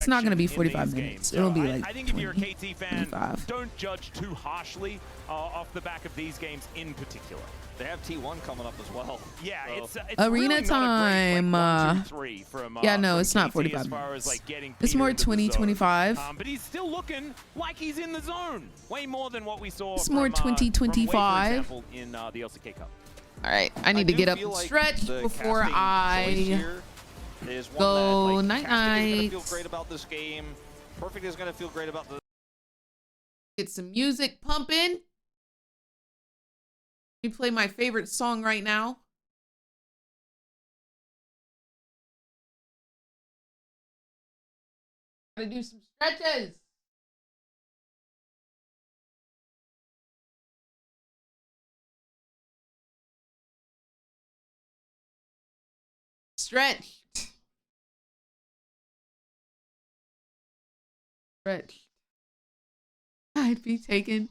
It's not going to be 45 minutes. It'll be like I think if you're a KT fan, 25. don't judge too harshly off the back of these games in particular. They have T1 coming up as well. Yeah, so. it's arena really time. not a great, like, 1, 2, 3 from, yeah, no, from it's not KT 45 as far minutes. as, like, getting It's Peter more into the 20, zone. 25. But he's still looking like he's in the zone. Way more than what we saw. It's from, more 20, from Wei, 25. for example, in the LCK Cup. All right, I need to get up and stretch before I go night night. Feel great about this game. Perfect is gonna feel great about the. Get some music pumping. Let me play my favorite song right now. Gotta do some stretches. Stretch. Stretch. I'd be taking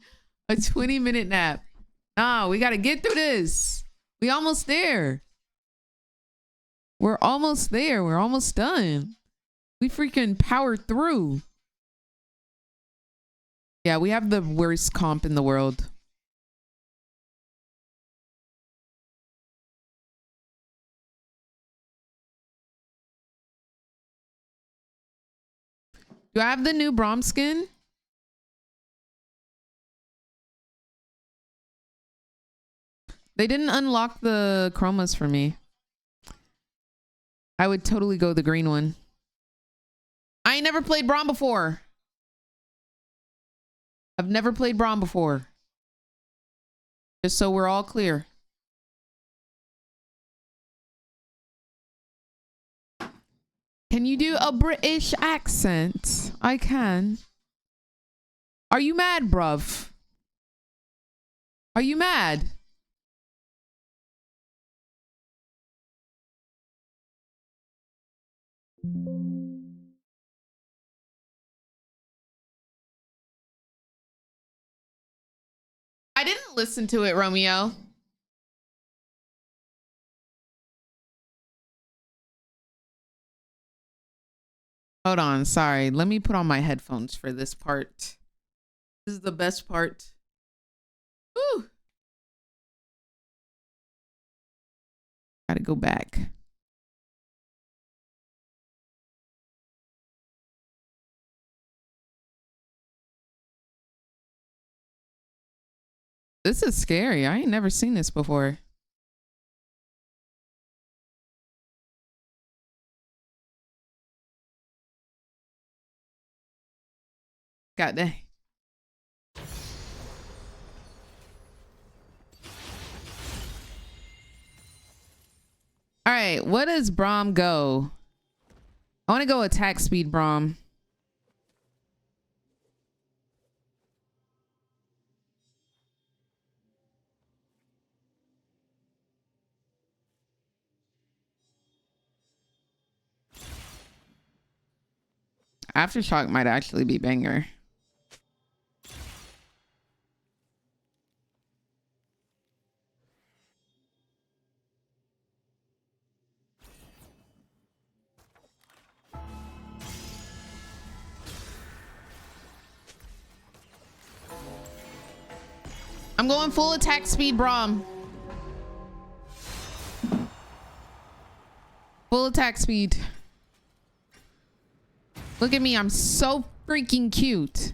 a 20-minute nap. Nah, we gotta get through this. We almost there. We're almost there. We're almost done. We freaking powered through. Yeah, we have the worst comp in the world. Do I have the new Braum skin? They didn't unlock the chromas for me. I would totally go the green one. I ain't never played Braum before. I've never played Braum before. Just so we're all clear. Can you do a British accent? I can. Are you mad, bruv? Are you mad? I didn't listen to it, Romeo. Hold on, sorry. Let me put on my headphones for this part. This is the best part. Woo! Gotta go back. This is scary. I ain't never seen this before. God dang. All right, what does Braum go? I want to go attack speed Braum. Aftershock might actually be banger. I'm going full attack speed Braum. Full attack speed. Look at me, I'm so freaking cute.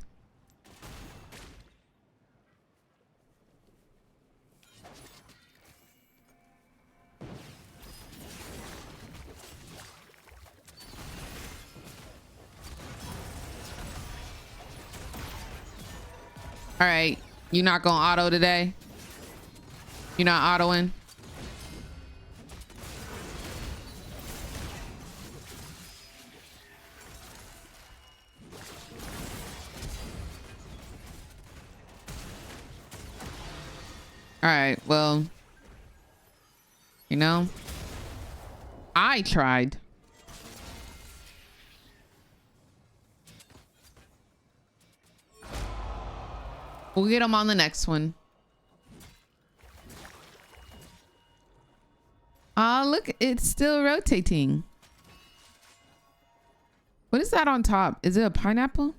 All right, you not gonna auto today? You're not autoing? All right, well, you know, I tried. We'll get them on the next one. Ah, look, it's still rotating. What is that on top? Is it a pineapple?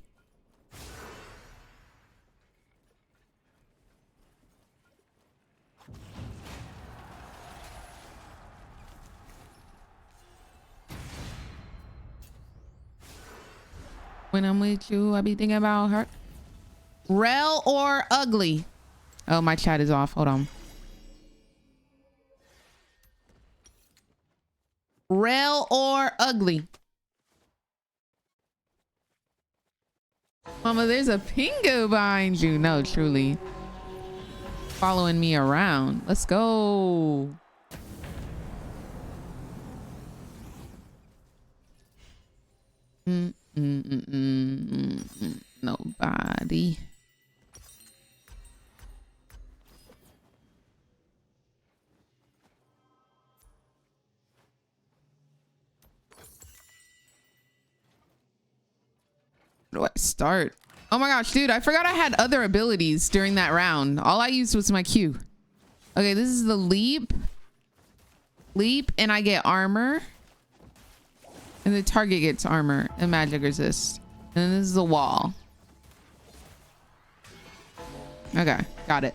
When I'm with you, I be thinking about her. Rel or ugly? Oh, my chat is off. Hold on. Rel or ugly? Mama, there's a pingo behind you. No, truly. Following me around. Let's go. Nobody. Where do I start? Oh my gosh, dude, I forgot I had other abilities during that round. All I used was my Q. Okay, this is the leap. Leap, and I get armor. And the target gets armor and magic resist. And then this is the wall. Okay, got it.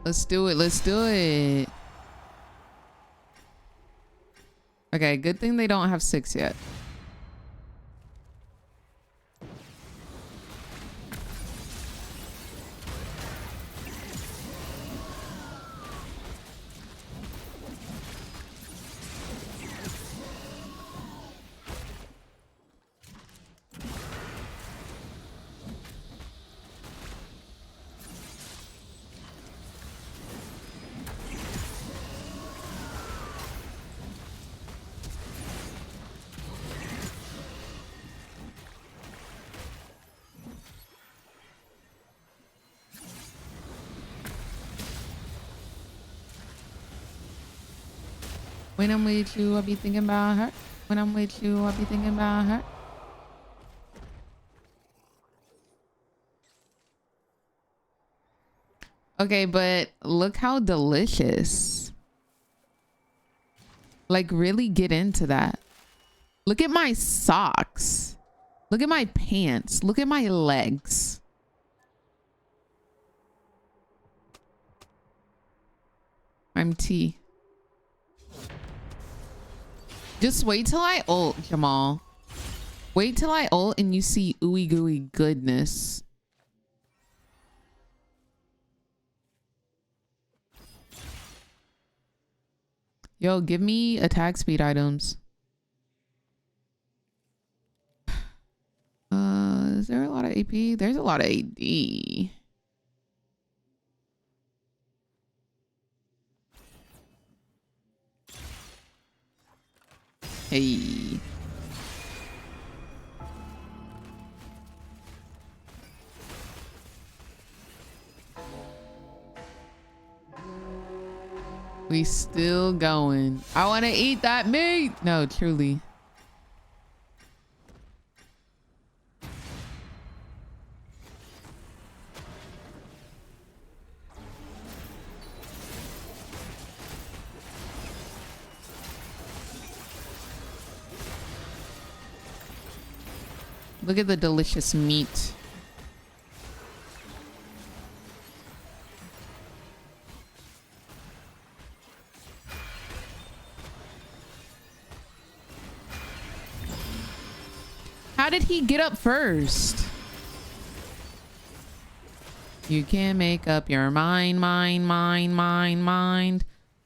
Let's do it. Let's do it. Okay, good thing they don't have 6 yet. When I'm with you, I'll be thinking about her. When I'm with you, I'll be thinking about her. Okay, but look how delicious. Like, really get into that. Look at my socks. Look at my pants. Look at my legs. I'm T. Just wait till I ult, Jamal. Wait till I ult and you see ooey gooey goodness. Yo, give me attack speed items. Is there a lot of AP? There's a lot of AD. Hey. We still going. I want to eat that meat. No, truly. Look at the delicious meat. How did he get up first? You can't make up your mind.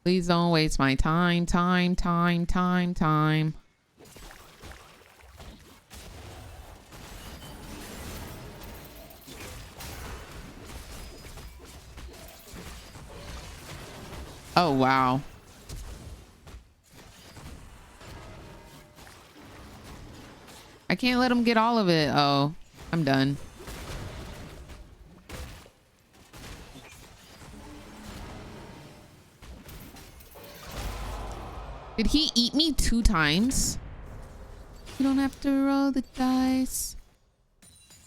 Please don't waste my time. Oh, wow. I can't let him get all of it. Oh, I'm done. Did he eat me 2 times? You don't have to roll the dice.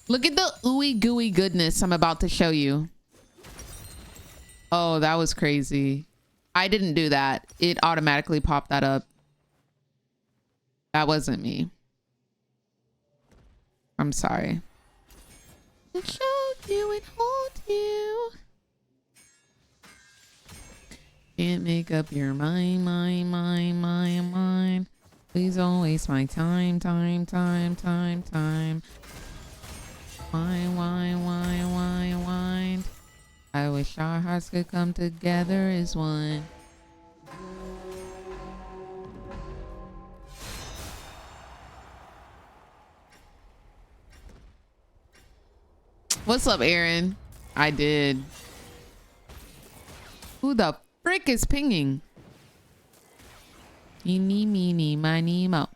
Look at the ooey gooey goodness I'm about to show you. Oh, that was crazy. I didn't do that. It automatically popped that up. That wasn't me. I'm sorry. To show you and hold you. Can't make up your mind. Please don't waste my time. Wine. I wish our hearts could come together as one. What's up, Aaron? I did. Who the frick is pinging? Eeny, meeny, miny, mo.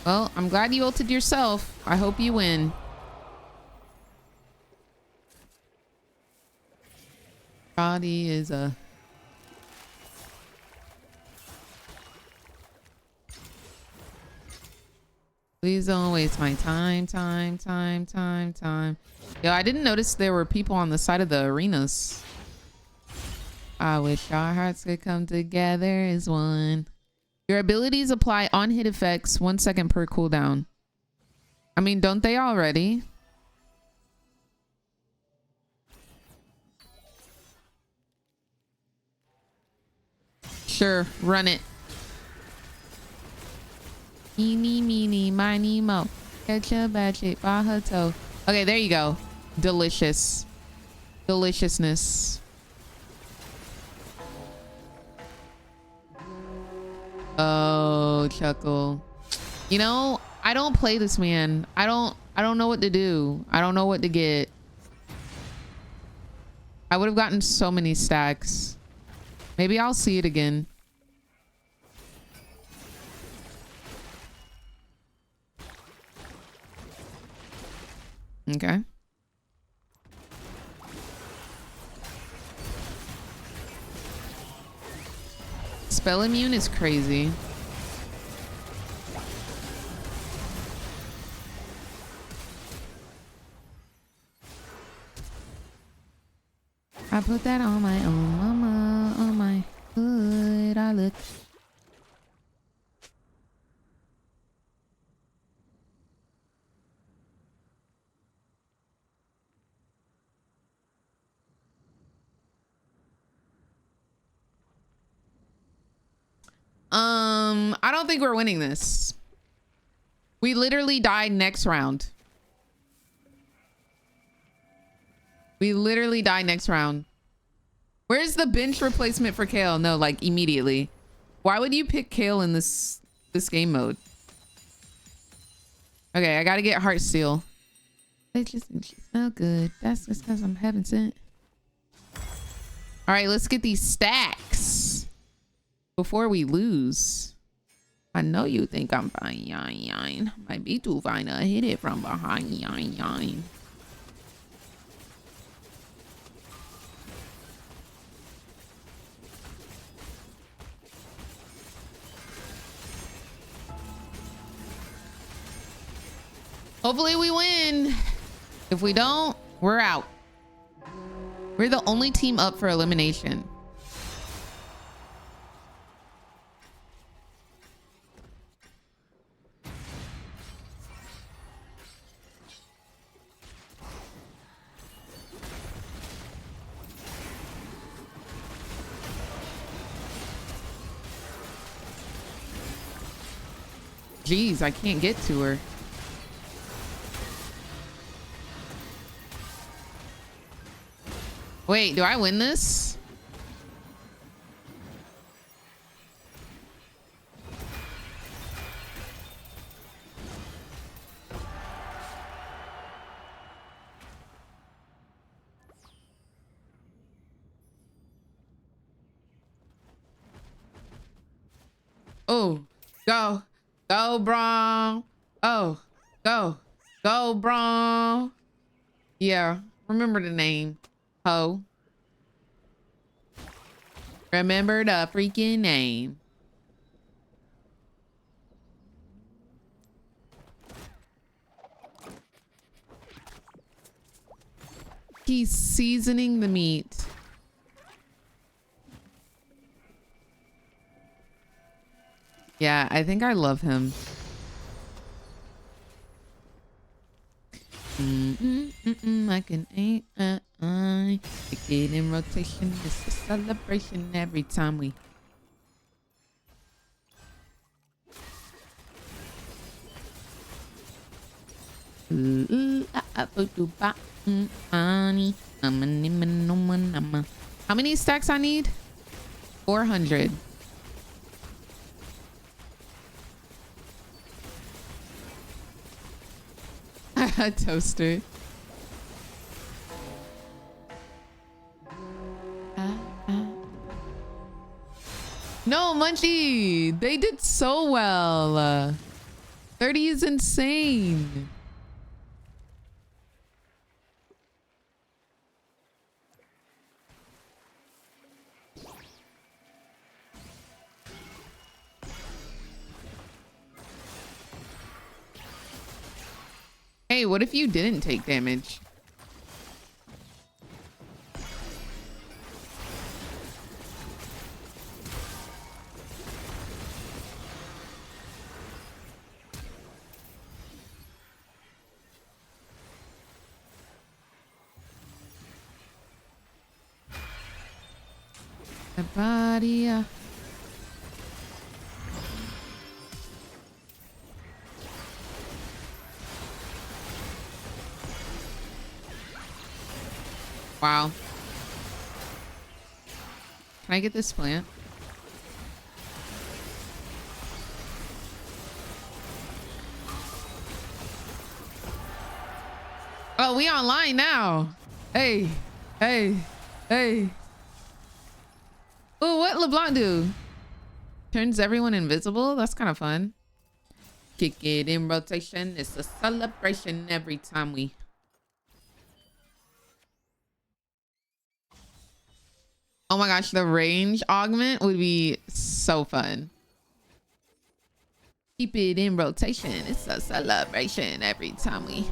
Well, I'm glad you ulted yourself. I hope you win. Body is a... Please don't waste my time. Yo, I didn't notice there were people on the side of the arenas. I wish our hearts could come together as one. Your abilities apply on hit effects 1 second per cooldown. I mean, don't they already? Sure, run it. Eeny, meeny, miny, mo. Catch a bad shape by her toe. Okay, there you go. Delicious. Deliciousness. Oh, Chuckle. You know, I don't play this, man. I don't know what to do. I don't know what to get. I would have gotten so many stacks. Maybe I'll see it again. Okay. Spell immune is crazy. I put that on my own mama, on my hood. I look. I don't think we're winning this. We literally died next round. We literally die next round. Where's the bench replacement for Kale? No, like immediately. Why would you pick Kale in this game mode? Okay, I gotta get Heart Seal. They just smell good. That's just because I'm heaven sent. All right, let's get these stacks before we lose. I know you think I'm fine. Might be too fine to hit it from behind. Hopefully we win. If we don't, we're out. We're the only team up for elimination. Jeez, I can't get to her. Wait, do I win this? Oh, go. Go, Bron. Oh, go. Go, Bron. Yeah, remember the name. Ho. Remember the freaking name. He's seasoning the meat. Yeah, I think I love him. Like an AI. Get in rotation. It's a celebration every time we. How many stacks I need? 400. Toaster. No, Munchie. They did so well. 30 is insane. Hey, what if you didn't take damage? The body. Wow. Can I get this plant? Oh, we online now. Hey, hey, hey. Oh, what LeBlanc do? Turns everyone invisible? That's kind of fun. Kick it in rotation. It's a celebration every time we... Oh my gosh, the range augment would be so fun. Keep it in rotation. It's a celebration every time we...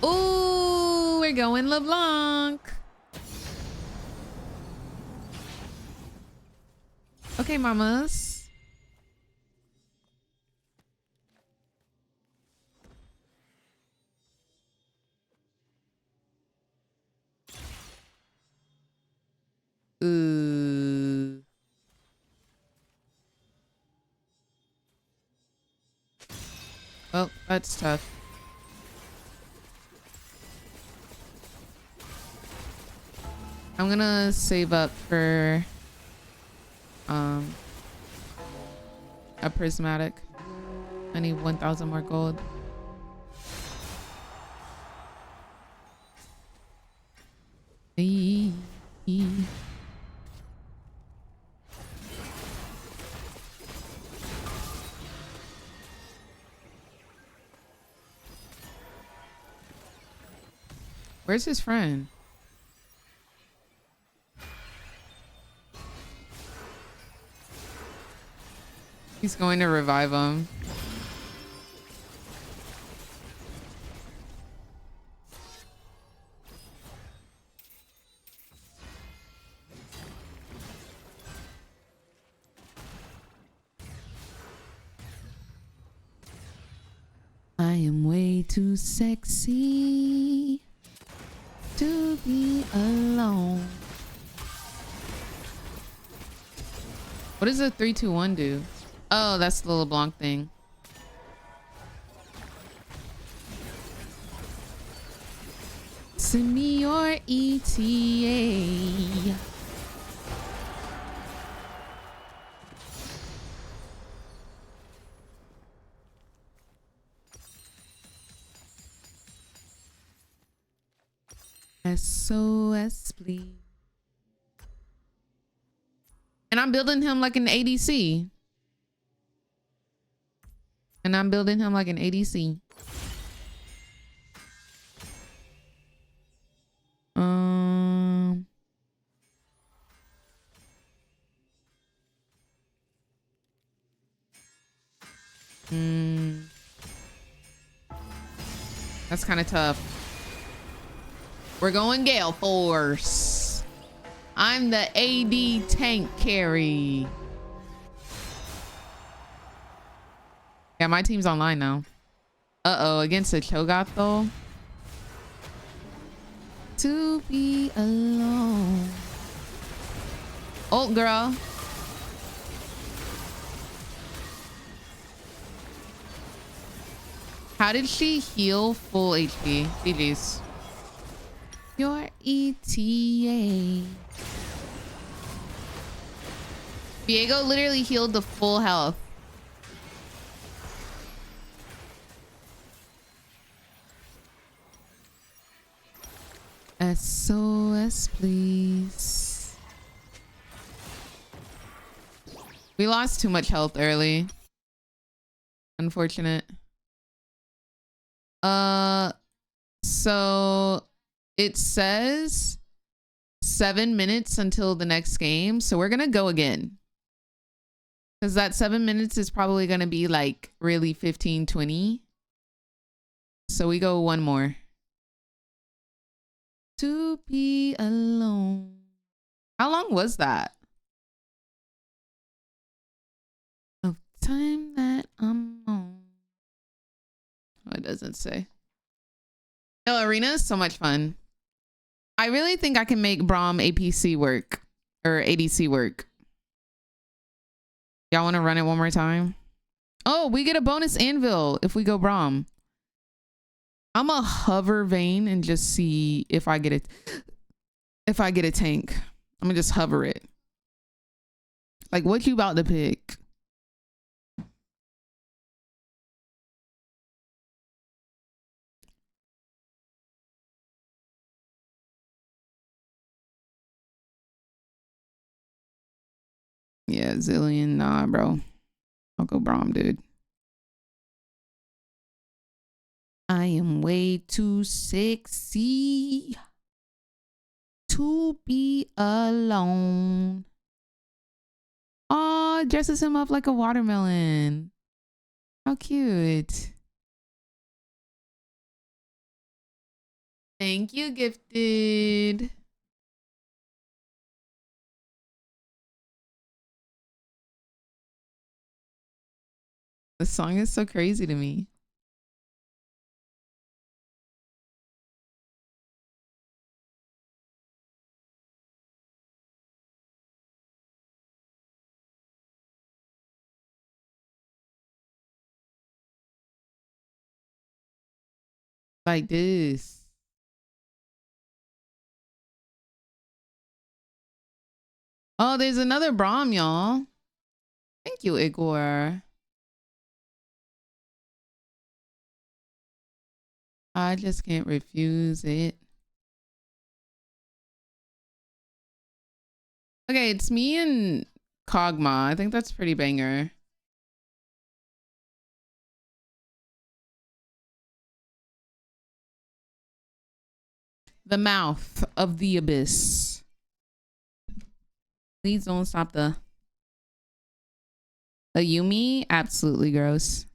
Ooh, we're going LeBlanc. Okay, mamas. Ooh. Well, that's tough. I'm gonna save up for a prismatic. I need 1,000 more gold. Where's his friend? He's going to revive him. I am way too sexy to be alone. What does the 3-2-1 do? Oh, that's the LeBlanc thing. Send me your ETA. SOS, please. And I'm building him like an ADC. And I'm building him like an ADC. That's kind of tough. We're going Gale Force. I'm the AD tank carry. Yeah, my team's online now. Uh-oh, against the Cho'Gath though. To be alone. Ult girl. How did she heal full HP? GG's. Your ETA. Diego literally healed the full health. SOS, please. We lost too much health early. Unfortunate. So it says 7 minutes until the next game. So we're gonna go again. Because that 7 minutes is probably gonna be like really 15, 20. So we go one more. To be alone. How long was that? Of time that I'm on. Oh, it doesn't say. No, arena is so much fun. I really think I can make Braum APC work or ADC work. Y'all want to run it one more time? Oh, we get a bonus anvil if we go Braum. I'm a hover Vayne and just see if I get it. If I get a tank, I'm gonna just hover it. Like, what you about to pick? Yeah, Zillion, nah, bro. I'll go Braum, dude. I am way too sexy to be alone. Oh, dresses him up like a watermelon. How cute. Thank you, gifted. The song is so crazy to me. Like this. Oh, there's another Braum, y'all. Thank you, Igor. I just can't refuse it. Okay, it's me and Kog'Maw. I think that's pretty banger. The mouth of the abyss. Please don't stop the Yumi. Absolutely gross.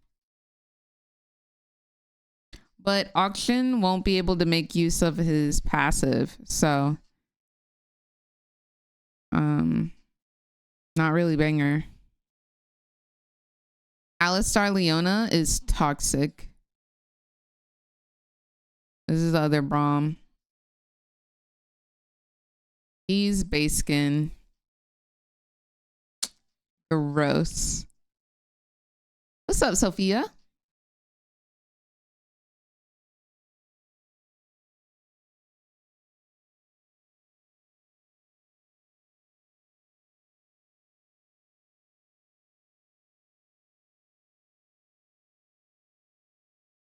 But Auction won't be able to make use of his passive, so not really banger. Alistar Leona is toxic. This is the other Braum. He's base skin. Gross. What's up, Sophia?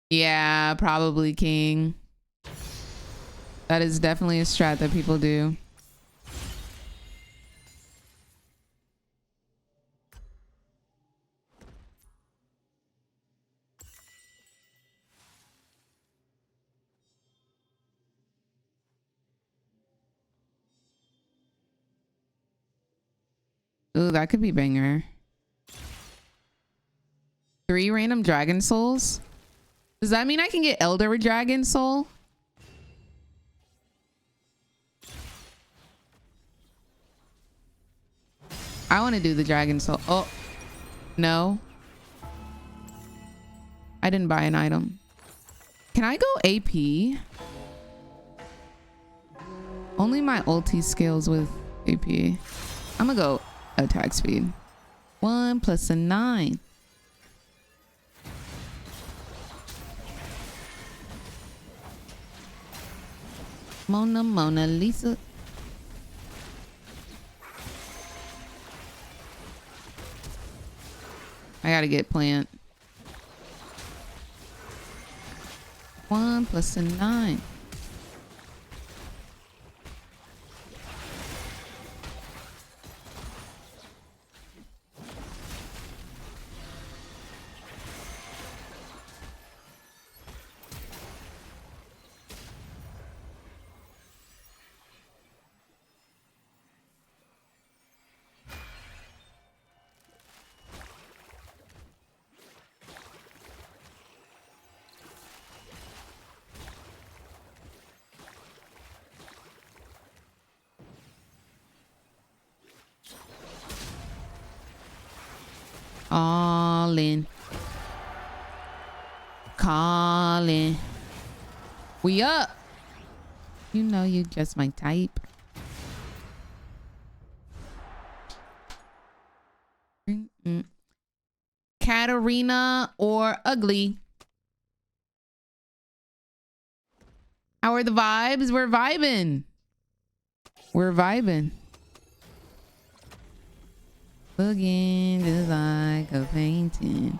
Yeah, probably King. That is definitely a strat that people do. Ooh, that could be banger. 3 random dragon souls? Does that mean I can get Elder Dragon Soul? I want to do the dragon soul. Oh, no. I didn't buy an item. Can I go AP? Only my ulti scales with AP. I'm gonna go attack speed. 1 plus a 9. Mona Lisa. I gotta get plant. 1 plus a 9. All in. Calling. We up. You know you just my type. Katarina or Ugly? How are the vibes? We're vibing. We're vibing. Looking just like a painting.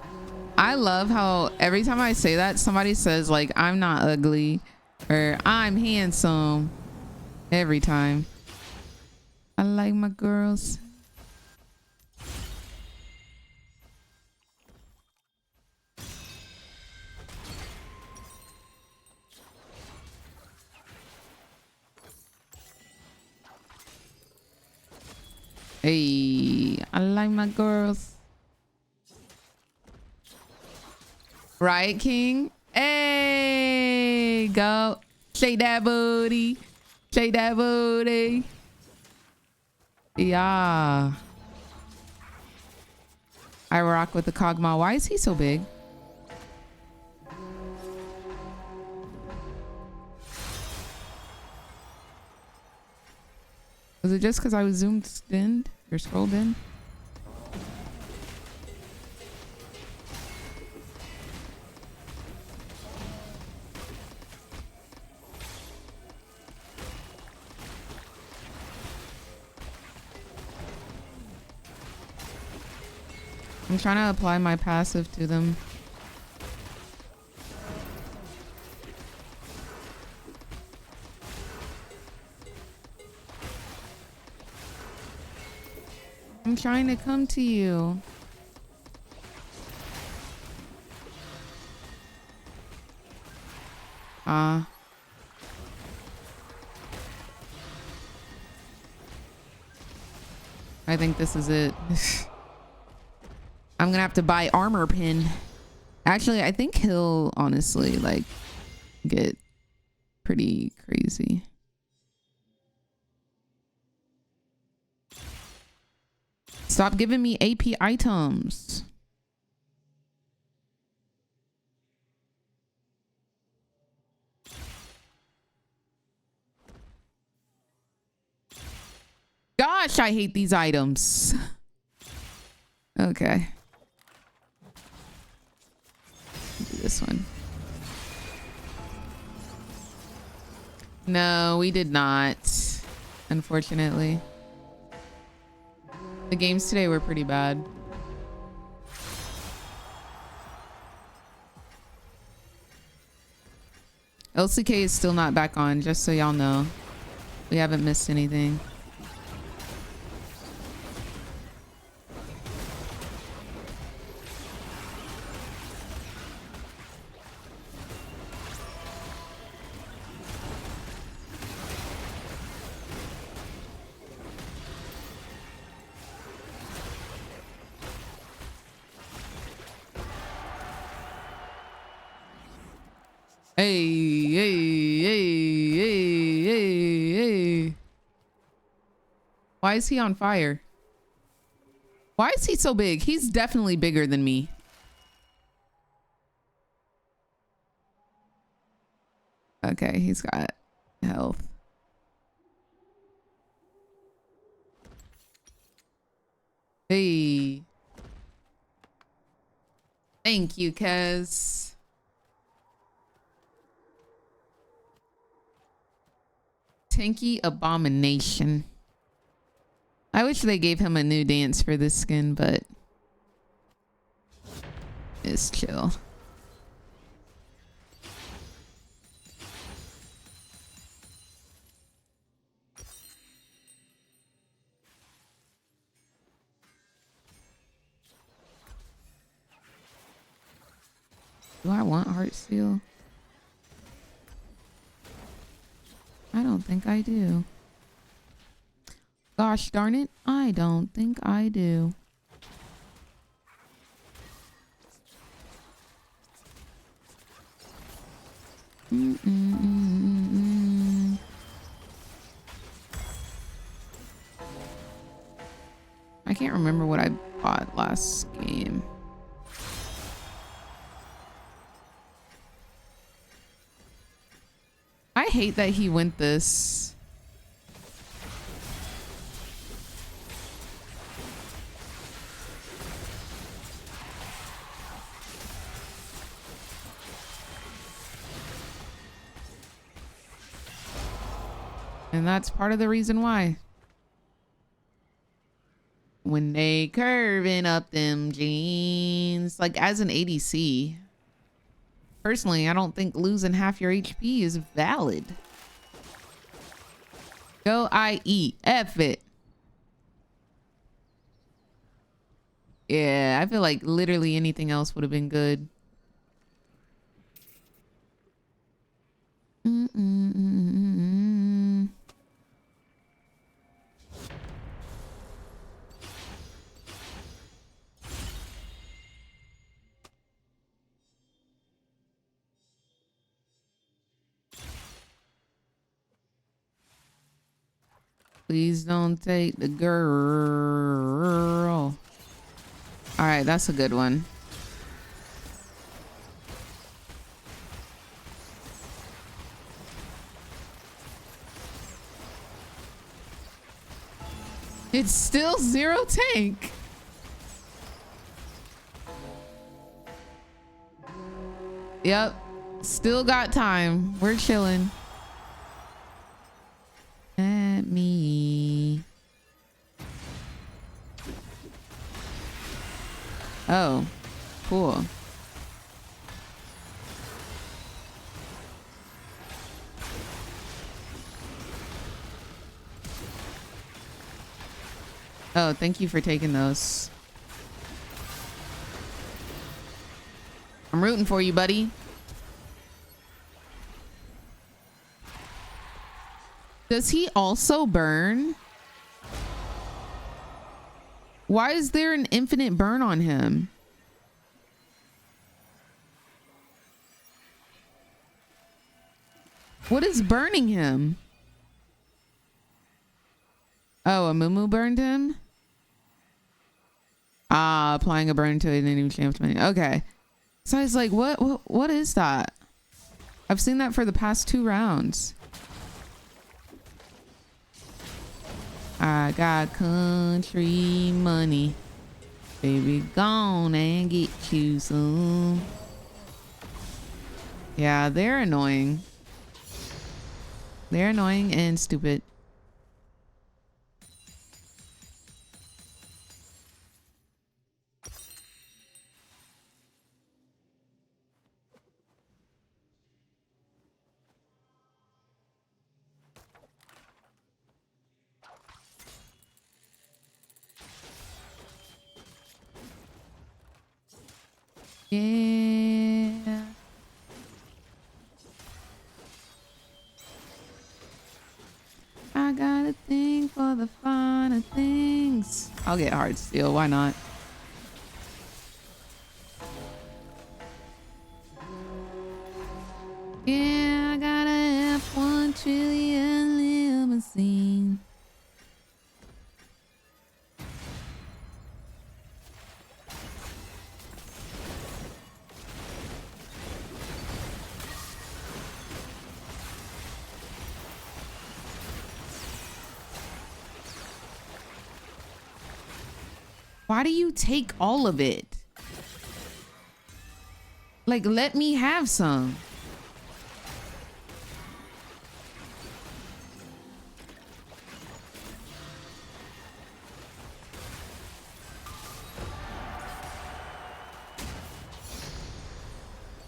I love how every time I say that, somebody says like, I'm not ugly or I'm handsome. Every time. I like my girls. Hey, I like my girls. Right, King? Hey, go. Shake that booty. Shake that booty. Yeah. I rock with the Kog'Maw. Why is he so big? Was it just because I was zoomed in or scrolled in? I'm trying to apply my passive to them. I'm trying to come to you. I think this is it. I'm gonna have to buy armor pin. Actually, I think he'll honestly like get pretty crazy. Stop giving me AP items. Gosh, I hate these items. Okay. Do this one. No, we did not. Unfortunately. The games today were pretty bad. LCK is still not back on, just so y'all know. We haven't missed anything. Hey, hey, hey, hey, hey, hey. Why is he on fire? Why is he so big? He's definitely bigger than me. Okay, he's got health. Hey. Thank you, Kez. Tanky Abomination. I wish they gave him a new dance for this skin, but it's chill. Do I want heart seal? I don't think I do. Gosh darn it, I don't think I do. I can't remember what I bought last game. I hate that he went this. And that's part of the reason why. When they curving up them jeans. Like, as an ADC, personally, I don't think losing half your HP is valid. Go IE. F it. Yeah, I feel like literally anything else would have been good. Please don't take the girl. All right, that's a good one. It's still 0 tank. Yep. Still got time. We're chilling. At me. Oh, cool. Oh, thank you for taking those. I'm rooting for you, buddy. Does he also burn? Why is there an infinite burn on him? What is burning him? Oh, a Mumu burned him? Ah, applying a burn to an enemy champion. Okay. So I was like, what is that? I've seen that for the past 2 rounds. I got country money. Baby, gone and get you some. Yeah, they're annoying. They're annoying and stupid. Yeah. I got a thing for the finer things. I'll get hard steel. Why not? Yeah, I got a F1 trillion limousine. Why do you take all of it? Like, let me have some.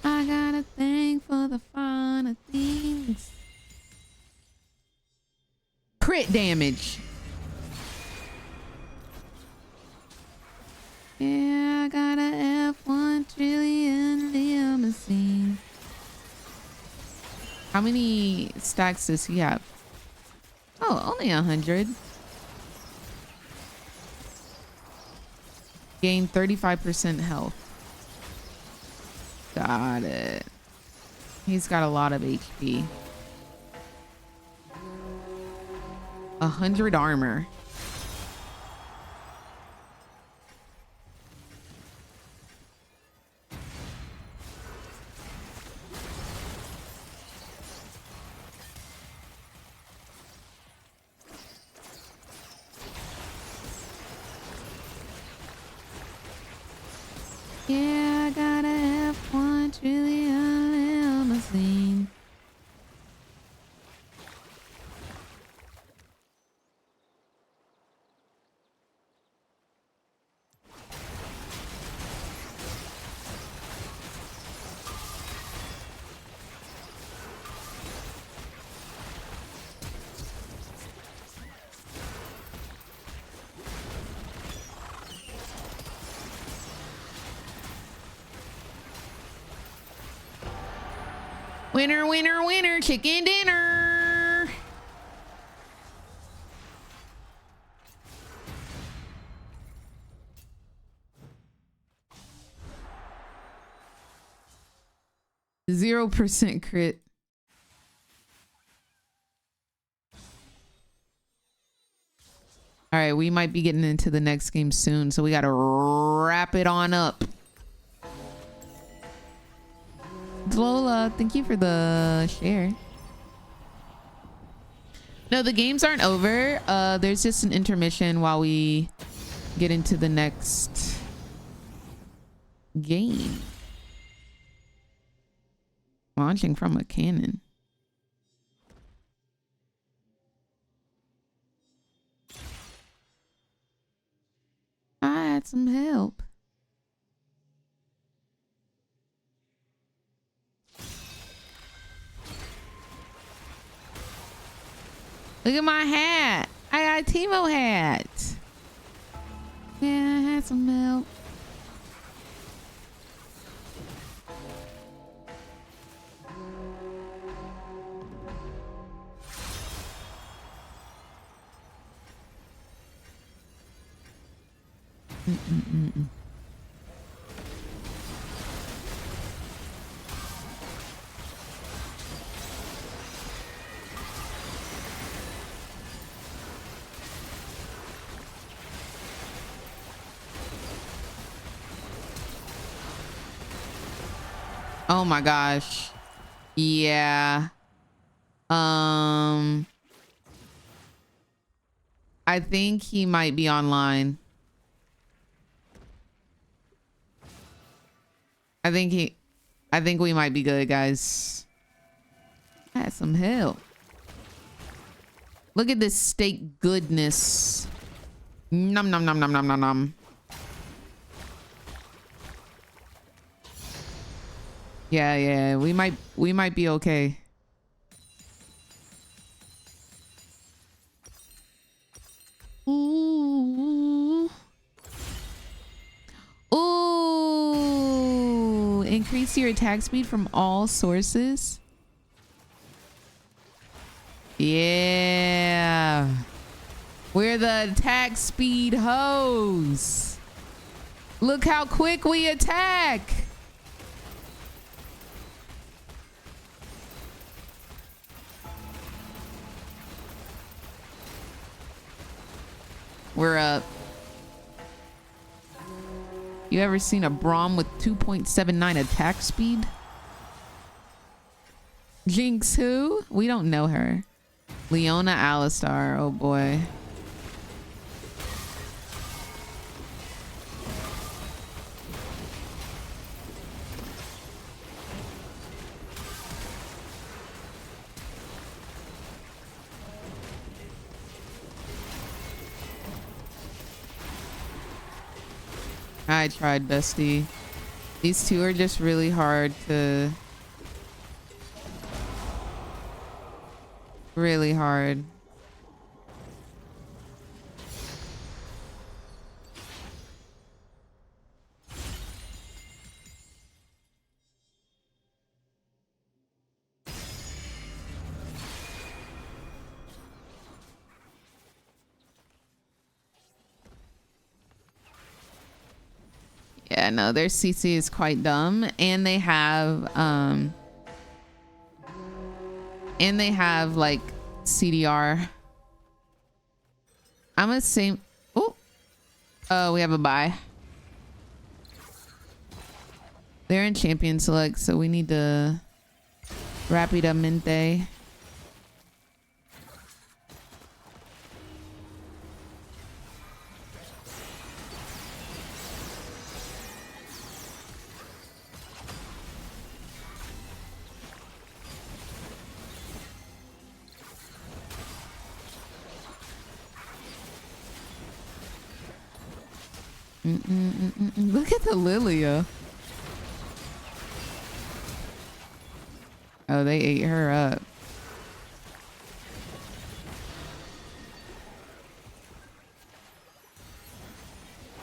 I gotta thank for the finer things. Crit damage. Yeah, I got a F1 trillion limousine. How many stacks does he have? Oh, only 100. Gain 35% health. Got it. He's got a lot of HP. 100 armor. Yeah, I got a F1 trillion limousine. Winner, winner, winner, chicken dinner. Zero % crit. All right, we might be getting into the next game soon, so we got to wrap it on up. Lola, thank you for the share. No, the games aren't over. There's just an intermission while we get into the next game. Launching from a cannon. I had some help. Look at my hat. I got a Timo hat. Yeah, I had some help. Oh my gosh. Yeah. I think he might be online. I think we might be good, guys. I had some help. Look at this steak goodness. Nom nom nom nom nom nom nom. Yeah, we might be okay. Ooh. Ooh. Increase your attack speed from all sources. Yeah. We're the attack speed hoes. Look how quick we attack. We're up. You ever seen a Braum with 2.79 attack speed? Jinx who? We don't know her. Leona Alistar. Oh boy. I tried, bestie. These two are just really hard to... Really hard. Yeah, no, their CC is quite dumb, and they have like CDR. I'm gonna say, oh, we have a bye. They're in champion select, so we need to rapidamente. Look at the Lilia. Oh, they ate her up.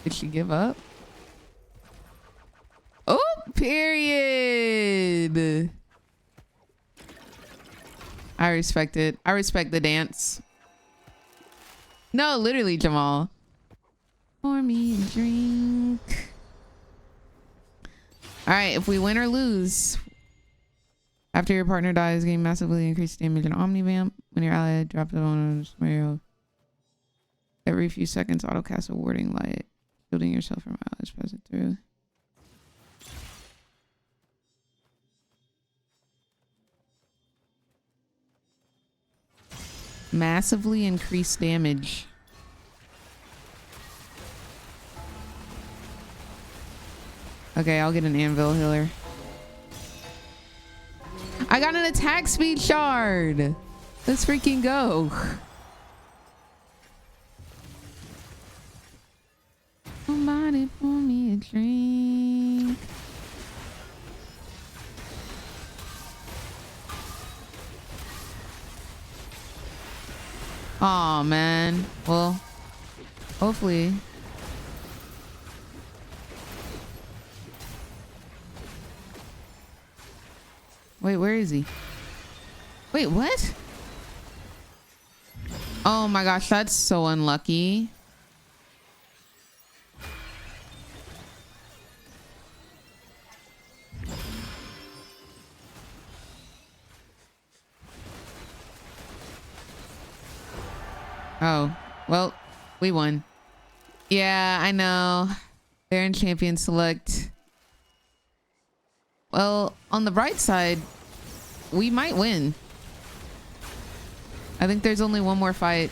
Did she give up? Oh, period. I respect it. I respect the dance. No, literally, Jamal. Pour me a drink. All right, if we win or lose, after your partner dies, gain massively increased damage and omnivamp. When your ally drops it on a every few seconds, auto cast a warding light, shielding yourself from allies present through. Massively increased damage. Okay, I'll get an anvil healer. I got an attack speed shard. Let's freaking go. Somebody pour me a drink. Oh man. Well, hopefully. Wait, where is he? Wait, what? Oh my gosh, that's so unlucky. Oh, well, we won. Yeah, I know. They're in champion select. Well, on the bright side, we might win. I think there's only one more fight.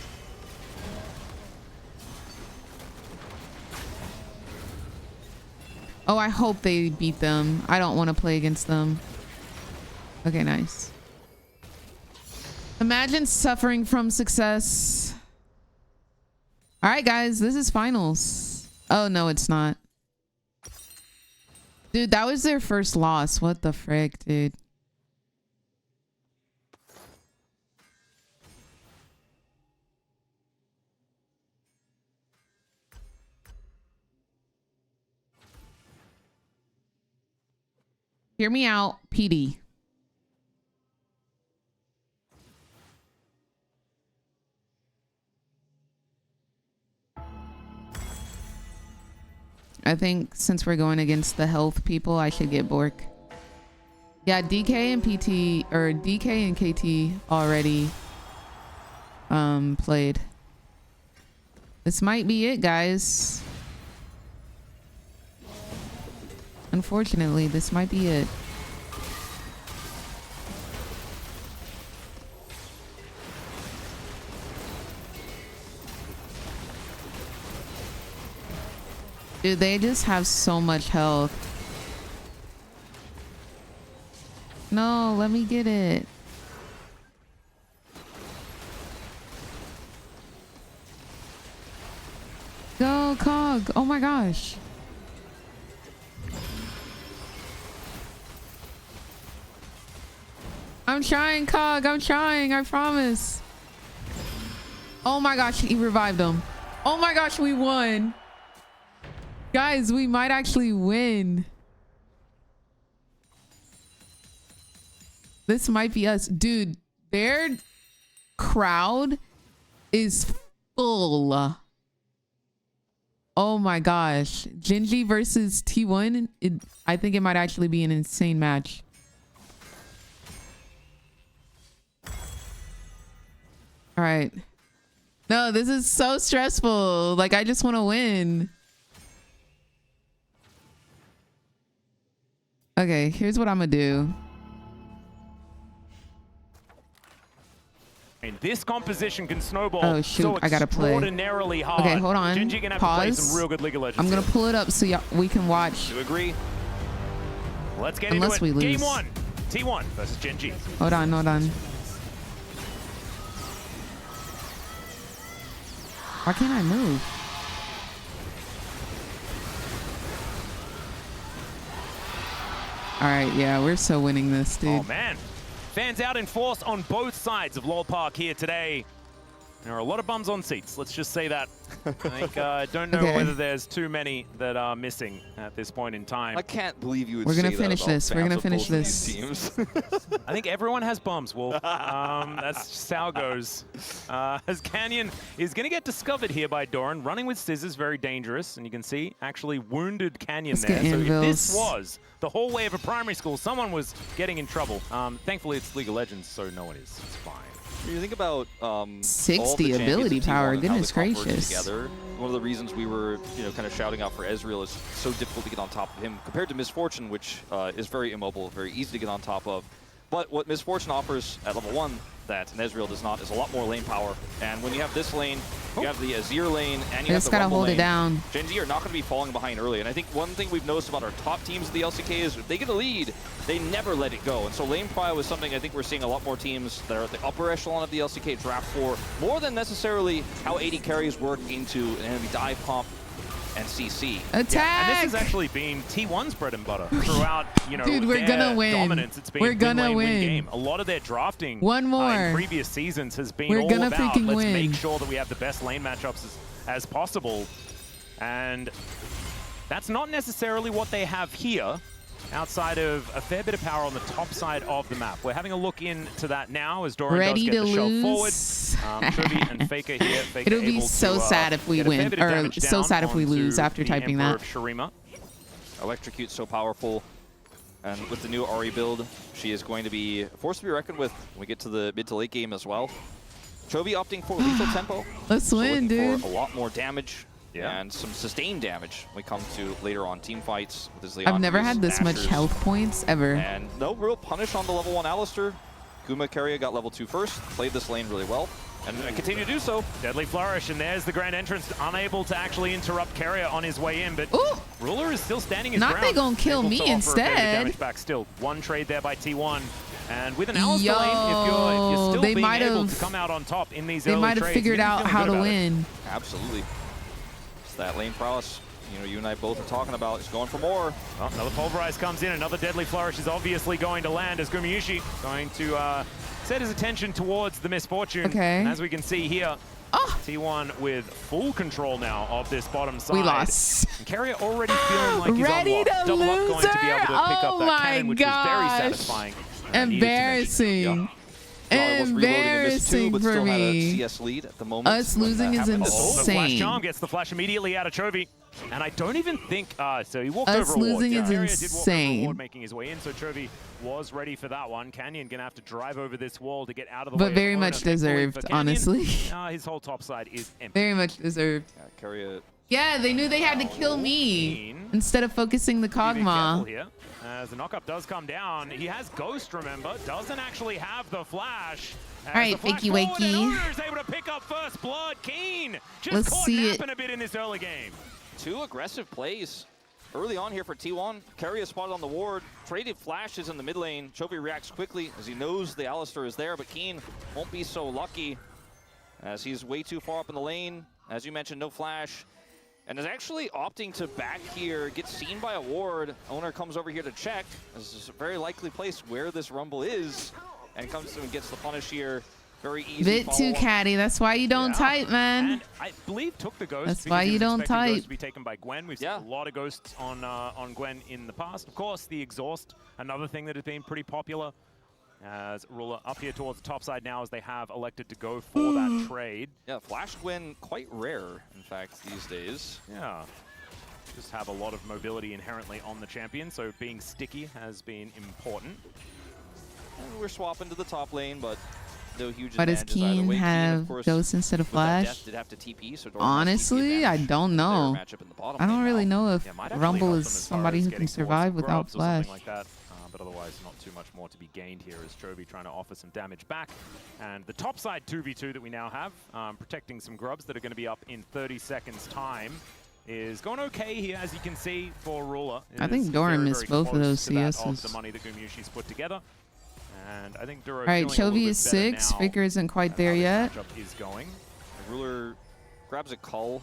Oh, I hope they beat them. I don't want to play against them. Okay, nice. Imagine suffering from success. All right, guys, this is finals. Oh, no, it's not. Dude, that was their first loss. What the frick, dude? Hear me out, PD. I think since we're going against the health people, I should get Bork. Yeah, DK and PT, or DK and KT already played. This might be it, guys. Unfortunately, this might be it. Dude, they just have so much health. No, let me get it. Go, Cog. Oh my gosh. I'm trying, Cog. I'm trying. I promise. Oh my gosh, he revived him. Oh my gosh, we won. Guys, we might actually win. This might be us. Dude, their crowd is full. Oh my gosh. Genji versus T1. I think it might actually be an insane match. All right. No, this is so stressful. Like, I just want to win. Okay, here's what I'm going to do. And this composition can snowball. Oh shoot, so I gotta play. Extraordinarily hard. Okay, hold on. Genji gonna have to play Pause. some real good League of Legends. I'm gonna here. pull it up so we can watch. You agree? Let's get Unless into it. we lose. Game 1. T1 versus Genji. Hold on, hold on. Why can't I move? All right, yeah, we're so winning this, dude. Oh man. Fans out in force on both sides of Lowell Park here today. There are a lot of bums on seats, let's just say that. I think, don't know whether there's too many that are missing at this point in time. I can't believe you would We're gonna say that finish about this. We're fans gonna of finish both of these this. teams. I think everyone has bums, Wolf. That's just how it goes. As Canyon is going to get discovered here by Doran, running with scissors, very dangerous. And you can see, actually wounded Canyon Let's there. get So if anvils. this was the hallway of a primary school, someone was getting in trouble. Thankfully, it's League of Legends, so no one is. It's fine. When you think about 60 ability power, goodness gracious. Together, one of the reasons we were, kind of shouting out for Ezreal is so difficult to get on top of him compared to Misfortune, which is very immobile, very easy to get on top of. But what Misfortune offers at level 1 that an Ezreal does not is a lot more lane power. And when you have this lane, you have the Azir lane, and you have Just the gotta Rumble hold lane, it down. Genji are not going to be falling behind early. And I think one thing we've noticed about our top teams of the LCK is if they get a lead, they never let it go. And so lane prio is something I think we're seeing a lot more teams that are at the upper echelon of the LCK draft for, more than necessarily how AD carries work into an enemy dive pump and CC. Attack! Yeah, and this has actually been T1's bread and butter throughout, Dude, we're their gonna win. dominance. It's been We're gonna win win. game. A lot of their drafting One more. in previous seasons has been We're all gonna about freaking let's win. make sure that we have the best lane matchups as possible. And that's not necessarily what they have here, outside of a fair bit of power on the top side of the map. We're having a look into that now as Doran Ready does get to the shove lose. forward. Chovy and Faker here. Faker It'll be able so to, sad if we get a fair win, bit of or damage so down sad if we onto lose after the typing Emperor that. of Shurima. Electrocute so powerful. And with the new Ahri build, she is going to be a force to be reckoned with when we get to the mid to late game as well. Chovy opting for lethal tempo. Let's So win, looking dude. for a lot more damage Yeah. and some sustained damage when we come to later on team fights with his I've Leon never Reese, had this much Ashers, health points ever. And no real punish on the level 1 Alistar. Guma Carrier got level 2 first, played this lane really well, and continue to do so. Deadly Flourish, and there's the grand entrance, unable to actually interrupt Carrier on his way in, but Ooh. Ruler is still standing his Not ground. they gonna kill able me to offer a fair bit of instead. damage back still. One trade there by T1. And with an Alistar Yo, lane, if you're still they being might able have- to come out on top in these They early might have trades, figured you're out feeling how good to about it. win. Absolutely. It's that lane prowess. You and I both are talking about. It's going for more. Well, another Pulverize comes in. Another Deadly Flourish is obviously going to land as Gumayushi going to set his attention towards the Misfortune. Okay. And as we can see here, Oh, T1 with full control now of this bottom side. we lost. And Carrier already feeling like he's Ready unlocked. to Double up going to be able to pick loser? up that Oh cannon, which my was very gosh. satisfying. And needed to mention. Embarrassing. Well, was reloading in this too, Embarrassing but for still had a me. CS lead at the moment. Us when losing that is happened. Oh, the Flash insane. Charm gets the flash immediately out of Chovy. And I don't even think, so he walked Us over a ward. losing Yeah, is Carrier did walk over a insane. ward, making his way in, so Chovy was ready for that one. Canyon gonna have to drive over this wall to get out of the way. But of very opponent. much Thankfully deserved, for Canyon, honestly. his whole top side is empty. Very much deserved. Yeah, Carrier. Yeah, they knew they had to kill me instead of focusing the Be careful Kog'Maw. here. As the knockup does come down, he has Ghost, remember, doesn't actually have the flash. As All right, the flash fakey forward, wakey. and Una's able to pick up first blood. Keen just Let's caught see napping a bit in this early game. 2 aggressive plays early on here for T1. Carrier spotted on the ward. Traded flashes in the mid lane. Chovy reacts quickly as he knows the Alistar is there, but Keen won't be so lucky as he's way too far up in the lane. As you mentioned, no flash. And is actually opting to back here, gets seen by a ward. Owner comes over here to check. This is a very likely place where this Rumble is. and comes through and gets the punish here. Very easy. Bit too catty. That's why you don't type, man. And I believe took the ghost. That's because why he you was don't expecting type. Ghost to be taken by Gwen. We've seen a lot of ghosts on Gwen in the past. Of course, the exhaust, another thing that has been pretty popular. As Ruler up here towards the top side now, as they have elected to go for that trade. Yeah, Flash Gwen quite rare, in fact, these days. Yeah. Just have a lot of mobility inherently on the champion, so being sticky has been important. And we're swapping to the top lane, but no huge Why does advantages either Keen way. have of course, Ghost instead of with that Flash? death, did have to TP, so Doran has TP Honestly, I advantage don't in their know. matchup in the bottom I don't lane really now. know if Yeah, might actually Rumble help is them as far somebody as who getting can towards survive some without grubs or Flash. something like that. But otherwise, not too much more to be gained here as Chovy trying to offer some damage back. And the top side 2v2 that we now have, protecting some grubs that are going to be up in 30 seconds time, is going okay here, as you can see, for Ruler. I think Doran missed both of those CSs. Of the money that Gumyushi's put together. And I think Duro. All right, Chovy is 6. Faker isn't quite there yet. Is going. Ruler grabs a cull.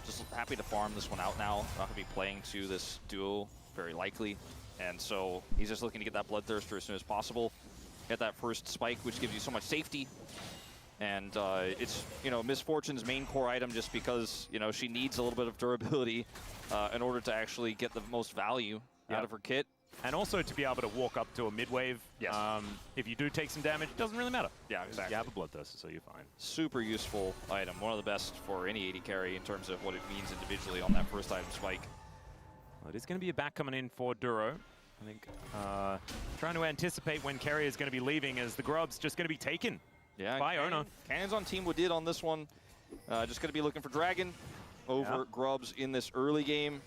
Just happy to farm this one out now. Not going to be playing to this duo, very likely. And so he's just looking to get that Bloodthirster as soon as possible. Get that first spike, which gives you so much safety. And it's, you know, Miss Fortune's main core item just because, you know, she needs a little bit of durability in order to actually get the most value out of her kit. And also to be able to walk up to a mid-wave. Yes. If you do take some damage, it doesn't really matter. Yeah, exactly. You have a Bloodthirster, so you're fine. Super useful item. One of the best for any AD carry in terms of what it means individually on that first item spike. Well, it is going to be a back coming in for Duro. I think trying to anticipate when Carrier is going to be leaving as the grub's just going to be taken by Ona. Cannons on Team Woodid on this one. Just going to be looking for Dragon over grubs in this early game.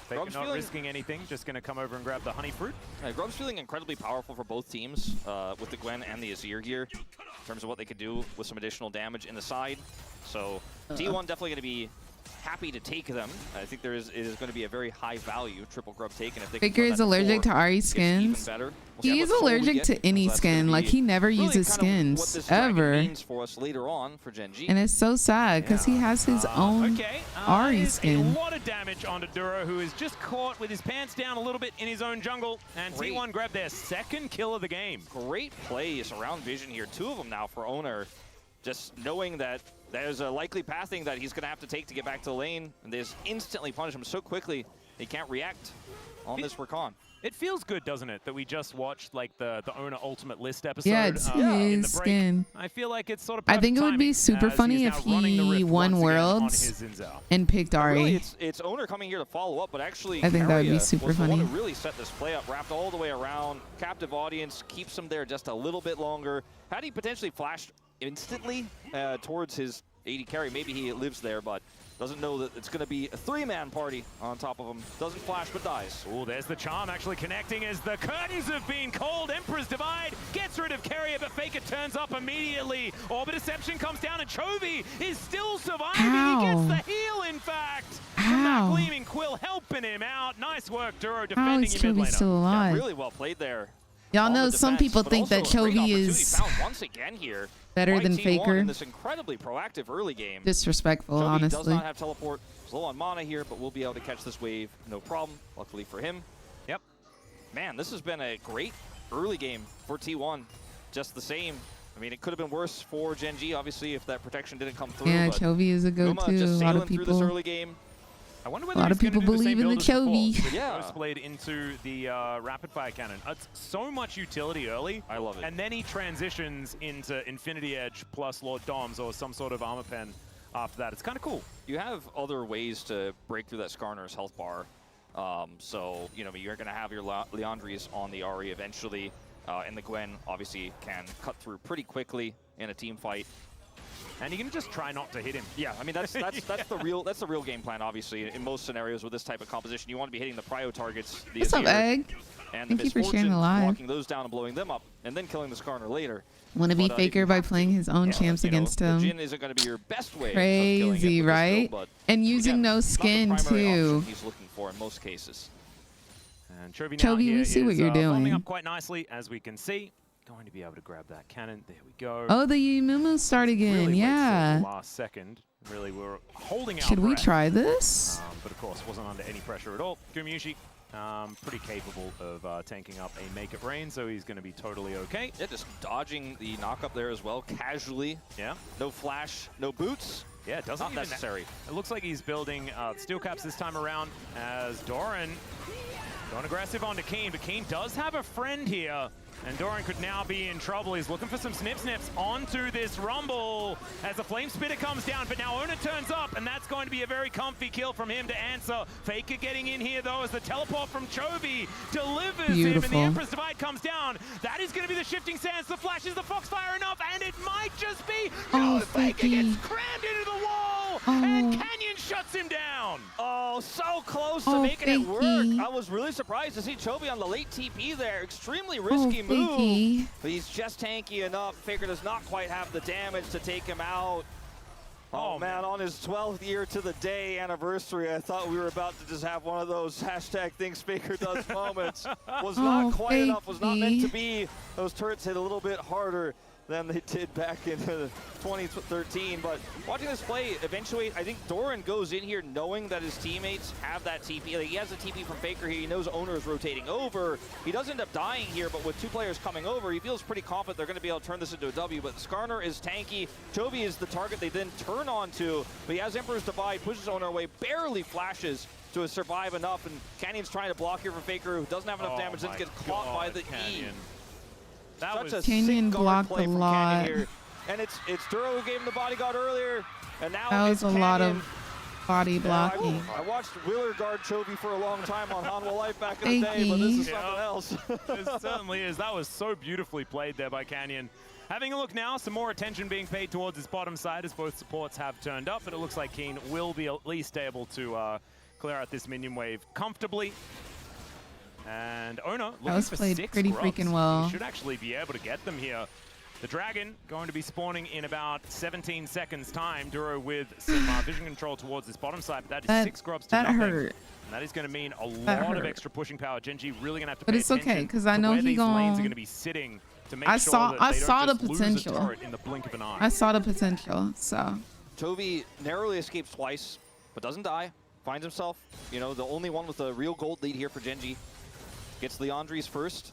Faker not risking anything, just going to come over and grab the honey fruit. Grub's feeling incredibly powerful for both teams with the Gwen and the Azir gear in terms of what they could do with some additional damage in the side. So T1 definitely going to be happy to take them. I think it is going to be a very high value triple grub take. And if they Faker is allergic to Ari skins. He's allergic to any skin. Like, he never uses skins ever. For us later on for Gen G. And it's so sad because he has his own Ari skin. A lot of damage onto Duro, who is just caught with his pants down a little bit in his own jungle. And T1 grabbed their second kill of the game. Great plays around Vision here. 2 of them now for Owner. Just knowing that there's a likely pathing that he's going to have to take to get back to the lane. And they just instantly punish him so quickly, he can't react on this Rakan. It feels good, doesn't it, that we just watched like the Owner Ultimate List episode it's in the his break. skin. I feel like it's sort of I think it would be super funny if he won Worlds and picked Ari. Really, it's Owner coming here to follow up, but actually I think that would be super was funny. The one who really set this play up, wrapped all the way around, captive audience, keeps him there just a little bit longer. Had he potentially flashed instantly towards his AD carry, maybe he lives there, but doesn't know that it's going to be a 3-man party on top of him. Doesn't flash, but dies. Oh, there's the charm actually connecting as the curtains have been called. Emperor's Divide gets rid of Carrier, but Faker turns up immediately. Orbit Deception comes down, and Chovy is still surviving. Ow. He gets the heal, in fact. From that Gleaming Quill helping him out. Nice work, Duro, defending your mid laner. Still alive? Yeah, really well played there. Y'all know some people think that Chovy is once again here better than Faker. In this incredibly proactive early game. Disrespectful, Chovy honestly. does not have teleport. He's low on mana here, but we'll be able to catch this wave, no problem. Luckily for him. Yep. Man, this has been a great early game for T1. Just the same. I mean, it could have been worse for Gen G, obviously, if that protection didn't come through. Yeah, but Chovy is a go-to. A lot of through this people. early game. I wonder A whether lot of people believe in the Chovy. Yeah. Ghost Blade into the rapid fire cannon. It's so much utility early. I love it. And then he transitions into Infinity Edge plus Lord Doms or some sort of armor pen after that. It's kind of cool. You have other ways to break through that Skarner's health bar. So, you know, you're going to have your Leandries on the Ahri eventually. And the Gwen obviously can cut through pretty quickly in a team fight. And you can just try not to hit him. Yeah, I mean that's the real game plan. Obviously, in most scenarios with this type of composition, you want to be hitting the prio targets. The What's up, Egg? And Thank you for sharing the live. Walking those down and blowing them up, and then killing the Skarner later. Want to be Faker by playing his own champs against him. Jhin isn't going to be your best way. Crazy, right? And using no skin too. He's looking for in most cases. And Chovy we see what you're doing. Warming up quite nicely, as we can see. Going to be able to grab that cannon. There we go. Oh, the Yumumu start again. Really yeah. The last second. Really, we're holding our Should we breath. try this? But of course, wasn't under any pressure at all. Gumyushi Pretty capable of tanking up a Make It Rain, so he's going to be totally okay. Yeah, just dodging the knock-up there as well, casually. Yeah. No flash, no boots. Yeah, it doesn't Not even necessary. It looks like he's building steel caps this time around as Doran going aggressive onto Keen, but Keen does have a friend here. And Doran could now be in trouble. He's looking for some snips onto this Rumble as the Flame Spitter comes down. But now Ona turns up, and that's going to be a very comfy kill from him to answer. Faker getting in here, though, as the teleport from Chovy delivers him. And the Empress Divide comes down. That is going to be the Shifting Sands. The flashes, the Foxfire enough, and it might just be. No, Faker gets crammed into the wall, and Canyon shuts him down. Oh, so close to making it work. I was really surprised to see Chovy on the late TP there. Extremely risky move, but he's just tanky enough. Faker does not quite have the damage to take him out. Oh man, on his 12th year to the day anniversary, I thought we were about to just have one of those hashtag things Faker does moments. Was not quite enough, was not meant to be. Those turrets hit a little bit harder than they did back in 2013. But watching this play eventuate, I think Doran goes in here knowing that his teammates have that TP. Like, he has a TP from Faker here. He knows Owner is rotating over. He does end up dying here, but with two players coming over, he feels pretty confident they're going to be able to turn this into a W. But Skarner is tanky. Chovy is the target they then turn onto, but he has Emperor's Divide, pushes Owner away, barely flashes to survive enough, and Canyon's trying to block here for Faker, who doesn't have enough damage, then gets caught by the Canyon. E. That was Such a Canyon sick guard blocked play a from lot. Canyon here. And it's Duro who gave him the bodyguard earlier, and now That was it's a lot Canyon. of body blocking. I watched Wheeler guard Chovy for a long time on Hanwha Life back in the day, but this is something else. It certainly is. That was so beautifully played there by Canyon. Having a look now, some more attention being paid towards his bottom side as both supports have turned up, but it looks like Keen will be at least able to clear out this minion wave comfortably. And Ona looking for played 6 pretty grubs. freaking well. He should actually be able to get them here. The Dragon going to be spawning in about 17 seconds time. Duro with some vision control towards this bottom side, but that is 6 grubs to nothing. That hurt. And that is going to mean a lot of extra pushing power. Genji really going to have to But pay it's okay, attention because I to know where he these lanes are gonna. going to be sitting to make I sure saw- that I they saw don't the just lose a potential. turret in the blink of an eye. I saw the potential, so. Chovy narrowly escapes twice, but doesn't die. Finds himself, you know, the only one with a real gold lead here for Genji. Gets Leandri's first.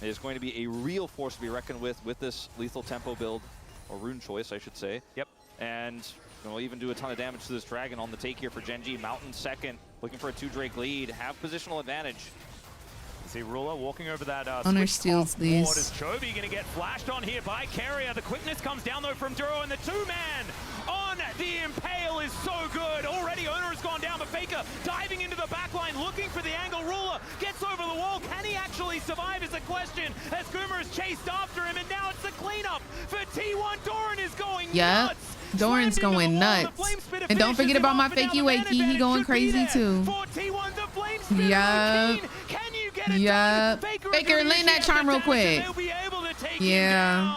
It is going to be a real force to be reckoned with this lethal tempo build, or rune choice, I should say. Yep. And we'll even do a ton of damage to this Dragon on the take here for Genji. Mountain second, looking for a 2 Drake lead, have positional advantage. See Ruler walking over that Owner switch steals top these. ward. Is Chovy going to get flashed on here by Carrier? The quickness comes down though from Duro, and the 2-man on the Impale is so good. Already Owner has gone down, but Faker diving into the backline, looking for the angle. Ruler gets over the wall. Can he actually survive is the question, as Goomer is chased after him, and now it's the cleanup for T1. Doran is going nuts. Doran's going nuts. And don't forget about my fakey wakey. He going crazy too. Yup. Yup. Faker, land that charm real quick. Yeah.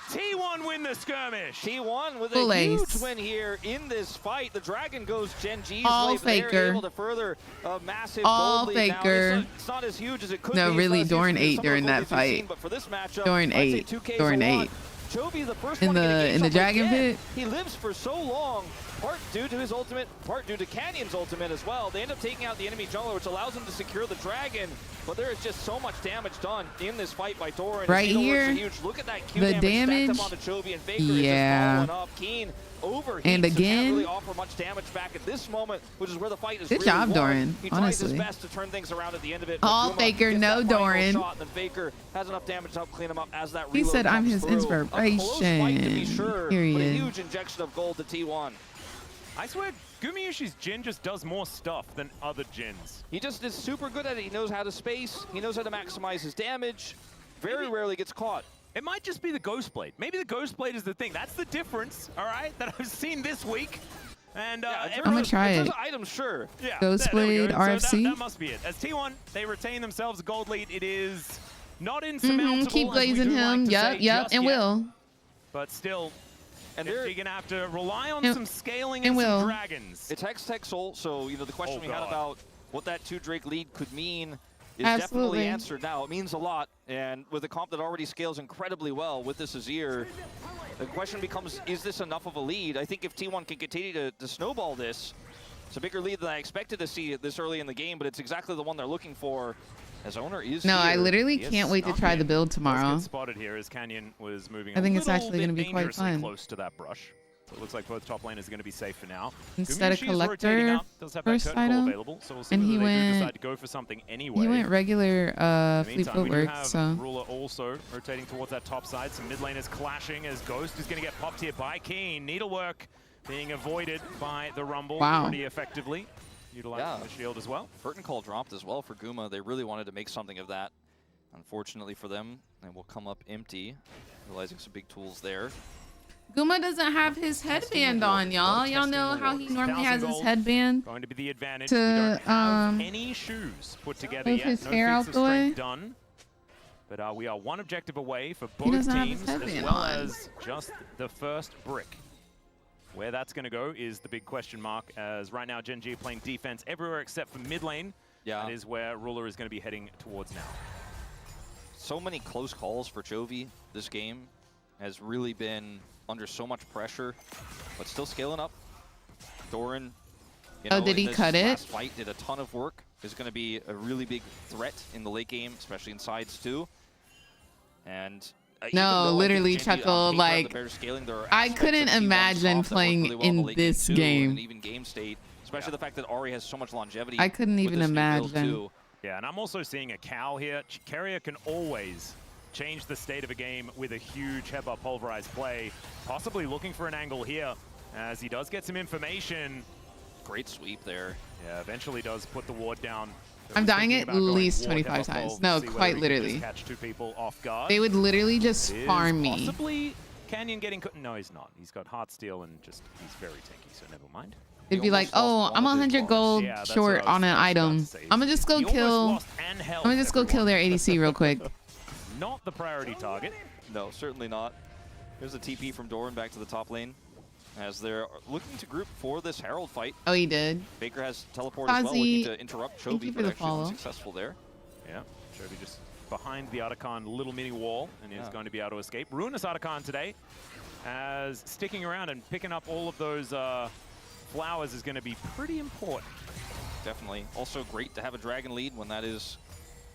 T1 win the skirmish. T1 with Full a huge ace. win here in this fight. The Dragon goes Genji's All way, but they're Faker. able to further a massive All gold lead. Now, Faker. it's not as huge as it could No, be. It's really, not as Doran huge as ate some of the during gold that leads we've seen, fight. but for this matchup, Doran I'd say ate. 2K Doran is a lot. ate. Chovy, the first In one to get the- a game in the stop Dragon again. pit? He lives for so long, part due to his ultimate, part due to Canyon's ultimate as well. They end up taking out the enemy jungler, which allows them to secure the Dragon, but there is just so much damage done in this fight by Doran. Right His needle works here, are huge. Look at that Q the damage damage, stacked up onto Chovy, and Faker yeah. is just following up. Keen overheats And can't again, really offer much damage back at this moment, which is where the fight is good really job, won. Doran, He tries his honestly. best to turn things around at the end of it. but All Guma Faker, gets no that final Doran. shot, and then Faker has enough damage to help clean him up as that He reload said, "I'm comes his through." A close fight to be inspiration. sure, but a Period. huge injection of gold to T1. I swear, Gumiyoshi's Jin just does more stuff than other Jins. He just is super good at it. He knows how to space. He knows how to maximize his damage. Very rarely gets caught. It might just be the Ghost Blade. Maybe the Ghost Blade is the thing. That's the difference, all right, that I've seen this week. And I'm gonna try it. Items, sure. Yeah, Ghost there we go. Blade, So RFC. that must be it. As T1, they retain themselves a gold lead. It is not insurmountable. Keep as we glazing do like him. to Yup, say yup, just and yet. will. But still, And you're going to have to rely on And- some scaling and and some will. dragons. It's Hex Tech Soul, so you know the question we had God. about what that 2 Drake lead could mean is Absolutely. definitely answered now. It means a lot, and with a comp that already scales incredibly well with this Azir, the question becomes, is this enough of a lead? I think if T1 can continue to snowball this, It's a bigger lead than I expected to see this early in the game, but it's exactly the one they're looking for. As Owner is No, I here. literally can't wait to try the build tomorrow. Spotted here as Canyon was moving. I think it's actually going to be quite fun. Close to that brush. So it looks like both top laners are going to be safe for now. Instead of Gumayusi is collector rotating up, does have that first curtain call item, available, so we'll see and whether he they do went. decide to go for something anyway. He went regular In the fleet meantime, we do footwork. have So Ruler also rotating towards that top side. Some mid laners clashing as Ghost is going to get popped here by Keen. Needlework being avoided by the Rumble pretty effectively. Utilizing the shield as well. Curtain call dropped as well for Guma. They really wanted to make something of that. Unfortunately for them, and will come up empty. Realizing some big tools there. Guma doesn't have his headband on, y'all. Y'all know how he normally has his headband. Going to be the advantage. To we don't have any shoes put together yet. his No hair out feats of the way. strength done. But we are one objective away for He both doesn't have his teams, as headband well on. as just the first brick. Where that's going to go is the big question mark, as right now Gen G are playing defense everywhere except for mid lane. Yeah. That is where Ruler is going to be heading towards now. So many close calls for Chovy. This game has really been under so much pressure, but still scaling up. Doran, you know, did he in this cut it? last fight, did a ton of work. Is going to be a really big threat in the late game, especially in sides too. And No, literally chuckle like I couldn't imagine playing in this game. And even game state, especially the fact that Ahri has so much longevity. I couldn't even imagine. Yeah, and I'm also seeing a cow here. Carrier can always change the state of a game with a huge Hepa pulverized play, possibly looking for an angle here, as he does get some information. Great sweep there. Yeah, eventually does put the ward down. I'm dying at least 25 times. No, quite literally. Catch two people off guard. They would literally just farm me. Possibly Canyon getting... No, he's not. He's got Heartsteel and just he's very tanky, so never mind. It'd be like, oh, I'm 100 gold short on an item. I'm gonna just go kill. I'm gonna just go kill their ADC real quick. Not the priority target. No, certainly not. There's a TP from Doran back to the top lane, as they're looking to group for this Herald fight. Oh, he did. Baker has teleport as well, looking to interrupt Chovy, but actually unsuccessful there. Yeah, Chovy just behind the Otacon little mini wall, and is going to be able to escape. Ruinous Otacon today, as sticking around and picking up all of those flowers is going to be pretty important. Definitely. Also great to have a dragon lead when that is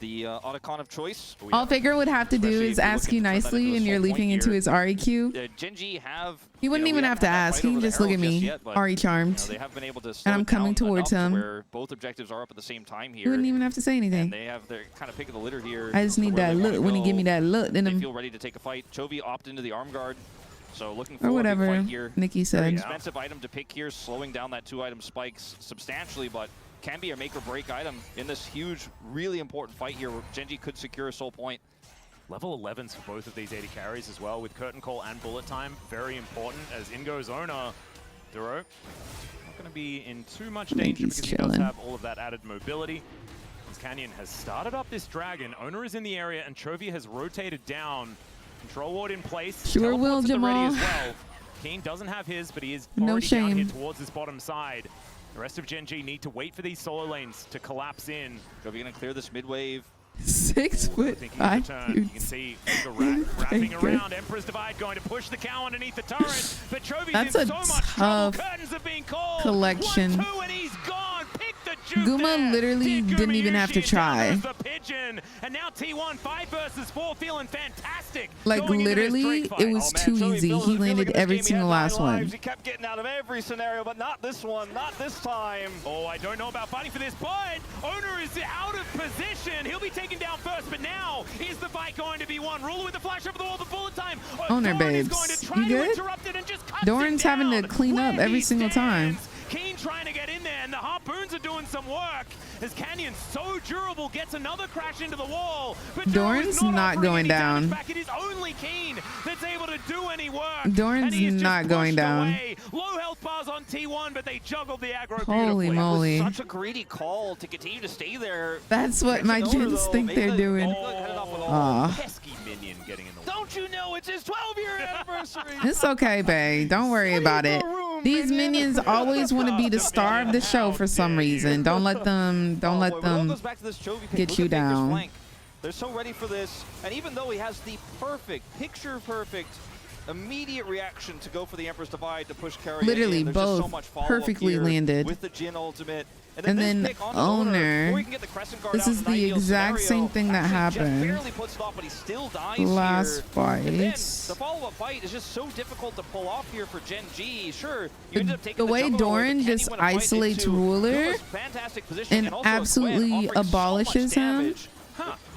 the Otacon of choice. All Faker would have to do is ask you nicely, and you're leaping into his REQ. Gen G have... He wouldn't even have to ask. He can just look at me, RE charmed. They have been able to and I'm coming towards him. Where both objectives are up at the same time here. He wouldn't even have to say anything. And they have their kind of pick of the litter here. I just need that look. When he give me that look, then they feel ready to take a fight. Chovy opt into the arm guard. So looking for or whatever a big fight here. Nikki said. Very expensive item to pick here, slowing down that 2-item spikes substantially, but can be a make or break item in this huge, really important fight here where Gen G could secure a soul point. Level 11s for both of these AD carries as well, with Curtain Call and Bullet Time. Very important, as in goes owner. Duro not going to be in too much danger because he does have all of that added mobility. As Canyon has started up this dragon, owner is in the area, and Chovy has rotated down. Control ward in place. Sure will, Jamal. As well. Keen doesn't have his, but he is already down here towards this bottom side. The rest of Gen G need to wait for these solo lanes to collapse in. Chovy going to clear this mid wave. 6'5" You can see the rat wrapping around. Emperor's Divide going to push the cow underneath the turret, but Chovy's in so much trouble. Curtains have been called. Collection. 1-2 and he's gone. Pick the juke Guma there. literally didn't even have to try. The pigeon. And now T1 5 versus 4 feeling fantastic. Like literally, it was too easy. He landed every single last one. He kept getting out of every scenario, but not this one, not this time. Oh, I don't know about fighting for this, but Owner is out of position. He'll be taken down first, but now is the fight going to be won? Ruler with the flash over the wall, the bullet time. Owner babes, you good? Doran's having to clean up every single time. Keen trying to get in there, and the harpoons are doing some work. As Canyon, so durable, gets another crash into the wall. But Doran's not going down. Back. It is only Keen that's able to do any work. Doran's not going down. Away. Low health bars on T1, but they juggled the aggro Holy moly. Such a greedy call to continue to stay there. That's what my gens think they're doing. Pesky minion getting in the way. Don't you know it's his 12-year anniversary? It's okay, babe. Don't worry about it. These minions always want to be the star of the show for some reason. Don't let them get you down. They're so ready for this, and even though he has the perfect, picture-perfect immediate reaction to go for the Emperor's Divide to push Carrier. Literally There's both just so much follow-up perfectly here landed. with the Jhin ultimate. And this then pick on Owner, before he can get the Crescent Guard this out is in the ideal exact scenario, same thing that actually just happened barely puts it off, but he still dies last here. fight. And then the follow-up fight is just so difficult to pull off here for Gen G. Sure, you ended up taking The way juggle away, Doran but can just he win a fight isolates into Ruler Numa's fantastic position, and also absolutely Gwen offering abolishes so much him? damage.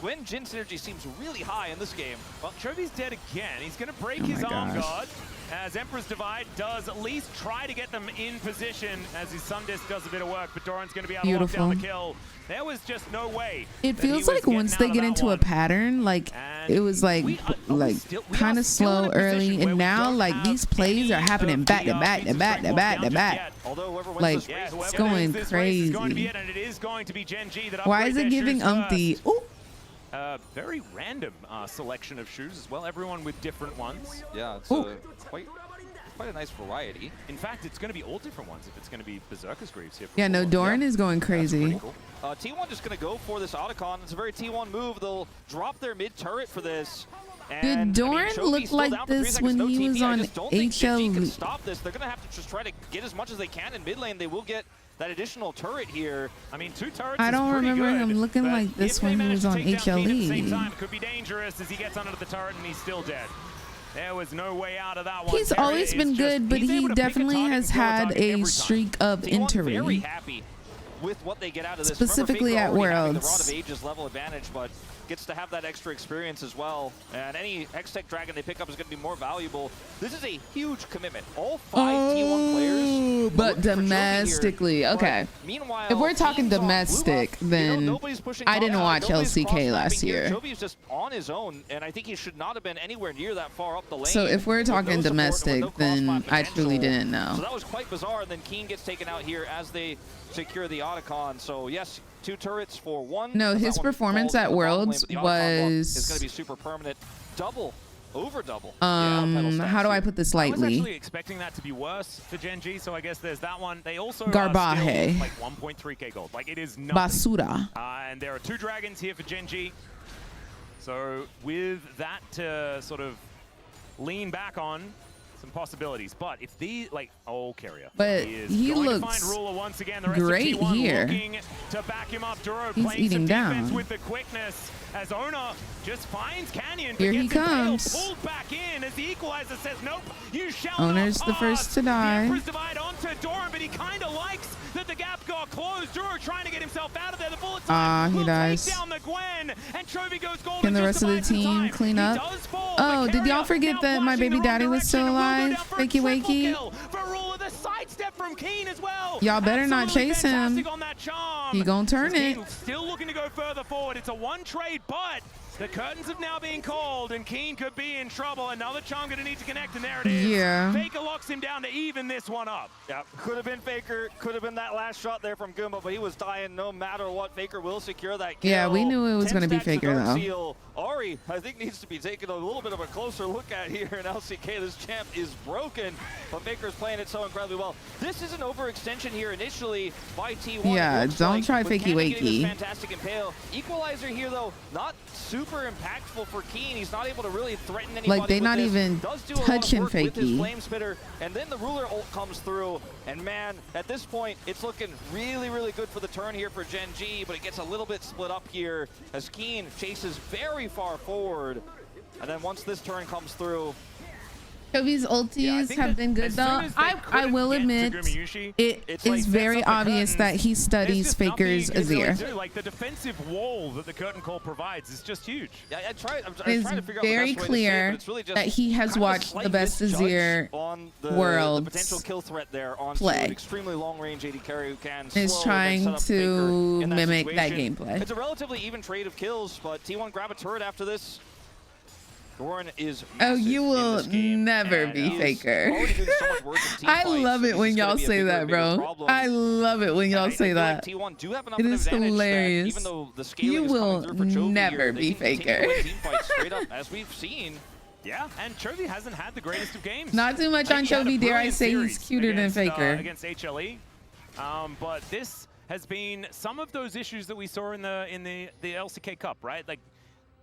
Gwen Jhin synergy seems really high in this game. Well, Chovy's dead again. He's going to break Oh his my arm gosh. guard as Emperor's Divide does at least try to get them in position as his Sundisk does a bit of work, but Doran's going to be able to lock down the kill. There was just no way. It that he feels was like getting once out they of get that into one. a pattern, like And it was like we are kind of still in slow a position early, where and we now don't like have these plays are any happening of back the, to back to pieces back to break back down to just back. yet. Although whoever wins Like this race, it's whoever going wins this race is going to be crazy. it, and it is going to be Gen G that Why upgrade is it their giving shoes Umpty? first. Ooh, Very random selection of shoes as well. Everyone with different ones. yeah, it's Ooh. quite a nice variety. In fact, it's going to be all different ones if it's going to be Berserker's Greaves here. yeah, no, Doran. Doran is going crazy. Cool. T1 just going to go for this Otacon. It's a very T1 move. They'll drop their mid turret for this. And, Did Doran Chovy's look still like down for 3 this seconds, when no he TP. was I on just don't think Gen G can HL? stop this. They're going to have to just try to get as much as they can in mid lane. They will get that additional turret here. I mean, 2 turrets I is don't pretty remember good, him looking but like this if they when he manage was to on take down Keen at the same HLE. time, it could be dangerous as he gets under the turret and he's still dead. There was no way out of that one. He's Carrier always is been just- good, but he's he able to pick a definitely target has and kill had target every a time. streak of T1 very entry. happy with what they get out of this. Specifically Remember, at Faker already having Worlds. the Rod of Ages level advantage, but gets to have that extra experience as well. And any Hextech Dragon they pick up is going to be more valuable. This is a huge commitment. All 5 T1 players. But working for Chovi here. domestically, okay. But meanwhile, If we're talking Keen's on blue domestic, buff. then nobody's pushing I didn't top watch side, nobody's LCK cross-mapping last here. year. Chovi's just on his own, and I think he should not have been anywhere near that far up the lane. So if we're with no talking support and with domestic, no then cross-map I truly potential. didn't know. So that was quite bizarre, and then Keen gets taken out here as they secure the Otacon. So yes, 2 turrets for 1. No, As that his one performance falls at into the bottom lane, Worlds but the Otacon block is was going to be super permanent. Over double. how do I put this I was actually lightly? expecting that to be worse for Gen G, so I guess there's that one. They also Garbaje. are still like 1.3k gold. Like it is nothing. Basura. And there are 2 dragons here for Gen G. So with that to sort of lean back on, some possibilities. But if the Carrier. But is he going to looks find Ruler once again. The rest great of T1 here. looking to back him up. Duro He's playing eating some defense down. with the quickness as Ona just finds Canyon. Here but he gets impaled, comes. pulled back in as the equalizer says, nope, you shall Owner's not the pass. first to die. The Emperor's Divide onto Doran, but he kind of likes that the gap got closed. Duro trying to get himself out of there. The bullet time He will dies. take down the Gwen, and Chovy goes gold. Can the and rest just of the divides team time. clean He up? does fall, Oh, but did y'all Carrier forget now that my flashing baby the wrong daddy was still direction and will go alive? down for a Fakey triple wakey. kill for Ruler. The sidestep from Keen as well. Y'all better not Absolutely chase him. fantastic on that charm. He gonna turn Keen it. Still looking to go further forward. It's a 1 trade, but the curtains have now been called, and Keen could be in trouble. Another charm going to need to connect, and there it is. Yeah. Faker locks him down to even this one up. Yeah, could have been Faker, could have been that last shot there from Goomba, but he was dying no matter what. Faker will secure that kill. Yeah, we knew it was 10 gonna be stacks of Faker, Dark though. Seal. Ari, I think, needs to be taken a little bit of a closer look at here in LCK. This champ is broken, but Faker's playing it so incredibly well. This is an overextension here initially by T1. Yeah, It looks don't like, try with fakey Cannon getting this wakey. fantastic impale. Equalizer here, though, not super impactful for Keen. He's not able to really threaten anybody. Like, they with not this. even Does do a lot of touching work with his Fakey. flame spitter, and then the Ruler ult comes through, and man, at this point, it's looking really, really good for the turn here for Gen G, but it gets a little bit split up here as Keen chases very far forward, and then once this turn comes through, Chovy's ultis have been good though. I will admit, it It's is like very sets up the obvious curtains. that he studies Faker's Azir. Like the defensive wall that the curtain call provides is just huge. yeah, I'm It trying is to figure out the very best way to say it, clear but it's really just that he has kind of a watched slight the best misjudge Azir on the Worlds potential kill threat there on play. an extremely long-range AD carry who can Is slow and trying set up to Faker in mimic that situation. gameplay. It's a relatively even trade of kills, but T1 grab a turret after this. Doran is Oh, massive you in will this game, never and be he is Faker. already doing so much work in team I fights. love it He's when just gonna y'all be a say bigger that, and bigger bro. problem. I love it when y'all And say I that. feel like T1 do have enough It of an is advantage that hilarious. even though the scaling You is coming will through for Chovy never here, be they can take Faker. away team fights straight up, as we've seen. Yeah, and Chovy hasn't had the greatest of games. Not too much on He had a Chovy, dare I brilliant say he's series cuter than against, Faker. Against HLE, but this has been some of those issues that we saw in the LCK Cup, right? Like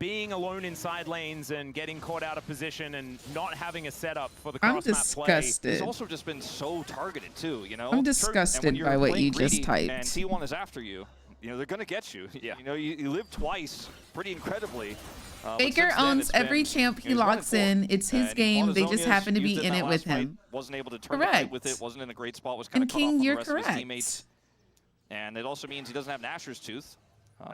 being alone in side lanes and getting caught out of position and not having a setup for the I'm cross map He's disgusted. also just been so targeted too, you know? I'm disgusted by what you just typed. And T1 is after you. You know, they're going to get you. Yeah. You know, you live twice pretty incredibly. But Faker since then, owns it's every been, champ he you know, he's locks 1-4. in. It's his And game. on They his just own, happen to used be in that it last with fight, him. Wasn't able to turn the fight with Correct. it. Wasn't in a great spot. Was kind And of cut off King, from the you're rest of his correct. teammates. And it also means he doesn't have Nashor's Tooth.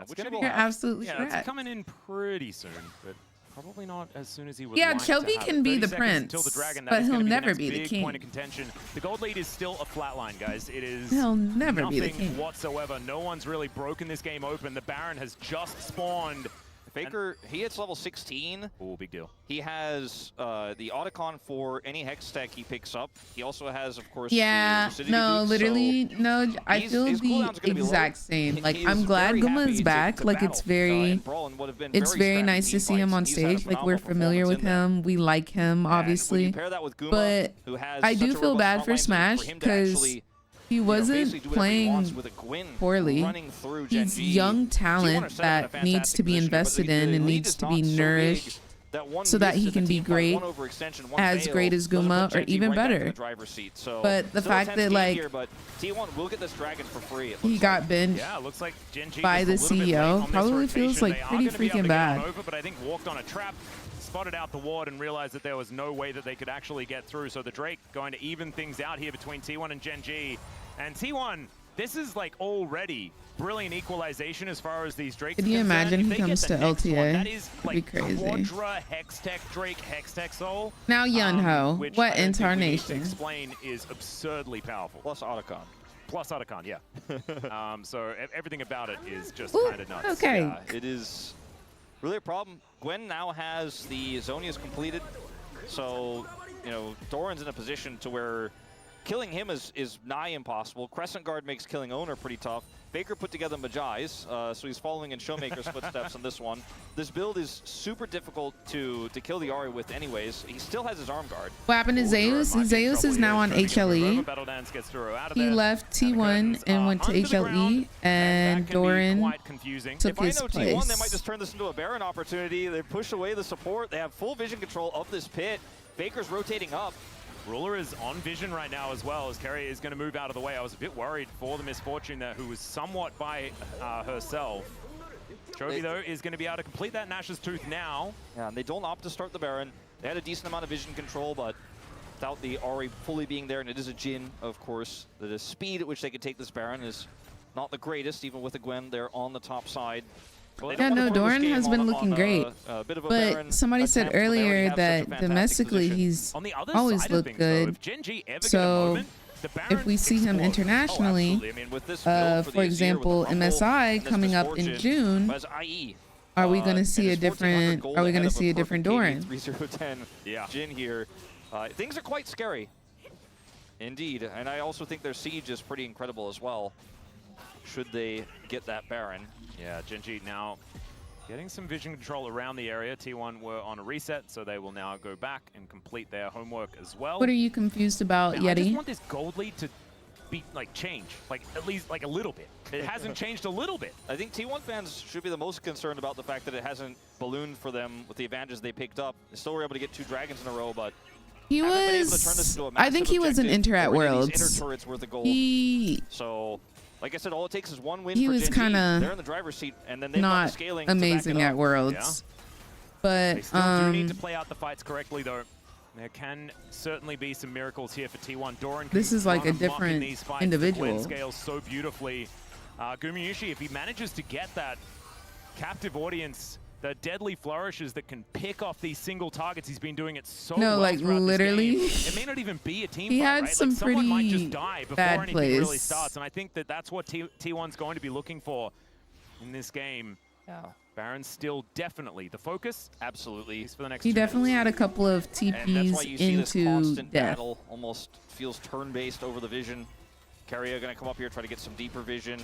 Which he gonna will be- You're have. absolutely Yeah, correct. it's coming in pretty soon, but probably not as soon as he would Yeah, like to Chovy have can it. be 30 the seconds prince, until the dragon, that but is he'll gonna be never next be the big king. point of contention. The gold lead is still a flat line, guys. It is He'll never be the nothing king. whatsoever. No one's really broken this game open. The Baron has just spawned. Faker, he hits level 16. Oh, big deal. He has the Otacon for any Hex stack he picks up. He also has, of course, Yeah, the Lucidity no, boots, literally, no. I his feel cooldown's the gonna be low. exact same. Like, He I'm is glad very Guma's happy back. to Like, it's battle, very, and Brawlin would have been it's very scrappy nice to see him team on fights, and he's had a stage. Like, we're phenomenal familiar with performance in him. We like him, there. And when obviously. you pair that with Guma, But who has I such do a feel robust bad front for line, so Smash him to because actually, he you know, wasn't basically do whatever he wants playing with a Gwyn poorly. running through Gen He's G. young T1 talent are set up in a that needs fantastic to be position, but invested the in and lead needs is to not be so big nourished that one so that miss he in can the be team fight, great, one overextension, one as fail, great as doesn't Guma, put or Gen G even right back in better. the driver's seat. So But the still a fact tense that, game like, here, but T1 will get this dragon for free. It he looks got like. binged Yeah, it looks like Gen G by just the a little bit late CEO. on this Probably feels rotation. like They are pretty gonna be able to freaking get bad. him over, but I think walked on a trap, spotted out the ward, and realized that there was no way that they could actually get through. So the Drake going to even things out here between T1 and Gen G. And T1, this is like already brilliant equalization as far as these Drakes. Could you imagine he comes to LTA? That is That'd like be crazy. Quadra Hextech Drake Hextech Soul. Now Yunho, Which what I don't think we need to incarnation? explain is absurdly powerful. Plus Otacon. Plus Otacon, yeah. So everything about it is just Ooh, kind of nuts. okay. Yeah, it is really a problem. Gwen now has the Zonias completed, so you know Doran's in a position to where killing him is nigh impossible. Crescent Guard makes killing Owner pretty tough. Faker put together Majai's, so he's following in Showmaker's footsteps on this one. This build is super difficult to kill the Ahri with anyways. He still has his arm guard. What happened to Zeus? Zeus is now on HLE. He left T1 and went to HLE, and Doran took If I his know T1, they might place. just turn this into a Baron opportunity. They push away the support. They have full vision control of this pit. Faker's rotating up. Ruler is on vision right now as well, as Kerry is going to move out of the way. I was a bit worried for the Misfortune there, who was somewhat by herself. Chovy, though, is going to be able to complete that Nash's Tooth now. Yeah, and they don't opt to start the Baron. They had a decent amount of vision control, but without the Ahri fully being there, and it is a Jhin, of course, the speed at which they could take this Baron is not the greatest, even with a Gwen there on the top side. Well, Yeah, no, Doran has been looking great. But somebody said earlier that domestically he's On the other always side of looked things, though, good. if Gen G ever get a So moment, the Baron if we see him explodes. internationally, absolutely. I mean, with this build for the Azir, example, with the Rumble, MSI and this coming up in Misfortune, June, as IE, are we going to and see a his 1400 different? gold Are we ahead going to of see a different Doran? 3010 Yeah. Jhin here. Things are quite scary. Indeed. And I also think their siege is pretty incredible as well, should they get that Baron. Yeah, Gen G now getting some vision control around the area. T1 were on a reset, so they will now go back and complete their homework as well. What are you confused about, Man, I just Yeti? want this gold lead to be like change, like at least like a little bit. It hasn't changed a little bit. I think T1 fans should be the most concerned about the fact that it hasn't ballooned for them with the advantages they picked up. They still were able to get 2 dragons in a row, but He haven't been able to turn this was. into a I think he massive was an objective Inter at or any of these Worlds. inner turrets worth of gold. He So, like I said, all it takes is one win He for was Gen G. kinda They're in the driver's seat, and then they've got the not scaling to back it amazing up. at Worlds, but They still do need to play out the fights correctly, though. There can certainly be some miracles here for T1. Doran This is like a different these fights. individual. The scales so beautifully. Gumayushi, if he manages to get that captive audience, the deadly flourishes that can pick off these single targets, he's been doing it so No, well like, throughout this literally, game. It may not even be a team he fight, had right? some like someone might just pretty die before bad anything really plays. starts, and I think that that's what T1's going to be looking for in this game. Yeah. Baron's still definitely the focus. Absolutely. At least for the next he 2 definitely minutes. had a couple of And that's why TPs you see this into constant death. battle. Almost feels turn-based over the vision. Keria going to come up here, try to get some deeper vision.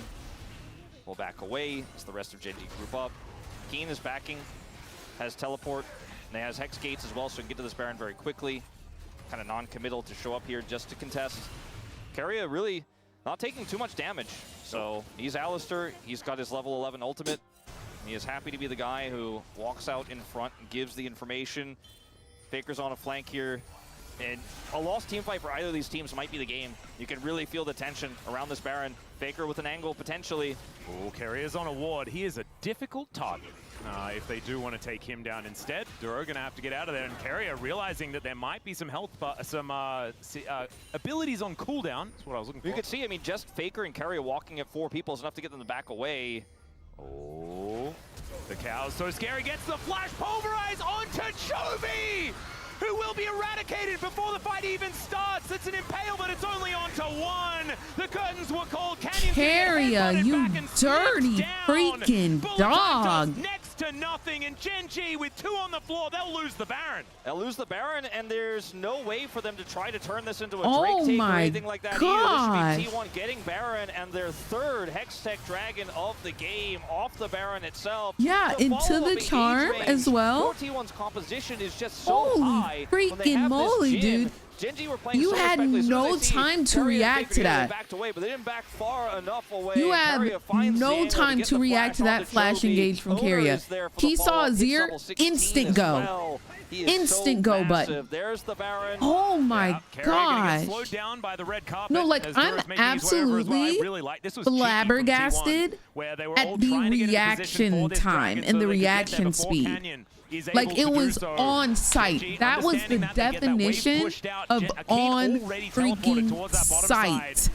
We'll back away as the rest of Gen G group up. Keen is backing, has teleport, and he has Hex Gates as well, so he can get to this Baron very quickly. Kind of non-committal to show up here just to contest. Keria really not taking too much damage. So he's Alistar, he's got his level 11 ultimate. He is happy to be the guy who walks out in front and gives the information. Faker's on a flank here. And a lost team fight for either of these teams might be the game. You can really feel the tension around this Baron. Faker with an angle, potentially. Oh, Carrier's on a ward. He is a difficult target. If they do want to take him down instead, Duro going to have to get out of there. And Carrier realizing that there might be some health, some abilities on cooldown. That's what I was looking for. You could see, I mean, just Faker and Carrier walking at 4 people is enough to get them to back away. Oh, the cow's so scary. Gets the flash pulverize onto Chovy, who will be eradicated before the fight even starts. It's an impale, but it's only on to 1. The curtains were called. Carrier, you dirty freaking dog. Next to nothing, and Gen G with 2 on the floor, they'll lose the Baron. They'll lose the Baron, and there's no way for them to try to turn this into a Drake take or anything like that either. This should be T1 getting Baron and their 3rd Hextech Dragon of the game off the Baron itself. Yeah, into the charm as well. T1's composition is just so high. Freaking moly, dude. You had no time to react to that. You have no time to react to that flash engage from Carrier. He saw Azir, instant go. Instant go button. Oh my gosh. No, like, I'm absolutely flabbergasted at the reaction time and the reaction speed. Like, it was on site. That was the definition of on freaking site.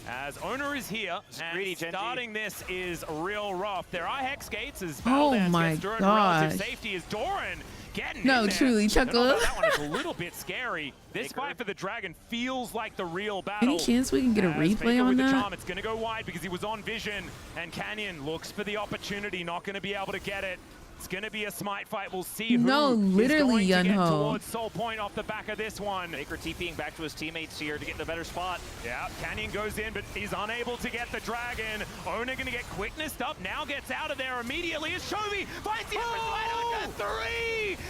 As Owner is here, and starting this is real rough. There are Hex Gates as oh my gosh. Safety is Doran getting no, truly, Chuckle. That one is a little bit scary. This fight for the Dragon feels like the real battle. Any chance we can get a replay on that? Charm, it's going to go wide because he was on vision, and Canyon looks for the opportunity, not going to be able to get it. It's going to be a smite fight. We'll see who literally, is going to get Yunho towards Soul Point off the back of this one. Baker TPing back to his teammates here to get in a better spot. Yeah, Canyon goes in, but he's unable to get the Dragon. Owner going to get quickness up, now gets out of there immediately as Chovy finds the upper side.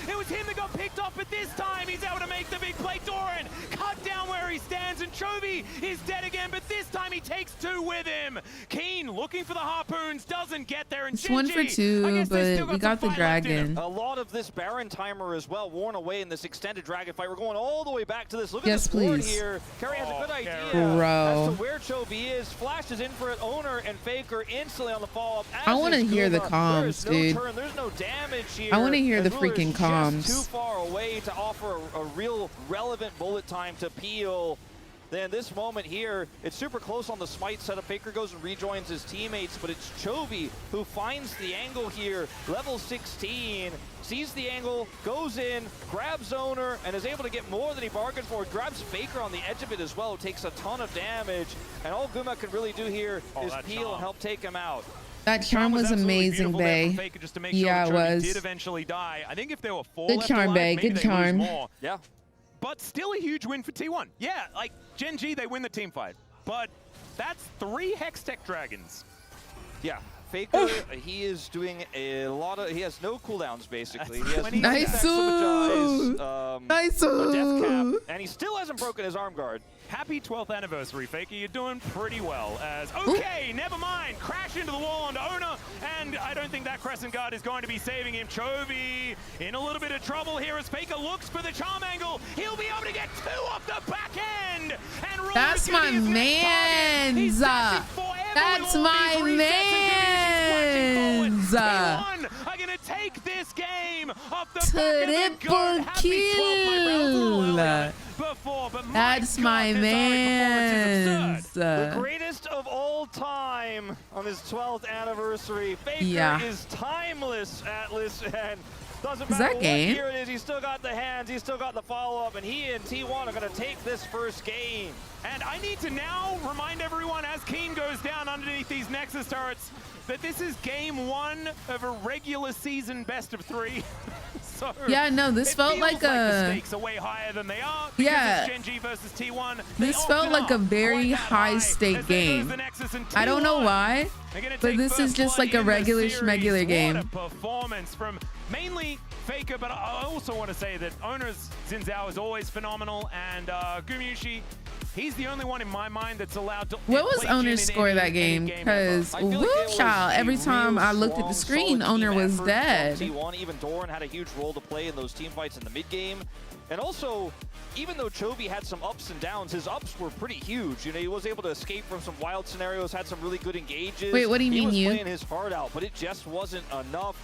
3! It was him that got picked up, but this time he's able to make the big play. Doran cut down where he stands, and Chovy is dead again, but this time he takes 2 with him. Keen looking for the harpoons, doesn't get there, and it's 1 for 2, but we got the Dragon. A lot of this Baron timer as well worn away in this extended Dragon fight. We're going all the way back to this. Look at this board here. Carrier has a good idea as to where Chovy is. Flash is in for it. Owner and Faker instantly on the follow-up. I want to hear the comms, dude. There's no damage here. I want to hear the freaking comms. Too far away to offer a real relevant bullet time to Peel. Then this moment here, it's super close on the smite setup. Faker goes and rejoins his teammates, but it's Chovy who finds the angle here. Level 16, sees the angle, goes in, grabs Owner, and is able to get more than he bargained for. Grabs Faker on the edge of it as well, takes a ton of damage. And all Guma can really do here is peel and help take him out. That charm was amazing, Bay. Yeah, it was. Did eventually die. I think if there were 4 good left charm, alive, Bay. Good charm. Yeah. But still a huge win for T1. Yeah, like Gen G, they win the team fight. But that's 3 Hextech Dragons. Yeah, Faker, he is doing a lot of, he has no cooldowns basically. He has nice. a death cap, and he still hasn't broken his arm guard. Happy 12th anniversary, Faker. You're doing pretty well. As okay, never mind. Crash into the wall onto Owner, and I don't think that Crescent Guard is going to be saving him. Chovy in a little bit of trouble here as Faker looks for the charm angle. He'll be able to get 2 off the back end. And that's my man's. That's my man's. Are gonna take this game off the triple kill. That's my man. The greatest of all time on his 12th anniversary. Faker is timeless, Atlas, and doesn't matter what year it is, he's still got the hands, he's still got the follow-up, and he and T1 are going to take this first game. And I need to now remind everyone as Keen goes down underneath these Nexus turrets that this is game 1 of a regular season best of 3. So yeah, no, this felt like the stakes are way higher than they are. Yeah, Gen G versus T1. This felt like a very high stake game. I don't know why, but this is just like a regular schmegular game. What a performance from mainly Faker, but I also want to say that Owner's Xin Zhao is always phenomenal, and Gumyushi He's the only one in my mind that's allowed to. What was play Jhin Owner's in score any- that any game? ever. Because I feel like woo it was child, a every time real I looked at the strong, screen, solid Owner team was effort from dead. T1. Even Doran had a huge role to play in those team fights in the mid game. And also, even though Chovy had some ups and downs, his ups were pretty huge. You know, he was able to escape from some wild scenarios, had some really good engages. Wait, what do you mean he was you? playing his heart out, but it just wasn't enough.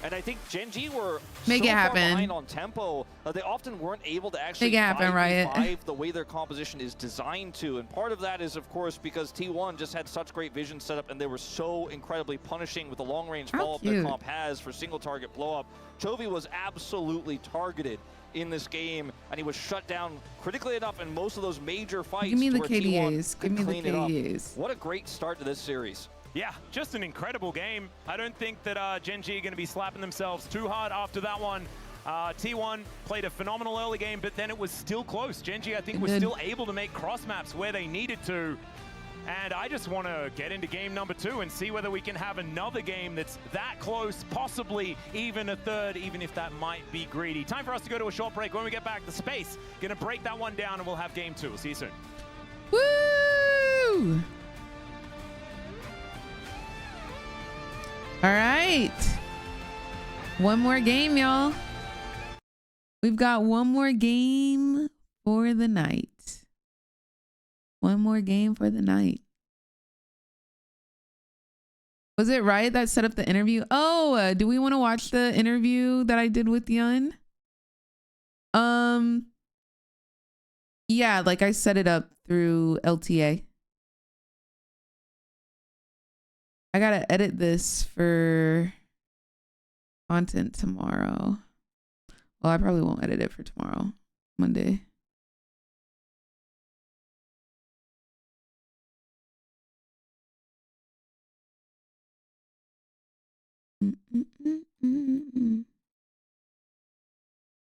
And I think Gen G were Make so it far happen. behind on tempo that they often weren't able to actually Make it happen, 5v5 Riot. the way their composition is designed to. And part of that is, of course, because T1 just had such great vision setup and they were so incredibly punishing with the long-range How follow-up that cute. comp has for single-target blow-up. Chovy was absolutely targeted in this game, and he was shut down critically enough in most of those major fights. Give me the to where T1 KDAs. could Give me the clean it up. KDAs. What a great start to this series. Yeah, just an incredible game. I don't think that Gen G are going to be slapping themselves too hard after that one. T1 played a phenomenal early game, but then it was still close. Gen G, I think, was still able to make cross maps where they needed to. And I just want to get into game number 2 and see whether we can have another game that's that close, possibly even a third, even if that might be greedy. Time for us to go to a short break. When we get back, the space going to break that one down, and we'll have game 2. We'll see you soon. Woo! All right. One more game, y'all. We've got one more game for the night. One more game for the night. Was it Riot that set up the interview? Oh, do we want to watch the interview that I did with Yun? Yeah, like I set it up through LTA. I gotta edit this for content tomorrow. Well, I probably won't edit it for tomorrow, Monday.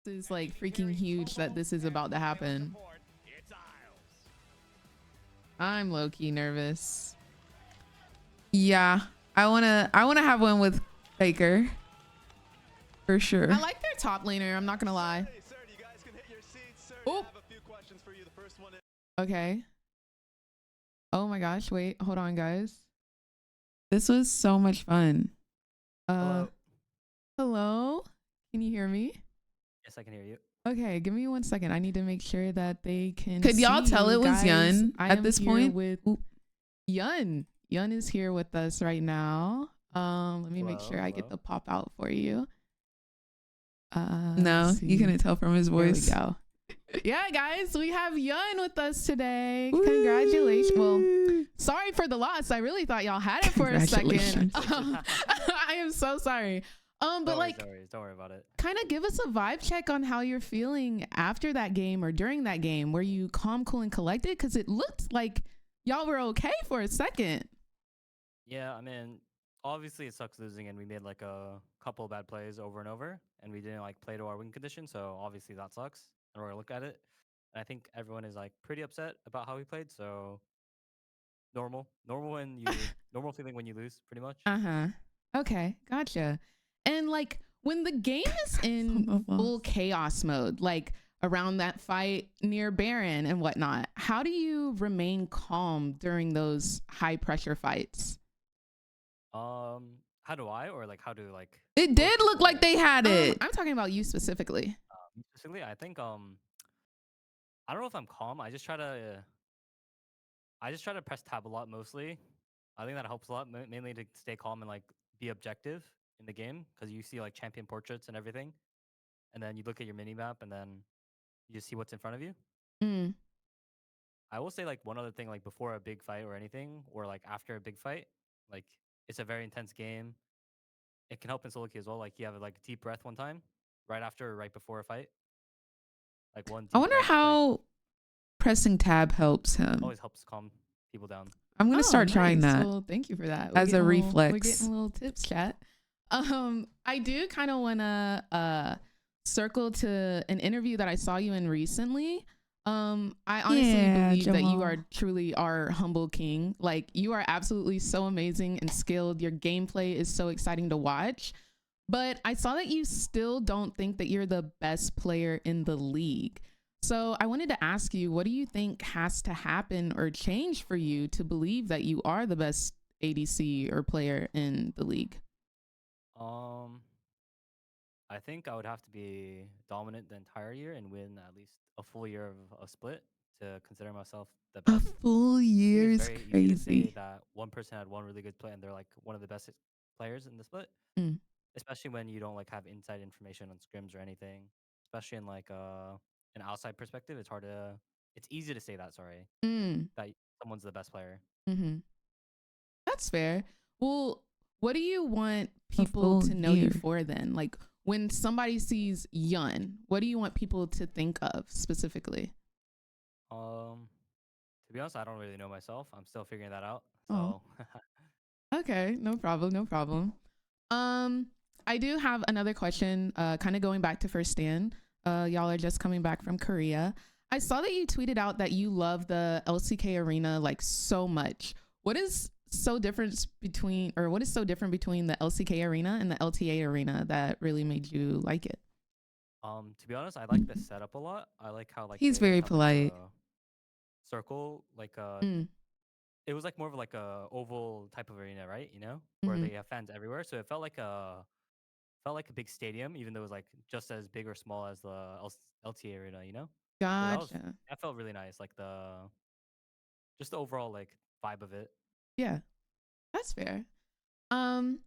This is like freaking huge that this is about to happen. I'm low-key nervous. Yeah, I wanna have one with Baker. For sure. I like their top laner, I'm not gonna lie. Hey, sir, you guys can hit your seats, sir. Oh. I have a few questions for you. The first one is Okay. Oh my gosh, wait, hold on guys. This was so much fun. Hello? Can you hear me? Yes, I can hear you. Okay, give me 1 second. I need to make sure that they can. Could y'all see tell you it was guys. Yun I at am this here point? with Yun. Yun is here with us right now. Let me make sure I get the pop out for you. No, let's you see. couldn't tell from his voice. There we go. Yeah, guys, we have Yun with us today. Congratulations. Well, sorry for the loss. I really thought y'all had it for a second. I am so sorry. But like, don't worry about it. kind of give us a vibe check on how you're feeling after that game or during that game. Were you calm, cool, and collected? Because it looked like y'all were okay for a second. Yeah, I mean, obviously it sucks losing, and we made like a couple of bad plays over and over, and we didn't like play to our win condition. So obviously that sucks. And we're gonna look at it. And I think everyone is like pretty upset about how we played. So normal when you normal feeling when you lose, pretty much. Okay, gotcha. And like when the game is in full chaos mode, like around that fight near Baron and whatnot, how do you remain calm during those high pressure fights? How do I, or like how do like? It did look like they had it. I'm talking about you specifically. Specifically, I think I don't know if I'm calm. I just try to press tab a lot mostly. I think that helps a lot, mainly to stay calm and like be objective in the game, because you see like champion portraits and everything, and then you look at your mini map and then you just see what's in front of you. I will say like one other thing, like before a big fight or anything, or like after a big fight, like it's a very intense game. It can help in solo queue as well. Like you have like a deep breath one time, right after or right before a fight. Like one. I wonder how pressing tab helps him. Always helps calm people down. I'm gonna start trying that. Well, thank you for that. As a reflex. We're getting little tips, chat. I do kind of want to circle to an interview that I saw you in recently. I honestly believe that you are truly our humble king. Like, you are absolutely so amazing and skilled. Your gameplay is so exciting to watch. But I saw that you still don't think that you're the best player in the league. So I wanted to ask you, what do you think has to happen or change for you to believe that you are the best ADC or player in the league? I think I would have to be dominant the entire year and win at least a full year of a split to consider myself the A best. full I think year it's is very easy to say crazy. that one person had one really good play and they're like one of the best players in the split, Mm, especially when you don't like have inside information on scrims or anything. Especially in like an outside perspective, it's hard to. It's easy to say that. Sorry, mm, that someone's the best player. mm-hmm. That's fair. Well, what do you want A people full to know you year. for then? Like when somebody sees Yun, what do you want people to think of specifically? To be honest, I don't really know myself. I'm still figuring that out. Oh, So okay. No problem. No problem. Um, I do have another question, kind of going back to first stand. Y'all are just coming back from Korea. I saw that you tweeted out that you love the LCK arena like so much. What is so different between, or what is so different between the LCK arena and the LTA arena that really made you like it? to be honest, I like the setup a lot. I like how like He's they very have like polite. a circle, like Mm, it was like more of like a oval type of arena, right? You know, where mm-hmm. they have fans everywhere. So it felt like a big stadium, even though it was like just as big or small as the LTA arena. You know, so Gotcha. that felt really nice. Like just the overall like vibe of it. Yeah, that's fair. Um,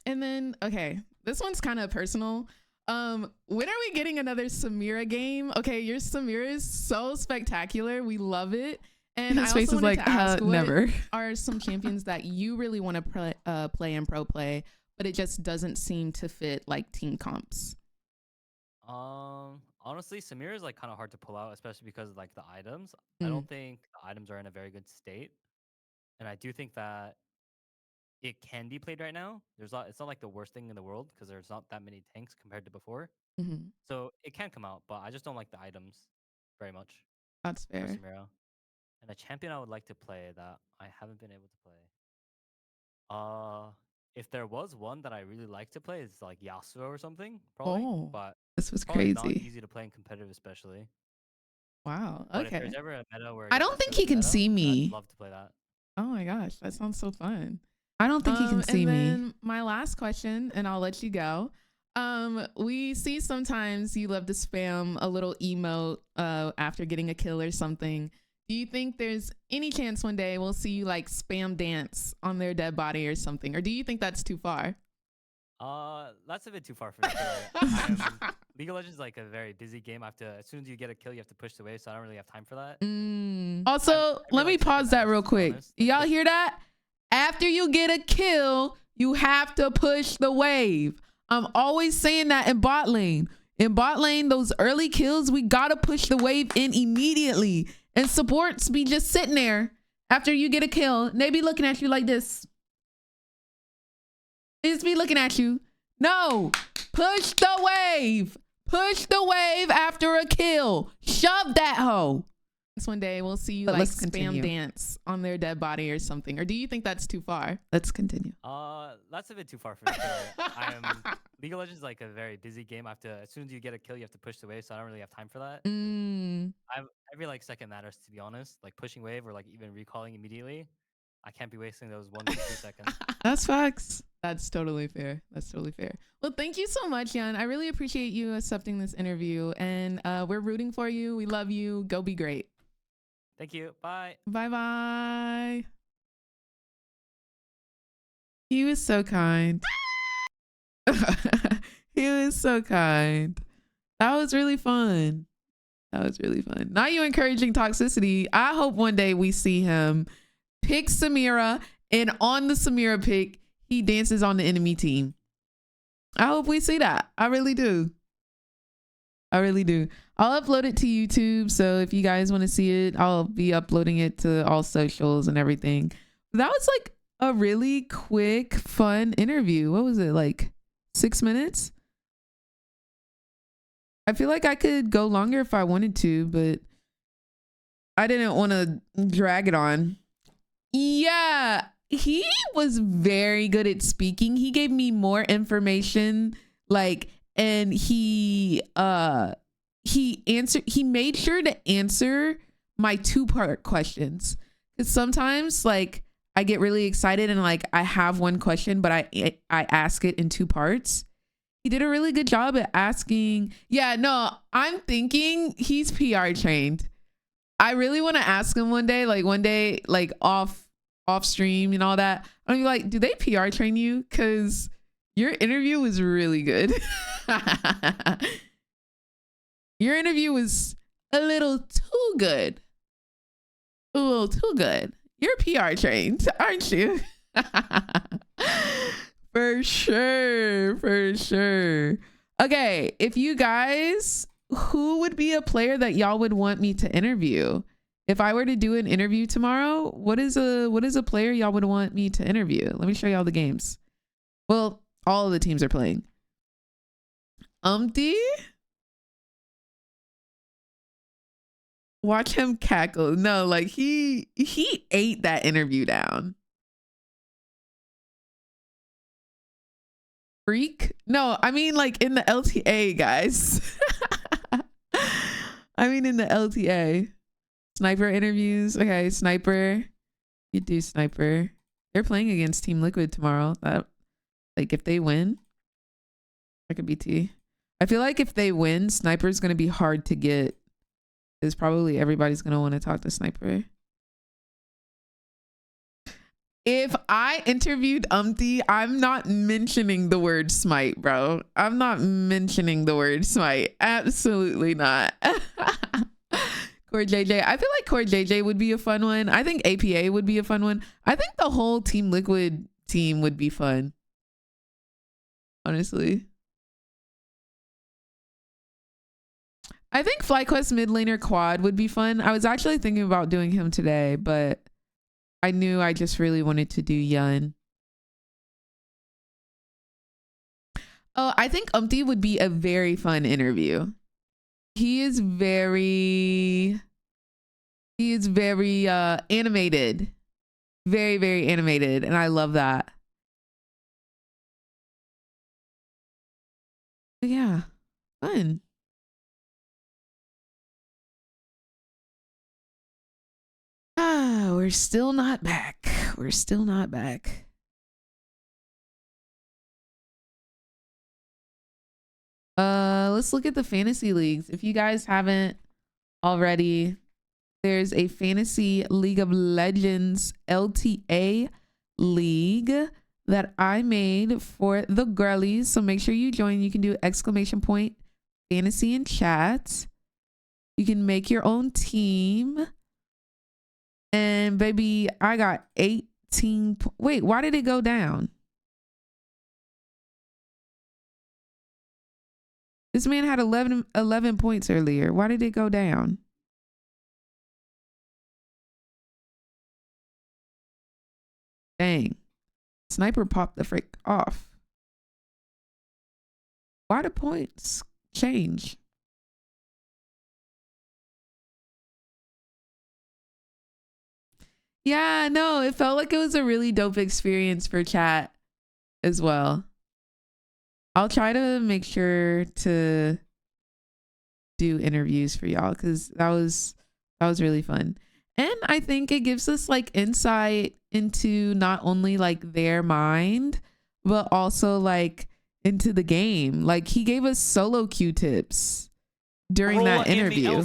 and then okay, this one's kind of personal. When are we getting another Samira game? Okay, your Samira is so spectacular. We love it. And I His also face is wanted like, to ask, what never. are some champions that you really want to play in pro play, but it just doesn't seem to fit like team comps? Honestly, Samir is like kind of hard to pull out, especially because of like the items. I Mm, don't think the items are in a very good state, and I do think that it can be played right now. It's not like the worst thing in the world because there's not that many tanks compared to before. mm-hmm. So it can come out, but I just don't like the items very much That's for fair. Samira. And a champion I would like to play that I haven't been able to play. Uh, if there was one that I really like to play, it's like Yasuo or something, probably. Oh, But This was probably not crazy. easy to play in competitive, especially. wow. But if there's Okay. ever a meta where it I gets don't think put he in the can meta, see then I'd me. love to play that. Oh my gosh, that sounds so fun. I don't think he can see And me. then my last question, and I'll let you go. We see sometimes you love to spam a little emote after getting a kill or something. Do you think there's any chance one day we'll see you like spam dance on their dead body or something? Or do you think that's too far? That's a bit too far for me. League of Legends is like a very busy game. I have to, as soon as you get a kill, you have to push the wave, so I don't really have time for that. Also, I let me really like pause second that matters, real to be quick. honest. Like, Y'all hear that? After you get a kill, you have to push the wave. I'm always saying that in bot lane. In bot lane, those early kills, we gotta push the wave in immediately. And supports be just sitting there after you get a kill. And they be looking at you like this. They just be looking at you. No, push the wave. Push the wave after a kill. Shove that hoe. One day we'll see you But like let's spam continue. dance on their dead body or something. Or do you think that's too far? Let's continue. That's a bit too far for me. League of Legends is like a very busy game. I have to, as soon as you get a kill, you have to push the wave, so I don't really have time for that. I really like second matters, to be honest. Like pushing wave or like even recalling immediately. I can't be wasting those 1 to 2 seconds. That's facts. That's totally fair. That's totally fair. Well, thank you so much, Jan. I really appreciate you accepting this interview. And we're rooting for you. We love you. Go be great. Thank you. Bye. Bye-bye. He was so kind. He was so kind. That was really fun. That was really fun. Now you encouraging toxicity. I hope one day we see him pick Samira, and on the Samira pick, he dances on the enemy team. I hope we see that. I really do. I really do. I'll upload it to YouTube. So if you guys want to see it, I'll be uploading it to all socials and everything. That was like a really quick, fun interview. What was it, like 6 minutes? I feel like I could go longer if I wanted to, but I didn't want to drag it on. Yeah, he was very good at speaking. He gave me more information, like, and he he made sure to answer my 2-part questions. Because sometimes like I get really excited and like I have one question, but I ask it in 2 parts. He did a really good job at asking. Yeah, no, I'm thinking he's PR trained. I really want to ask him one day, like off stream and all that. I'm gonna be like, do they PR train you? Because your interview was really good. Your interview was a little too good. A little too good. You're PR trained, aren't you? For sure, for sure. Okay, if you guys, who would be a player that y'all would want me to interview? If I were to do an interview tomorrow, what is a player y'all would want me to interview? Let me show y'all the games. Well, all of the teams are playing. Watch him cackle. No, like he ate that interview down. Freak? No, I mean like in the LTA, guys. I mean in the LTA. Sniper interviews. Okay, Sniper. You do Sniper. They're playing against Team Liquid tomorrow. That, like, if they win, that could be T. I feel like if they win, Sniper's gonna be hard to get. Because probably everybody's gonna want to talk to Sniper. If I interviewed I'm not mentioning the word smite, bro. I'm not mentioning the word smite. Absolutely not. Core JJ. I feel like Core JJ would be a fun one. I think APA would be a fun one. I think the whole Team Liquid team would be fun. Honestly. I think FlyQuest mid laner Quad would be fun. I was actually thinking about doing him today, but I knew I just really wanted to do Yun. Oh, I think would be a very fun interview. He is very animated. Very, very animated. And I love that. But yeah, fun. We're still not back. We're still not back. Let's look at the fantasy leagues. If you guys haven't already, there's a Fantasy League of Legends LTA league that I made for the girlies. So make sure you join. You can do ! fantasy in chat. You can make your own team. And baby, I got 18. Wait, why did it go down? This man had 11 points earlier. Why did it go down? Dang. Sniper popped the frick off. Why do points change? Yeah, no, it felt like it was a really dope experience for chat as well. I'll try to make sure to do interviews for y'all because that was really fun. And I think it gives us like insight into not only like their mind, but also like into the game. Like he gave us solo queue tips during that interview.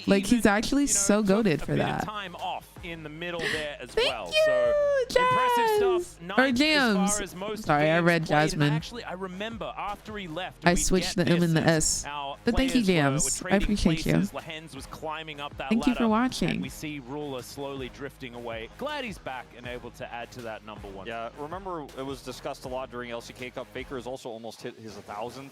Like he's actually so goated for that. Time off in the middle there as Thank well. you, So Jazz. impressive stuff. Or Jams. Sorry, I read Jasmine. Actually, I remember after he left, I switched the M and the S. But thank you, Jams. I appreciate you. Lehens was climbing up that Thank you for ladder, watching. And we see Ruler slowly drifting away. Glad he's back and able to add to that #1. Yeah, remember it was discussed a lot during LCK Cup. Faker has also almost hit his 1,000th.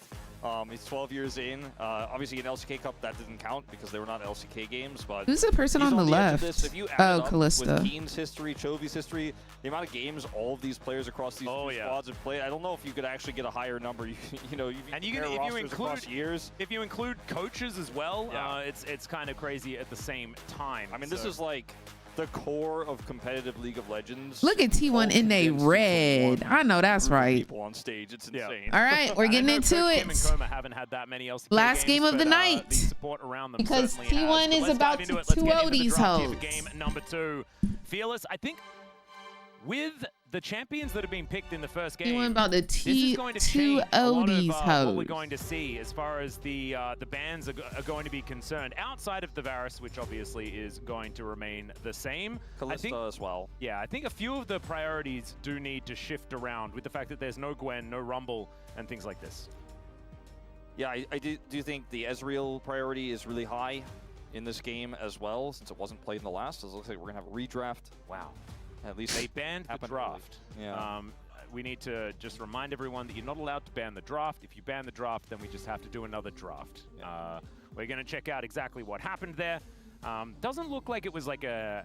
He's 12 years in. Obviously, in LCK Cup, that didn't count because they were not LCK games. But who's the person on the left? If you add Callista. With Keen's history, Chovy's history, the amount of games all of these players across these squads have played, I don't know if you could actually get a higher number. You know, and if you include coaches as well, it's kind of crazy at the same time. I mean, this is like the core of competitive League of Legends. Look at T1 in they red. I know that's right. People on stage, it's insane. All right, we're getting into it. Chim and Coma haven't had that many LCK Last games, game of the but, night. the support around them Because certainly has. T1 But is let's about dive into to it. Let's get 2-0 into the these draft here for hoes. game number 2. Fearless, I think with the champions that have been picked in the first game, T1 about to this is going to change a 2-0 lot these of what hoes. we're going to see as far as the bans are going to be concerned. Outside of the Varus, which obviously is going to remain the same. Kalista as well. Yeah, I think a few of the priorities do need to shift around with the fact that there's no Gwen, no Rumble, and things like this. Yeah, I do think the Ezreal priority is really high in this game as well, since it wasn't played in the last. It looks like we're going to have a redraft. Wow. At least They banned the draft. Yeah. We need to just remind everyone that you're not allowed to ban the draft. If you ban the draft, then we just have to do another draft. Yeah. We're going to check out exactly what happened there. Doesn't look like it was like a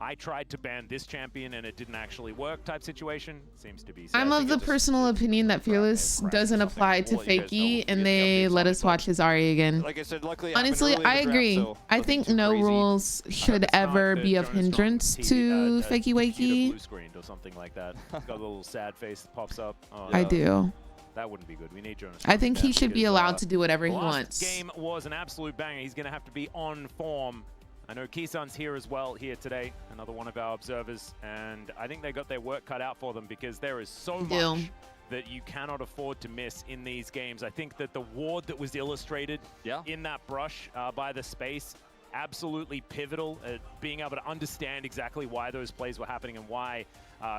I tried to ban this champion and it didn't actually work type situation. Seems to be. So I'm I of think the it just- personal opinion that Fearless Right, doesn't something. apply to We'll let you guys know Fakey, when we and get the they updates let on us it, watch his Ari again. Like I said, luckily it happened Honestly, early in the I draft, agree. so I nothing think too no crazy. rules should It's not ever the be of Jonas hindrance Strong to Fakey computer Wakey. blue screened or something like that. Got a little sad face that pops up. Oh, I no. do. That wouldn't be good. We need Jonas. I think he should be because, allowed to do whatever he the last wants. game was an absolute banger. He's going to have to be on form. I know Kisan's here as well here today, another one of our observers, and I think they got their work cut out for them because there is so much that you cannot afford to miss in these games. I think that the ward that was illustrated in that brush by the space, absolutely pivotal at being able to understand exactly why those plays were happening and why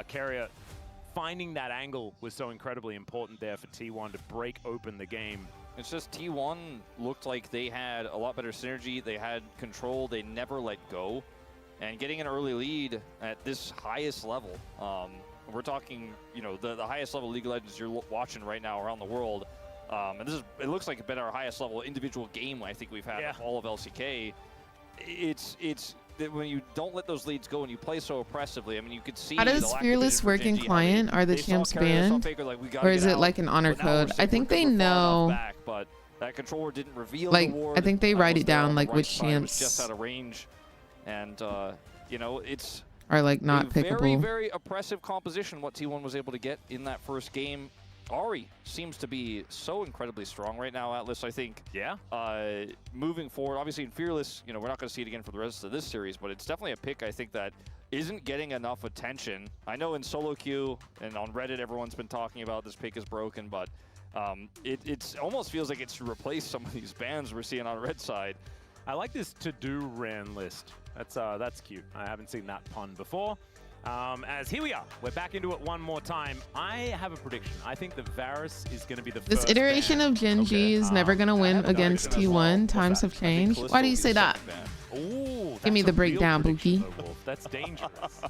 Carrier finding that angle was so incredibly important there for T1 to break open the game. It's just T1 looked like they had a lot better synergy. They had control. They never let go. And getting an early lead at this highest level, we're talking, you know, the highest level League of Legends you're watching right now around the world. And this is, it looks like it's been our highest level individual game I think we've had of all of LCK. It's that when you don't let those leads go and you play so oppressively, I mean, you could see. How does Fearless work in client? Are the champs banned? Or is it like an honor code? I think they know. But that controller didn't reveal Like, the ward. I think they write it down, on the like, right which side, was champs just out of range. And, you know, it's are like not a very, pickable. very oppressive composition what T1 was able to get in that first game. Ari seems to be so incredibly strong right now, Atlas, I think. Yeah. Moving forward, obviously in Fearless, you know, we're not going to see it again for the rest of this series, but it's definitely a pick, I think, that isn't getting enough attention. I know in solo queue and on Reddit, everyone's been talking about this pick is broken, but it almost feels like it's replaced some of these bans we're seeing on red side. I like this to-do ran list. That's cute. I haven't seen that pun before. As here we are, we're back into it one more time. I have a prediction. I think the Varus is going to be the This first iteration ban. of Genji is never gonna win against T1. Times have changed. Why do you say that? Ooh, Give me that's the a breakdown, real prediction, Buki. though, Wolf. That's dangerous.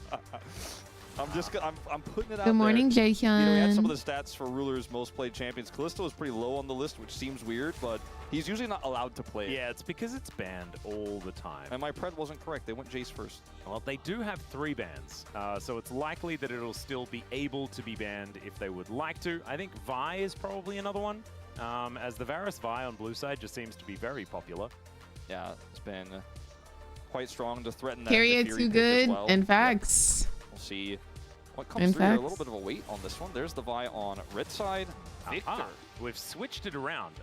I'm putting it out Good morning, there. You know, we had some Jaehyun. of the stats for Ruler's most played champions. Kalista was pretty low on the list, which seems weird, but he's usually not allowed to play it. Yeah, it's because it's banned all the time. And my pred wasn't correct. They went Jace first. Well, they do have 3 bans, so it's likely that it'll still be able to be banned if they would like to. I think Vi is probably another one, as the Varus Vi on blue side just seems to be very popular. Yeah, it's been quite strong to threaten that. Period. the Fury Too pick as good. well. In facts. We'll see what comes In through here. A facts. little bit of a wait on this one. There's the Vi on red side. Victor. Aha. We've switched it around.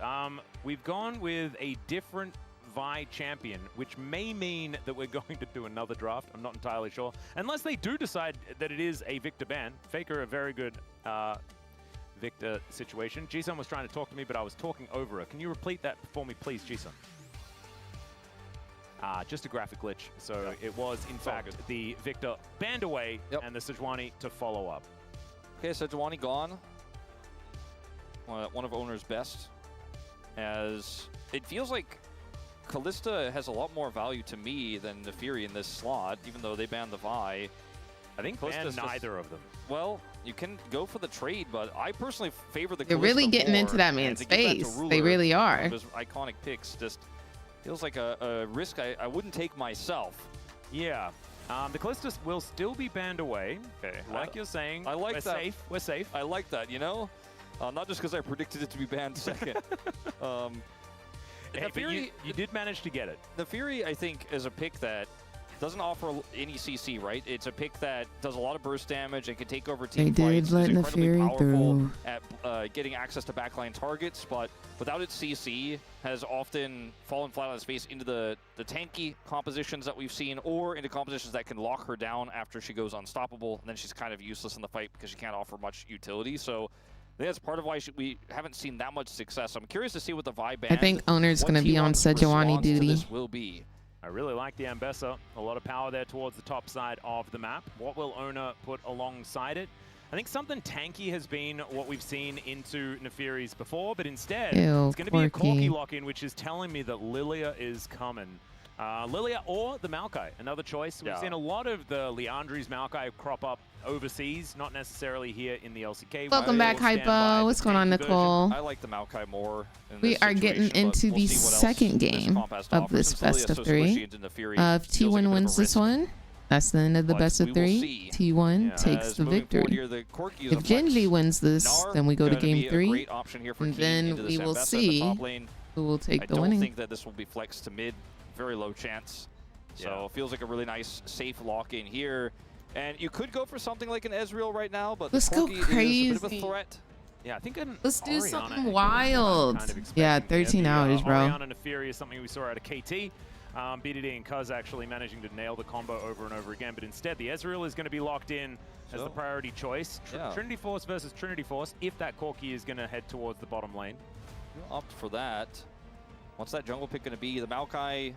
We've gone with a different Vi champion, which may mean that we're going to do another draft. I'm not entirely sure. Unless they do decide that it is a Victor ban. Faker, a very good Victor situation. Jisun was trying to talk to me, but I was talking over her. Can you repeat that for me, please, Jisun? Just a graphic glitch. So it was, in fact, the Victor banned away and the Sejuani to follow up. Okay, so Sejuani gone. One of Owner's best. As it feels like Kalista has a lot more value to me than the Fury in this slot, even though they banned the Vi. I think ban neither of them. Well, you can go for the trade, but I personally favor the Kalista They're really getting more, into that and man's to give that to face. Ruler, They really one are. of his iconic picks just feels like a risk I wouldn't take myself. Yeah. The Kalista will still be banned away. Okay. Like you're saying, I like we're that. safe. We're safe. I like that, you know? Not just because I predicted it to be banned second. Hey, the but Fury, you did manage to get it. the Fury, I think, is a pick that doesn't offer any CC, right? It's a pick that does a lot of burst damage and can take over team They fights. did let It's incredibly Neferi powerful through. at getting access to backline targets, but without its CC, has often fallen flat on its face into the tanky compositions that we've seen, or into compositions that can lock her down after she goes unstoppable, and then she's kind of useless in the fight because she can't offer much utility. So I think that's part of why we haven't seen that much success. I'm curious to see what the vibe band, I think Owner's going to be on Sejuani duty. This will be. I really like the Ambessa. A lot of power there towards the top side of the map. What will Owner put alongside it? I think something tanky has been what we've seen into Neferi's before, but instead, it's going to be a Corki lock-in, which is telling me that Lilia is coming. Lilia or the Maokai, another choice. We've seen a lot of the Leandri's Maokai crop up overseas, not necessarily here in the LCK. Welcome back, Hypo. What's going on, Nicole? I like the Maokai more. We are getting into the second game of this best of 3. If T1 wins this one, that's the end of the best of 3. T1 takes the victory. If Genji wins this, then we go to game 3, and then we will see who will take the winning. I don't think that this will be flexed to mid. Very low chance. So it feels like a really nice, safe lock-in here. And you could go for something like an Ezreal right now, but let's go crazy. Is a bit of a threat. Yeah, I think let's do something wild. Yeah, 13 hours, bro. Orianna and Neferi is something we saw out of KT. BDD and Cuz actually managing to nail the combo over and over again, but instead the Ezreal is going to be locked in as the priority choice. Trinity Force versus Trinity Force, if that Corki is going to head towards the bottom lane. You'll opt for that. What's that jungle pick going to be? The Maokai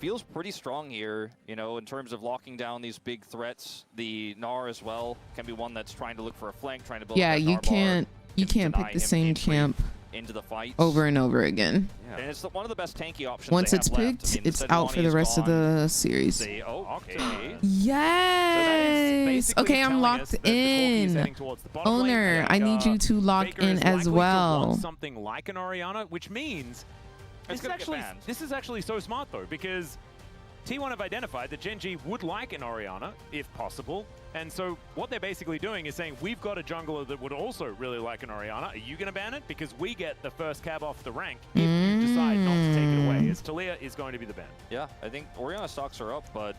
feels pretty strong here, you know, in terms of locking down these big threats. The Gnar as well can be one that's trying to look for a flank, trying to build. Yeah, you can't pick the same champ into the fight over and over again. And it's one of the best tanky options. Once it's picked, it's out for the rest of the series. Yes. Okay, I'm locked in. Owner, I need you to lock in as well. Something like an Orianna, which means this is actually so smart though, because T1 have identified that Genji would like an Orianna, if possible. And so what they're basically doing is saying, we've got a jungler that would also really like an Orianna. Are you going to ban it? Because we get the first cab off the rank if you decide not to take it away, as Talia is going to be the ban. Yeah, I think Orianna stocks are up, but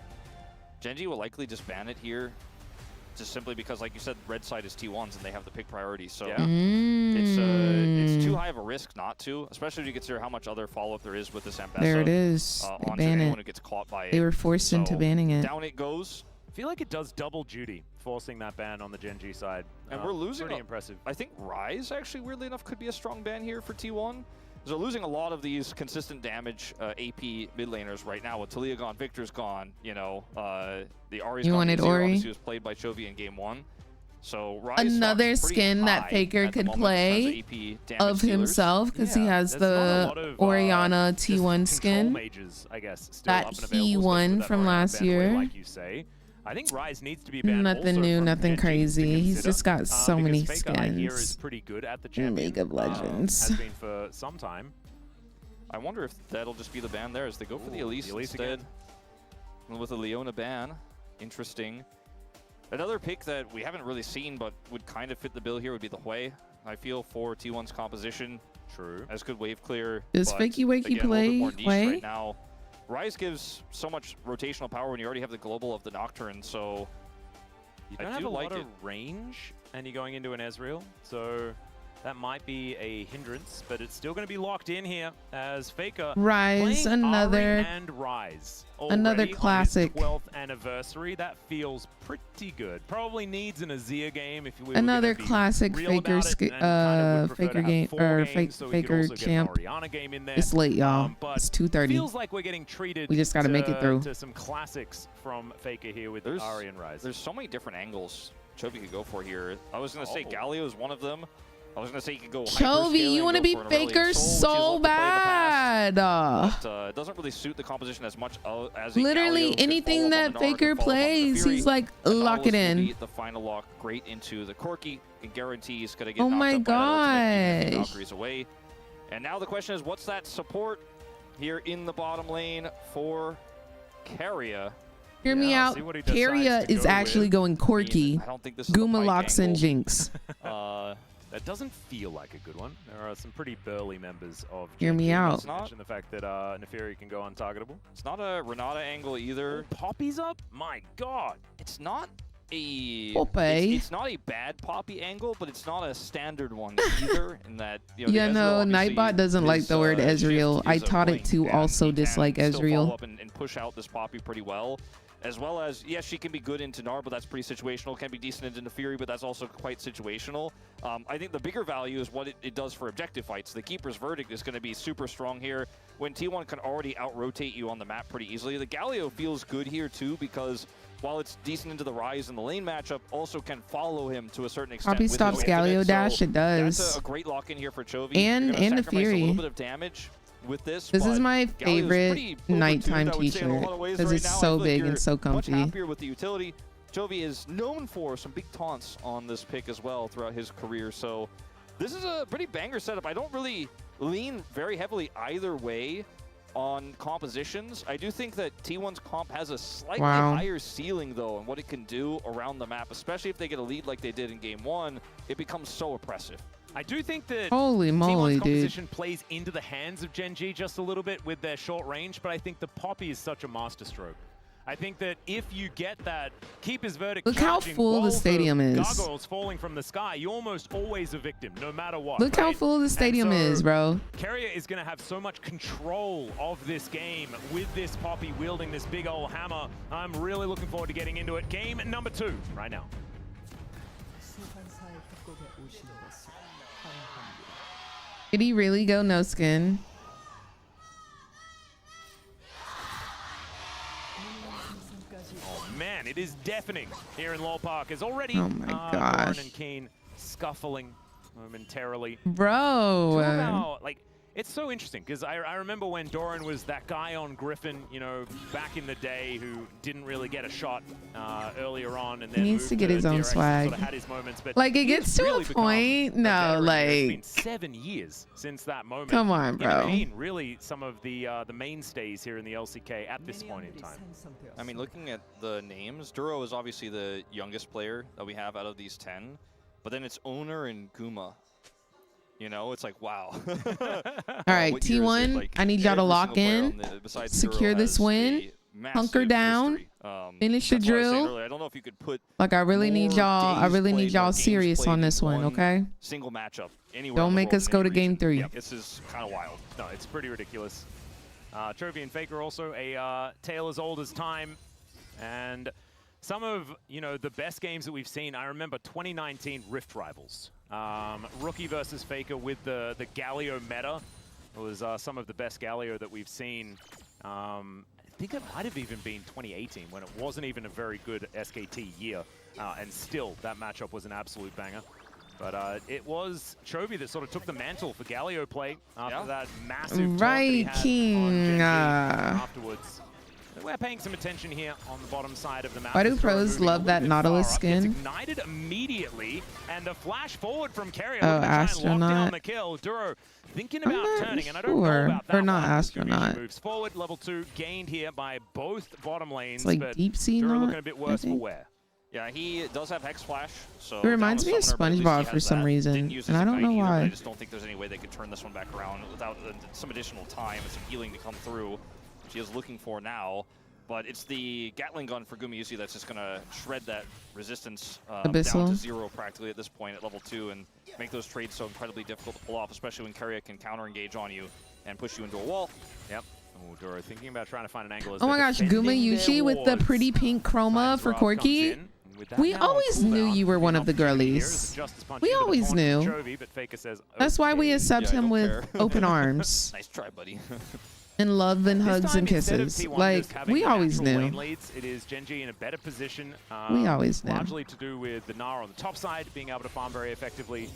Genji will likely just ban it here. Just simply because, like you said, red side is T1s and they have the pick priority. So it's too high of a risk not to, especially if you consider how much other follow-up there is with this Ambessa. There it is. On anyone who gets caught by it. They were forced into banning it. Down it goes. I feel like it does double duty, forcing that ban on the Genji side. And we're losing. Pretty impressive. I think Ryze, actually, weirdly enough, could be a strong ban here for T1. They're losing a lot of these consistent damage AP mid laners right now. With Talia gone, Victor's gone, you know, the Ahri's you gone. Wanted Ori? He was played by Chovy in game 1. So Ryze another skin that Faker could play of himself, because he has the Orianna T1 skin mages, I guess, that he won from last year. Like you say. I think Ryze needs to be banned. Nothing new, nothing crazy. He's just got so many skins. Here is pretty good at the champion. League of Legends. Has been for some time. I wonder if that'll just be the ban there as they go for the Elise instead. With a Leona ban. Interesting. Another pick that we haven't really seen but would kind of fit the bill here would be the Hui. I feel for T1's composition. True. As good wave clear. Does Fakey Wakey play Hui? Right now. Ryze gives so much rotational power when you already have the global of the Nocturne, so you don't have a lot of range, and you're going into an Ezreal, so that might be a hindrance, but it's still going to be locked in here as Faker Ryze, another classic. 12th anniversary. That feels pretty good. Probably needs an Azir game if we another classic Faker Faker game or Faker champ. Game in there. It's late, y'all. It's 2:30. Feels like we're getting treated. We just got to make it through. To some classics from Faker here with Ahri and Ryze. There's so many different angles Chovy could go for here. I was going to say Galio is one of them. I was going to say you could go Chovy, you want to be Faker so bad. But, it doesn't really suit the composition as much as literally anything that Faker plays, he's like, lock it in. The final lock great into the Corki and guarantees going to get oh my gosh. Away. And now the question is, what's that support here in the bottom lane for Keria? Hear me out. Keria is actually going Corki. I don't think this is Guma locks in Jinx. That doesn't feel like a good one. There are some pretty burly members of Hear me GG, out. not to mention the fact that Neferi can go untargetable. It's not a Renata angle either. Oh, Poppy's up? My God. It's not a Poppy. it's not a bad Poppy angle, but it's not a standard one either. In that, you know, Yeah, the no, Ezreal obviously Nightbot doesn't like the word his, Ezreal. shift I is a taught it blink, to and also he dislike can still follow Ezreal. up and push out this Poppy pretty well. As well as, yes, she can be good into Gnar, but that's pretty situational. Can be decent into Fury, but that's also quite situational. I think the bigger value is what it does for objective fights. The Keeper's Verdict is going to be super strong here when T1 can already out-rotate you on the map pretty easily. The Galio feels good here, too, because while it's decent into the Rise and the lane matchup, also can follow him to a certain extent. Poppy with stops his ultimate. Galio dash, So it does. That's a great lock-in here for Chovy. And You're gonna the sacrifice Fury. a little bit of damage with this. This is but my Galio's favorite pretty overtuned, nighttime I would say, in a t-shirt lot of ways because right it's now. I so feel like big you're and so much comfy. happier with the utility. Chovy is known for some big taunts on this pick as well throughout his career. So this is a pretty banger setup. I don't really lean very heavily either way on compositions. I do think that T1's comp has a slightly higher ceiling, though, and what it can do around the map, especially if they get a lead like they did in Game 1. It becomes so oppressive. I do think that Holy moly, T1's dude. composition plays into the hands of Gen G just a little bit with their short range, but I think the Poppy is such a masterstroke. I think that if you get that Keeper's Verdict, Look how charging full the while stadium is. gargoyles falling from the sky, you're almost always a victim, no matter what. Look how right? full the stadium And so is, bro. Carrier is going to have so much control of this game with this Poppy wielding this big old hammer. I'm really looking forward to getting into it. Game number 2 right now. Did he really go no skin? Man, it is deafening here in Lowell Park. Is already Oh my Doran gosh. and Keen scuffling momentarily. Bro. Like, it's so interesting because I remember when Doran was that guy on Griffin, you know, back in the day who didn't really get a shot earlier on, and then He needs moved to get his own DRX and swag. Sort of had his moments, but Like, it he's gets to really a become point. a No, veteran here. It's been like, 7 years since that moment. come on, bro. Keen, really some of the mainstays here in the LCK at this point in time. I mean, looking at the names, Duro is obviously the youngest player that we have out of these 10, but then it's Owner and Guma. You know, it's like, wow. All right, What year is it? T1, Like, I need y'all to every lock single player in, on the- besides secure Duro this has win, a hunker massive down, history. finish the That's why I was saying drill. earlier, I don't know if you could put Like, I really need more y'all. I days really need played, y'all more games serious played on in this one, okay? single matchup anywhere. Don't in the make world us in go any to game region. 3. Yep. This is kind of wild. No, it's pretty ridiculous. Trophy and Faker also a tale as old as time, and some of the best games that we've seen. I remember 2019 Rift Rivals, Rookie versus Faker with the Galio meta. It was some of the best Galio that we've seen. I think it might have even been 2018 when it wasn't even a very good SKT year, and still that matchup was an absolute banger. But it was Chovy that sort of took the mantle for Galio play after that massive talk that he Right, had on King. Gen G afterwards. We're paying some attention here on the bottom side of the map. Why do As Duro pros moving a love little that bit Nautilus far up, gets skin? ignited immediately, and a flash forward from Carrier. Oh, looking to try and lock Astronaut. down the kill. Duro thinking I'm about not turning, and I don't know sure. about that Or not one. Astronaut. Moves forward, level 2 gained here by both bottom lanes, It's like but deep sea Duro knot, looking a bit I worse for think. wear. Yeah, he does have Hex Flash, so It reminds down me a of summoner, but at least he SpongeBob for has some that. reason, Didn't use and his I don't know Ignite either, but why. I just don't think there's any way they could turn this one back around without some additional time and some healing to come through, which he is looking for now. But it's the Gatling gun for Gumayusi that's just going to shred that resistance down Abyssal. to 0 practically at this point at level 2 and make those trades so incredibly difficult to pull off, especially when Carrier can counter-engage on you and push you into a wall. Yep. Oh, Duro thinking about trying to find an angle. As Oh my they're gosh, defending Gumayuchi their with the wards. pretty pink chroma Nice for drop comes Corky. in. With that We now on always knew cooldown, you were one the of the opportunity here girlies. is a Justice Punch We into the always corner knew. from Chovy, but Faker says, That's why we "Okay." accept Yeah, I him don't with care. open arms Nice try, buddy. and love and This hugs time, and instead of kisses. T1 Like, just having we always natural knew. lane leads, it is Gen G in a better position. We always knew. Largely to do with the Gnar on the top side being able to farm very effectively.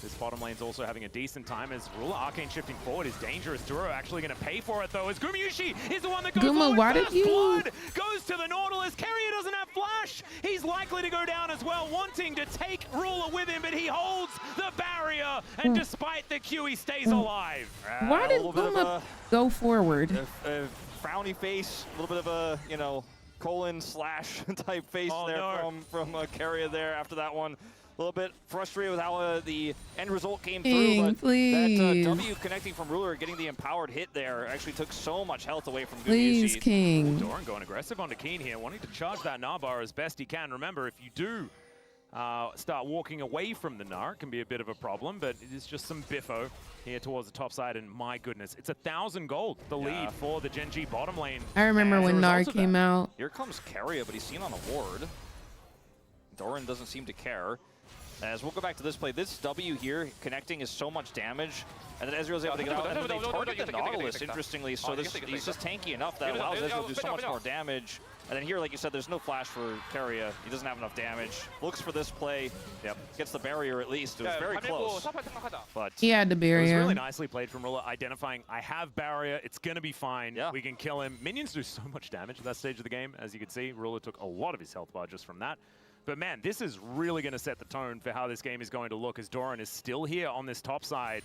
This bottom lane's also having a decent time as Ruler Arcane shifting forward is dangerous. Duro actually going to pay for it though as Gumayushi is the one that goes Guma, forward. why did First you- blood goes to the Nautilus. Carrier doesn't have flash. He's likely to go down as well, wanting to take Ruler with him, but he holds the barrier and despite the Q, he stays alive. Why did a little bit of Guma go forward? a frowny face, a little bit of a, colon slash type face Oh, there no. from Carrier there after that one. little bit frustrated with how the end result came King, through, but please. that W connecting from Ruler, getting the empowered hit there, actually took so much health away from Please, Gumayusi. King. Doran going aggressive onto Keen here, wanting to charge that Nahbar as best he can. Remember, if you do start walking away from the Gnar, it can be a bit of a problem, but it is just some biffo here towards the top side, and my goodness, it's 1,000 gold, the lead for the Gen G bottom lane. I remember As a when result Gnar of came that, out. Here comes Keria, but he's seen on a ward. Doran doesn't seem to care. As we'll go back to this play, this W here connecting is so much damage, and then Ezreal's able to get out, and then they target the Nautilus, interestingly, so he's just tanky enough that allows Ezreal to do so much more damage. And then here, like you said, there's no flash for Keria. He doesn't have enough damage. Looks for this play. Yep, gets the barrier at least. It was very close. But He had the it was barrier. really nicely played from Ruler, identifying, I have barrier, it's going to be fine. Yeah. We can kill him. Minions do so much damage at that stage of the game. As you can see, Ruler took a lot of his health bar just from that. But man, this is really going to set the tone for how this game is going to look, as Doran is still here on this top side.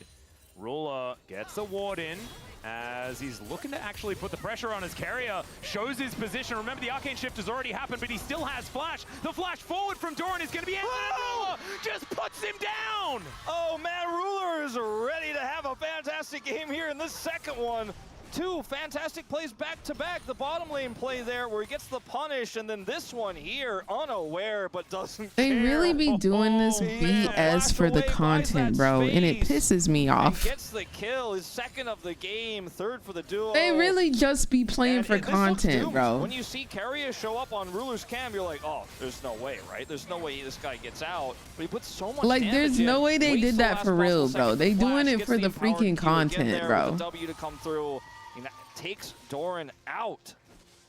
Ruler gets a ward in as he's looking to actually put the pressure on as Keria shows his position. Remember, the Arcane Shift has already happened, but he still has flash. The flash forward from Doran is going to be answered, and Ruler just puts him down. oh man, Ruler is ready to have a fantastic game here in this second one. Two fantastic plays back to back. The bottom lane play there where he gets the punish, and then this one here, unaware but doesn't They care. really be doing this man, BS for the away, buys content, that bro, and it space, pisses me and off. gets the kill, his second of the game, third for the duo. They really just be playing And for this looks content, doomed. bro. When you see Keria show up on Ruler's cam, you're like, oh, there's no way, right? There's no way this guy gets out. But he puts so much Like, damage there's in, no way they waits did the that last for real, possible bro. second They to doing flash, it gets for the empowered freaking Q again content, there bro. with the W to come through. And that takes Doran out.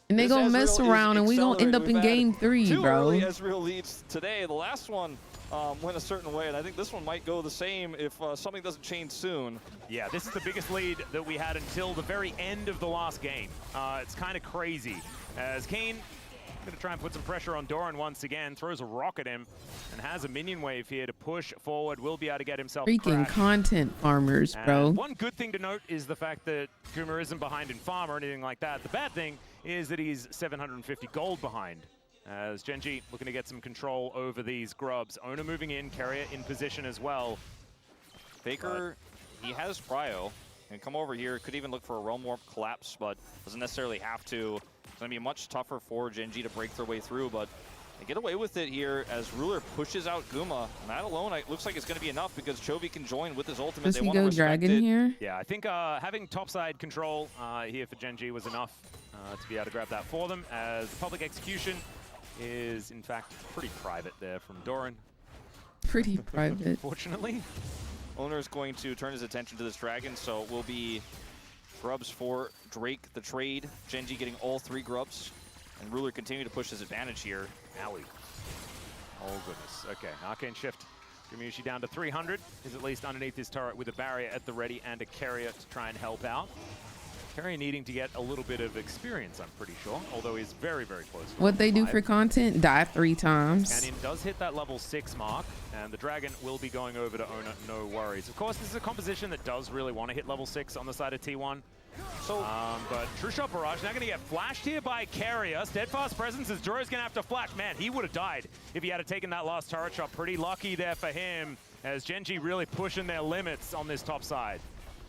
And they This gonna mess Ezreal is around, and we gonna end up in accelerating. game 3, Two bro. early Ezreal leads today. The last one went a certain way, and I think this one might go the same if something doesn't change soon. Yeah, this is the biggest lead that we had until the very end of the last game. It's kind of crazy, as Kane going to try and put some pressure on Doran once again, throws a rock at him, and has a minion wave here to push forward. Will be able to get himself Freaking crashed. content farmers, bro. And one good thing to note is the fact that Kuma isn't behind in farm or anything like that. The bad thing is that he's 750 gold behind. As Gen G looking to get some control over these grubs. Ona moving in, Keria in position as well. Faker, he has Prio. Can come over here, could even look for a Realm Warp collapse, but doesn't necessarily have to. It's going to be much tougher for Gen G to break their way through, but they get away with it here as Ruler pushes out Guma. And that alone, it looks like it's going to be enough because Chovy can join with his ultimate. Does They he want to go respect dragon it. here? Yeah, I think having topside control here for Gen G was enough to be able to grab that for them, as the public execution is, in fact, pretty private there from Doran, Pretty private. fortunately. Owner is going to turn his attention to this dragon, so it will be grubs for Drake, the trade. Gen G getting all 3 grubs, and Ruler continue to push his advantage here. Owie. Oh, goodness. Okay, Arcane Shift. Gumayusi down to 300. Is at least underneath his turret with a barrier at the ready and a Keria to try and help out. Keria needing to get a little bit of experience, I'm pretty sure, although he's very, very close. to What they do level for 5. content? Die 3 times. Canyon does hit that level 6 mark, and the dragon will be going over to Ona, no worries. Of course, this is a composition that does really want to hit level 6 on the side of T1. So, But True Shot Barrage now going to get flashed here by Keria. Steadfast Presence as Duro's going to have to flash. Man, he would have died if he had taken that last turret shot. Pretty lucky there for him, as Gen G really pushing their limits on this top side.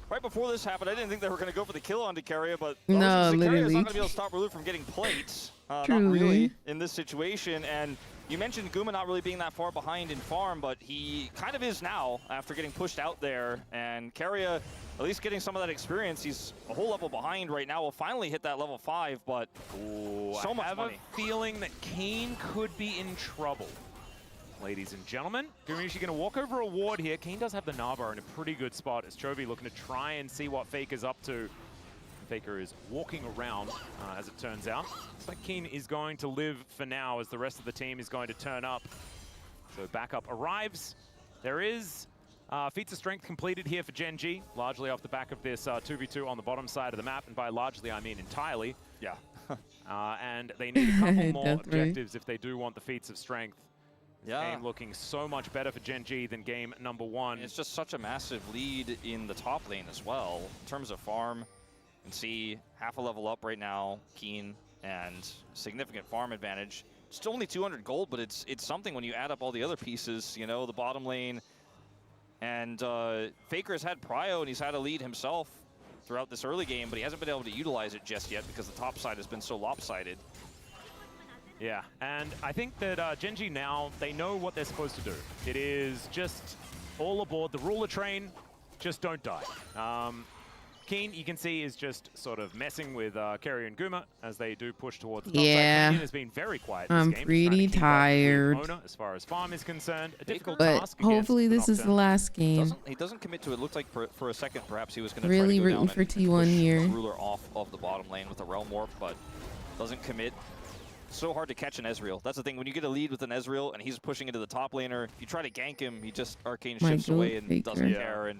right before this happened, I didn't think they were going to go for the kill onto Keria, but No, Keria's not literally. going to be able to stop Ruler from getting plates. Not Truly. really in this situation. And you mentioned Guma not really being that far behind in farm, but he kind of is now after getting pushed out there. And Keria, at least getting some of that experience, he's a whole level behind right now. Will finally hit that level 5, but so much I have money. a feeling that Kane could be in trouble. Ladies and gentlemen, Gumayusi going to walk over a ward here. Kane does have the Nava in a pretty good spot as Chovy looking to try and see what Faker's up to. Faker is walking around, as it turns out. Looks like Keen is going to live for now as the rest of the team is going to turn up. So backup arrives. There is feats of strength completed here for Gen G, largely off the back of this 2v2 on the bottom side of the map. And by largely, I mean entirely. Yeah. And they need a couple more Definitely. objectives if they do want the feats of strength. Yeah. Game looking so much better for Gen G than game number 1. It's just such a massive lead in the top lane as well. In terms of farm, and see half a level up right now, Keen, and significant farm advantage. It's only 200 gold, but it's something when you add up all the other pieces, you know, the bottom lane. And Faker has had prio, and he's had a lead himself throughout this early game, but he hasn't been able to utilize it just yet because the top side has been so lopsided. Yeah, and I think that Gen G now, they know what they're supposed to do. It is just all aboard the ruler train, just don't die. Keen, you can see, is just sort of messing with Kerry and Guma as they do push towards the top Yeah. side. Keen has been very quiet this I'm game. pretty tired. Owner, as far as farm is concerned, a difficult But task against hopefully the this is the Nocturne. last game. He doesn't commit to it. Looked like for a second perhaps he was going to Really try to go rooting down for and T1 push here. Ruler off of the bottom lane with a Realm Warp, but doesn't commit. So hard to catch an Ezreal. That's the thing. When you get a lead with an Ezreal and he's pushing into the top laner, if you try to gank him, he just arcane shifts away and doesn't care. And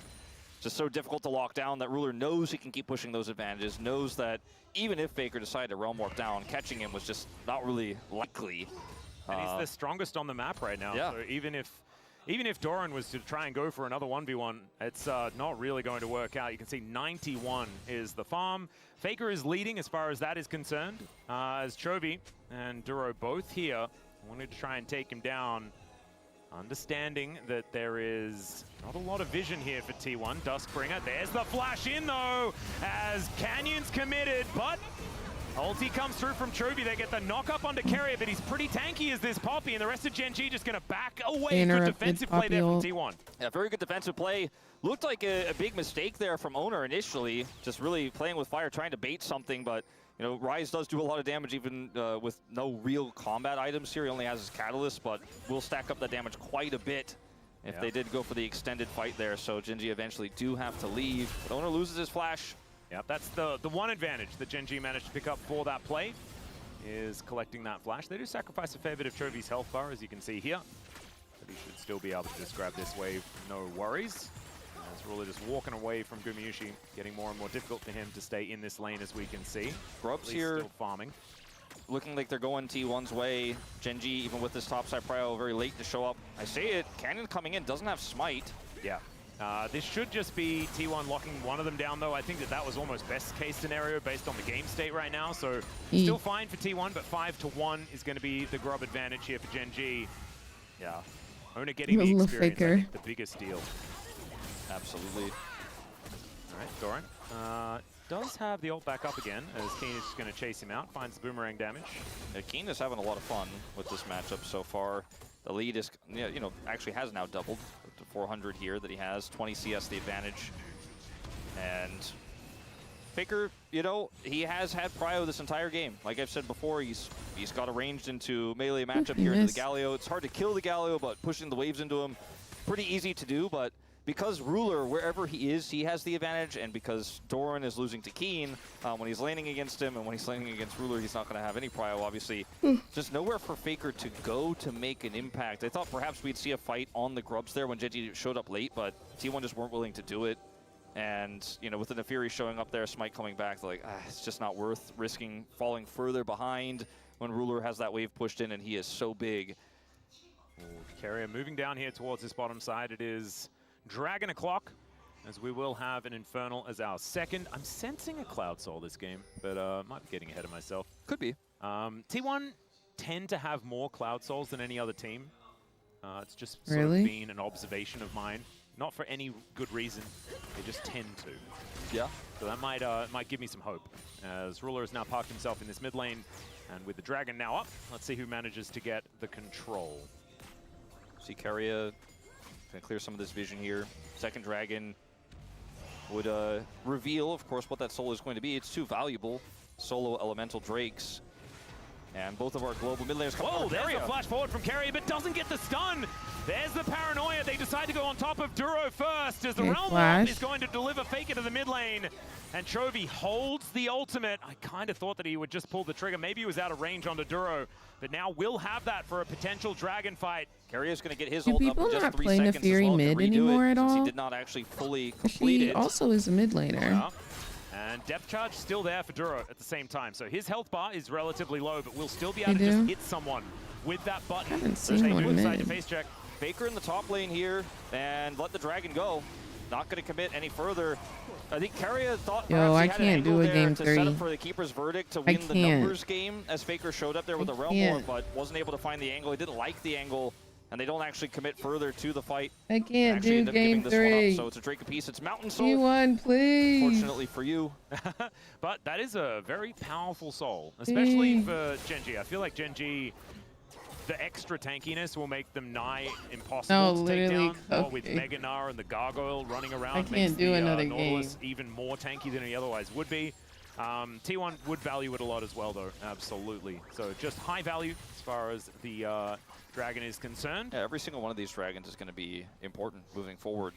just so difficult to lock down. That Ruler knows he can keep pushing those advantages, knows that even if Faker decided to Realm Warp down, catching him was just not really likely. And he's the strongest on the map right now. Yeah. So even if Doran was to try and go for another 1v1, it's not really going to work out. You can see 91 is the farm. Faker is leading as far as that is concerned, as Chovy and Duro both here wanted to try and take him down. Understanding that there is not a lot of vision here for T1. Duskbringer, there's the flash in though, as Canyon's committed, but ulti comes through from Chovy. They get the knock up onto Carrier, but he's pretty tanky as this Poppy, and the rest of Gen G just going to back away. Good defensive play there from T1. Yeah, very good defensive play. Looked like a big mistake there from Owner initially, just really playing with fire, trying to bait something, but you know, Ryze does do a lot of damage even with no real combat items here. He only has his Catalyst, but will stack up that damage quite a bit if they did go for the extended fight there. So Gen G eventually do have to leave, but Owner loses his flash. Yep, that's the one advantage that Gen G managed to pick up for that play, is collecting that flash. They do sacrifice a fair bit of Chovy's health bar, as you can see here, but he should still be able to just grab this wave, no worries. As Ruler just walking away from Gumayushi, getting more and more difficult for him to stay in this lane, as we can see. Grubs here still farming. Looking like they're going T1's way. Gen G, even with this topside prio, very late to show up. I say it, Canyon coming in, doesn't have smite. Yeah. This should just be T1 locking one of them down, though. I think that was almost best case scenario based on the game state right now. So still fine for T1, but 5-1 is going to be the grub advantage here for Gen G. Yeah. Owner getting the experience, I think, the biggest deal. Absolutely. All right, Doran does have the ult back up again, as Keen is just going to chase him out, finds the boomerang damage. Yeah, Keen is having a lot of fun with this matchup so far. The lead is, you know, actually has now doubled to 400 here that he has. 20 CS the advantage. And Faker, you know, he has had prio this entire game. Like I've said before, he's got arranged into melee matchup here into the Galio. It's hard to kill the Galio, but pushing the waves into him, pretty easy to do. But because Ruler, wherever he is, he has the advantage, and because Doran is losing to Keen, when he's laning against him, and when he's laning against Ruler, he's not going to have any prio, obviously. Just nowhere for Faker to go to make an impact. I thought perhaps we'd see a fight on the Grubs there when Gen G showed up late, but T1 just weren't willing to do it. And, you know, with the Nefiri showing up there, Smite coming back, they're like, it's just not worth risking falling further behind when Ruler has that wave pushed in, and he is so big. Carrier moving down here towards this bottom side. It is Dragon O'Clock, as we will have an Infernal as our second. I'm sensing a Cloud Soul this game, but might be getting ahead of myself. Could be. T1 tend to have more Cloud Souls than any other team. It's just sort of been an observation of mine. Not for any good reason, they just tend to. Yeah. So that might give me some hope, as Ruler has now parked himself in this mid lane, and with the Dragon now up, let's see who manages to get the control. See Keria gonna clear some of this vision here. Second Dragon would reveal, of course, what that soul is going to be. It's two valuable solo elemental drakes. And both of our global mid laners come. Whoa, there's the flash forward from Carrier, but doesn't get the stun. There's the paranoia. They decide to go on top of Duro first, as the Realm Warp is going to deliver Faker to the mid lane. And Chovy holds the ultimate. I kind of thought that he would just pull the trigger. Maybe he was out of range onto Duro, but now we'll have that for a potential dragon fight. Carrier's going to get his ult up in just 3 seconds. Nefiri mid anymore at all? He did not actually fully complete it. She also is a mid laner. Yeah. And depth charge still there for Duro at the same time. So his health bar is relatively low, but we'll still be able to just hit someone with that button. I haven't seen one decide to mid. face check. Faker in the top lane here, and let the dragon go. not going to commit any further. I think Carrier thought Yo, perhaps I he had an can't do angle a there game to set up 3. for the keeper's verdict to I win the can't. numbers game, as Faker showed up there with I a realm war, can't. but wasn't able to find the angle. He didn't like the angle, and they don't actually commit further to the fight. I can't Actually do end up giving game this one 3. up, so it's a Drake apiece. It's Mountain Soul, T1, please. fortunately for you. But that is a very powerful soul, especially for Genji. I feel like Genji, the extra tankiness will make them nigh impossible to take literally, down. What with okay. Mega Gnar and the Gargoyle running around I makes can't do the another Nautilus game. even more tanky than he otherwise would be. T1 would value it a lot as well, though. Absolutely. So just high value as far as the dragon is concerned. Yeah, every single one of these dragons is going to be important moving forward.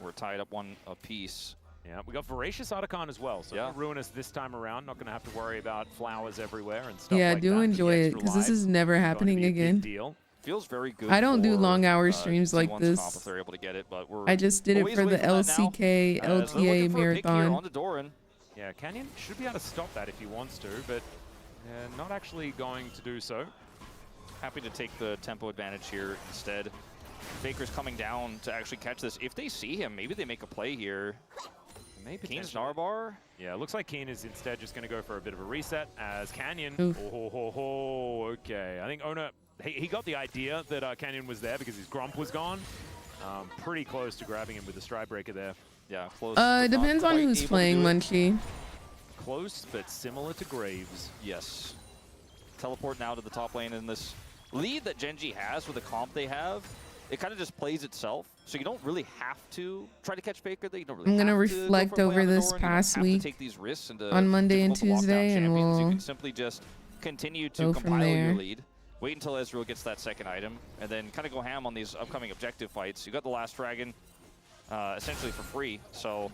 We're tied up one apiece. Yeah, we got Voracious Otacon as well, so Yeah. not ruinous this time around. Not going to have to worry about flowers everywhere and stuff Yeah, like do that. enjoy it, The because this extra is lives never going to happening be a big again. deal. Feels very good. I don't do for, long hour streams like T1's this. Comp if they're able to get it, but we're I just did it always for the waiting that now. LCK, So they're LTA looking for a pick here marathon. onto Doran. Yeah, Canyon should be able to stop that if he wants to, but not actually going to do so. Happy to take the tempo advantage here instead. Faker's coming down to actually catch this. If they see him, maybe they make a play here. Maybe Keen's Narbar. Yeah, looks like Keen is instead just going to go for a bit of a reset as Canyon. Oof. Okay. I think Ona, he got the idea that Canyon was there because his Grump was gone. Pretty close to grabbing him with the Stride Breaker there. Yeah, close. but not Depends on quite who's able to playing, do it. Munchie. Close, but similar to Graves. Yes. Teleport now to the top lane in this lead that Genji has with the comp they have. It kind of just plays itself, so you don't really have to try to catch Faker. You don't really I'm gonna have to go reflect for a play over on the this door, and you don't past have to week take these risks into on Monday and difficult to lock down Tuesday, and champions. You we'll can simply just continue to go from compile your there. lead. Wait until Ezreal gets that second item, and then kind of go ham on these upcoming objective fights. You got the last dragon essentially for free, so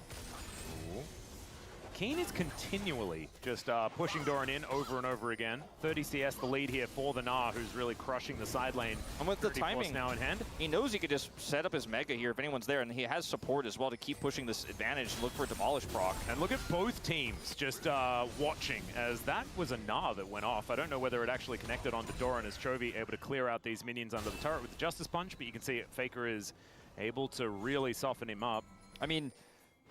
Keen is continually just pushing Doran in over and over again. 30 CS the lead here for the Gnar, who's really crushing the side lane. and with the 30 force timing, now in hand. he knows he could just set up his Mega here if anyone's there, and he has support as well to keep pushing this advantage, look for a Demolish proc. And look at both teams just watching, as that was a Gnar that went off. I don't know whether it actually connected onto Doran, as Chovy able to clear out these minions under the turret with the Justice Punch, but you can see Faker is able to really soften him up. I mean,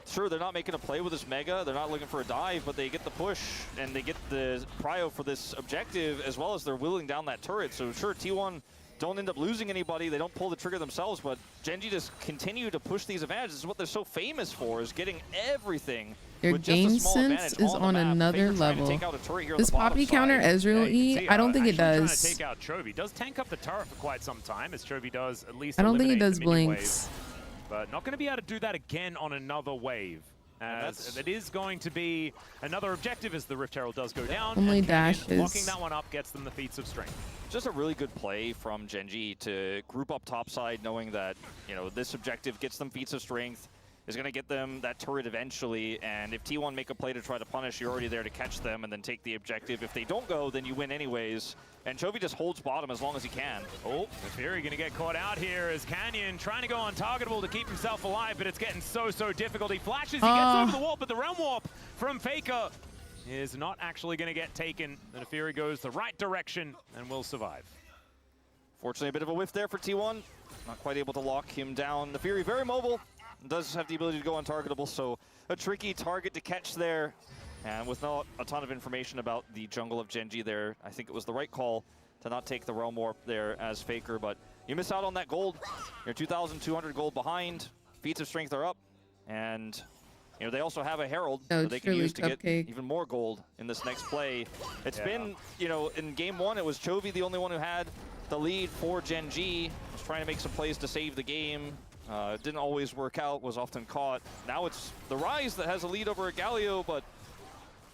sure, they're not making a play with this Mega, they're not looking for a dive, but they get the push, and they get the prio for this objective, as well as they're wheeling down that turret. So sure, T1 don't end up losing anybody, they don't pull the trigger themselves, but Genji just continue to push these advantages. This is what they're so famous for, is getting everything Their with just a game small sense advantage is the on map. another Faker trying to level. take out a turret here on Does the bottom Poppy counter side. Ezreal Yeah, you E? can see, I don't think it actually trying to does. take out Chovy. Does tank up the turret for quite some time, as Chovy does at least I don't think it eliminate does the minion blinks. wave. But not going to be able to do that again on another wave. As that's- it is going to be another objective as the Rift Herald does go down. Only and Canyon dashes. locking that one up gets them the feats of strength. Just a really good play from Genji to group up topside, knowing that, you know, this objective gets them feats of strength, is going to get them that turret eventually, and if T1 make a play to try to punish, you're already there to catch them and then take the objective. If they don't go, then you win anyways, and Chovy just holds bottom as long as he can. Oh, Fury going to get caught out here as Canyon trying to go untargetable to keep himself alive, but it's getting so difficult. He flashes, he gets over the wall, but the Realm Warp from Faker is not actually going to get taken. And Fury goes the right direction and will survive. Fortunately, a bit of a whiff there for T1. Not quite able to lock him down. The Fury very mobile, does have the ability to go untargetable, so a tricky target to catch there. And with not a ton of information about the jungle of Genji there, I think it was the right call to not take the Realm Warp there as Faker, but you miss out on that gold. You're 2,200 gold behind, feats of strength are up, and you know they also have a Herald Oh, that they can truly use to get cupcake. even more gold in this next play. It's Yeah. been, you know, in game one, it was Chovy the only one who had the lead for Genji. Was trying to make some plays to save the game. Didn't always work out, was often caught. Now it's the Rise that has a lead over Galio, but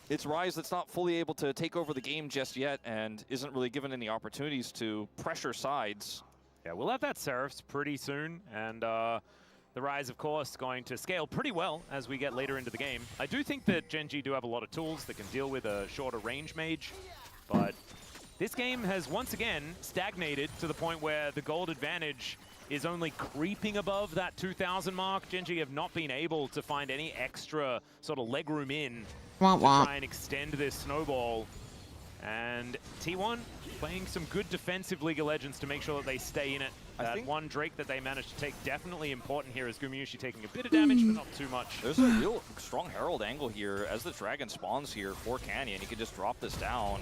it's Rise that's not fully able to take over the game just yet and isn't really given any opportunities to pressure sides. Yeah, we'll have that Seraphs pretty soon, and the Rise, of course, going to scale pretty well as we get later into the game. I do think that Genji do have a lot of tools that can deal with a shorter range mage, but this game has once again stagnated to the point where the gold advantage is only creeping above that 2,000 mark. Genji have not been able to find any extra sort of legroom in Womp to womp. try and extend this snowball. And T1 playing some good defensive League of Legends to make sure that they stay in it. That think one Drake that they managed to take definitely important here as Gumayusi taking a bit of damage, but not too much. there's a real strong Herald angle here as the Dragon spawns here for Canyon. He can just drop this down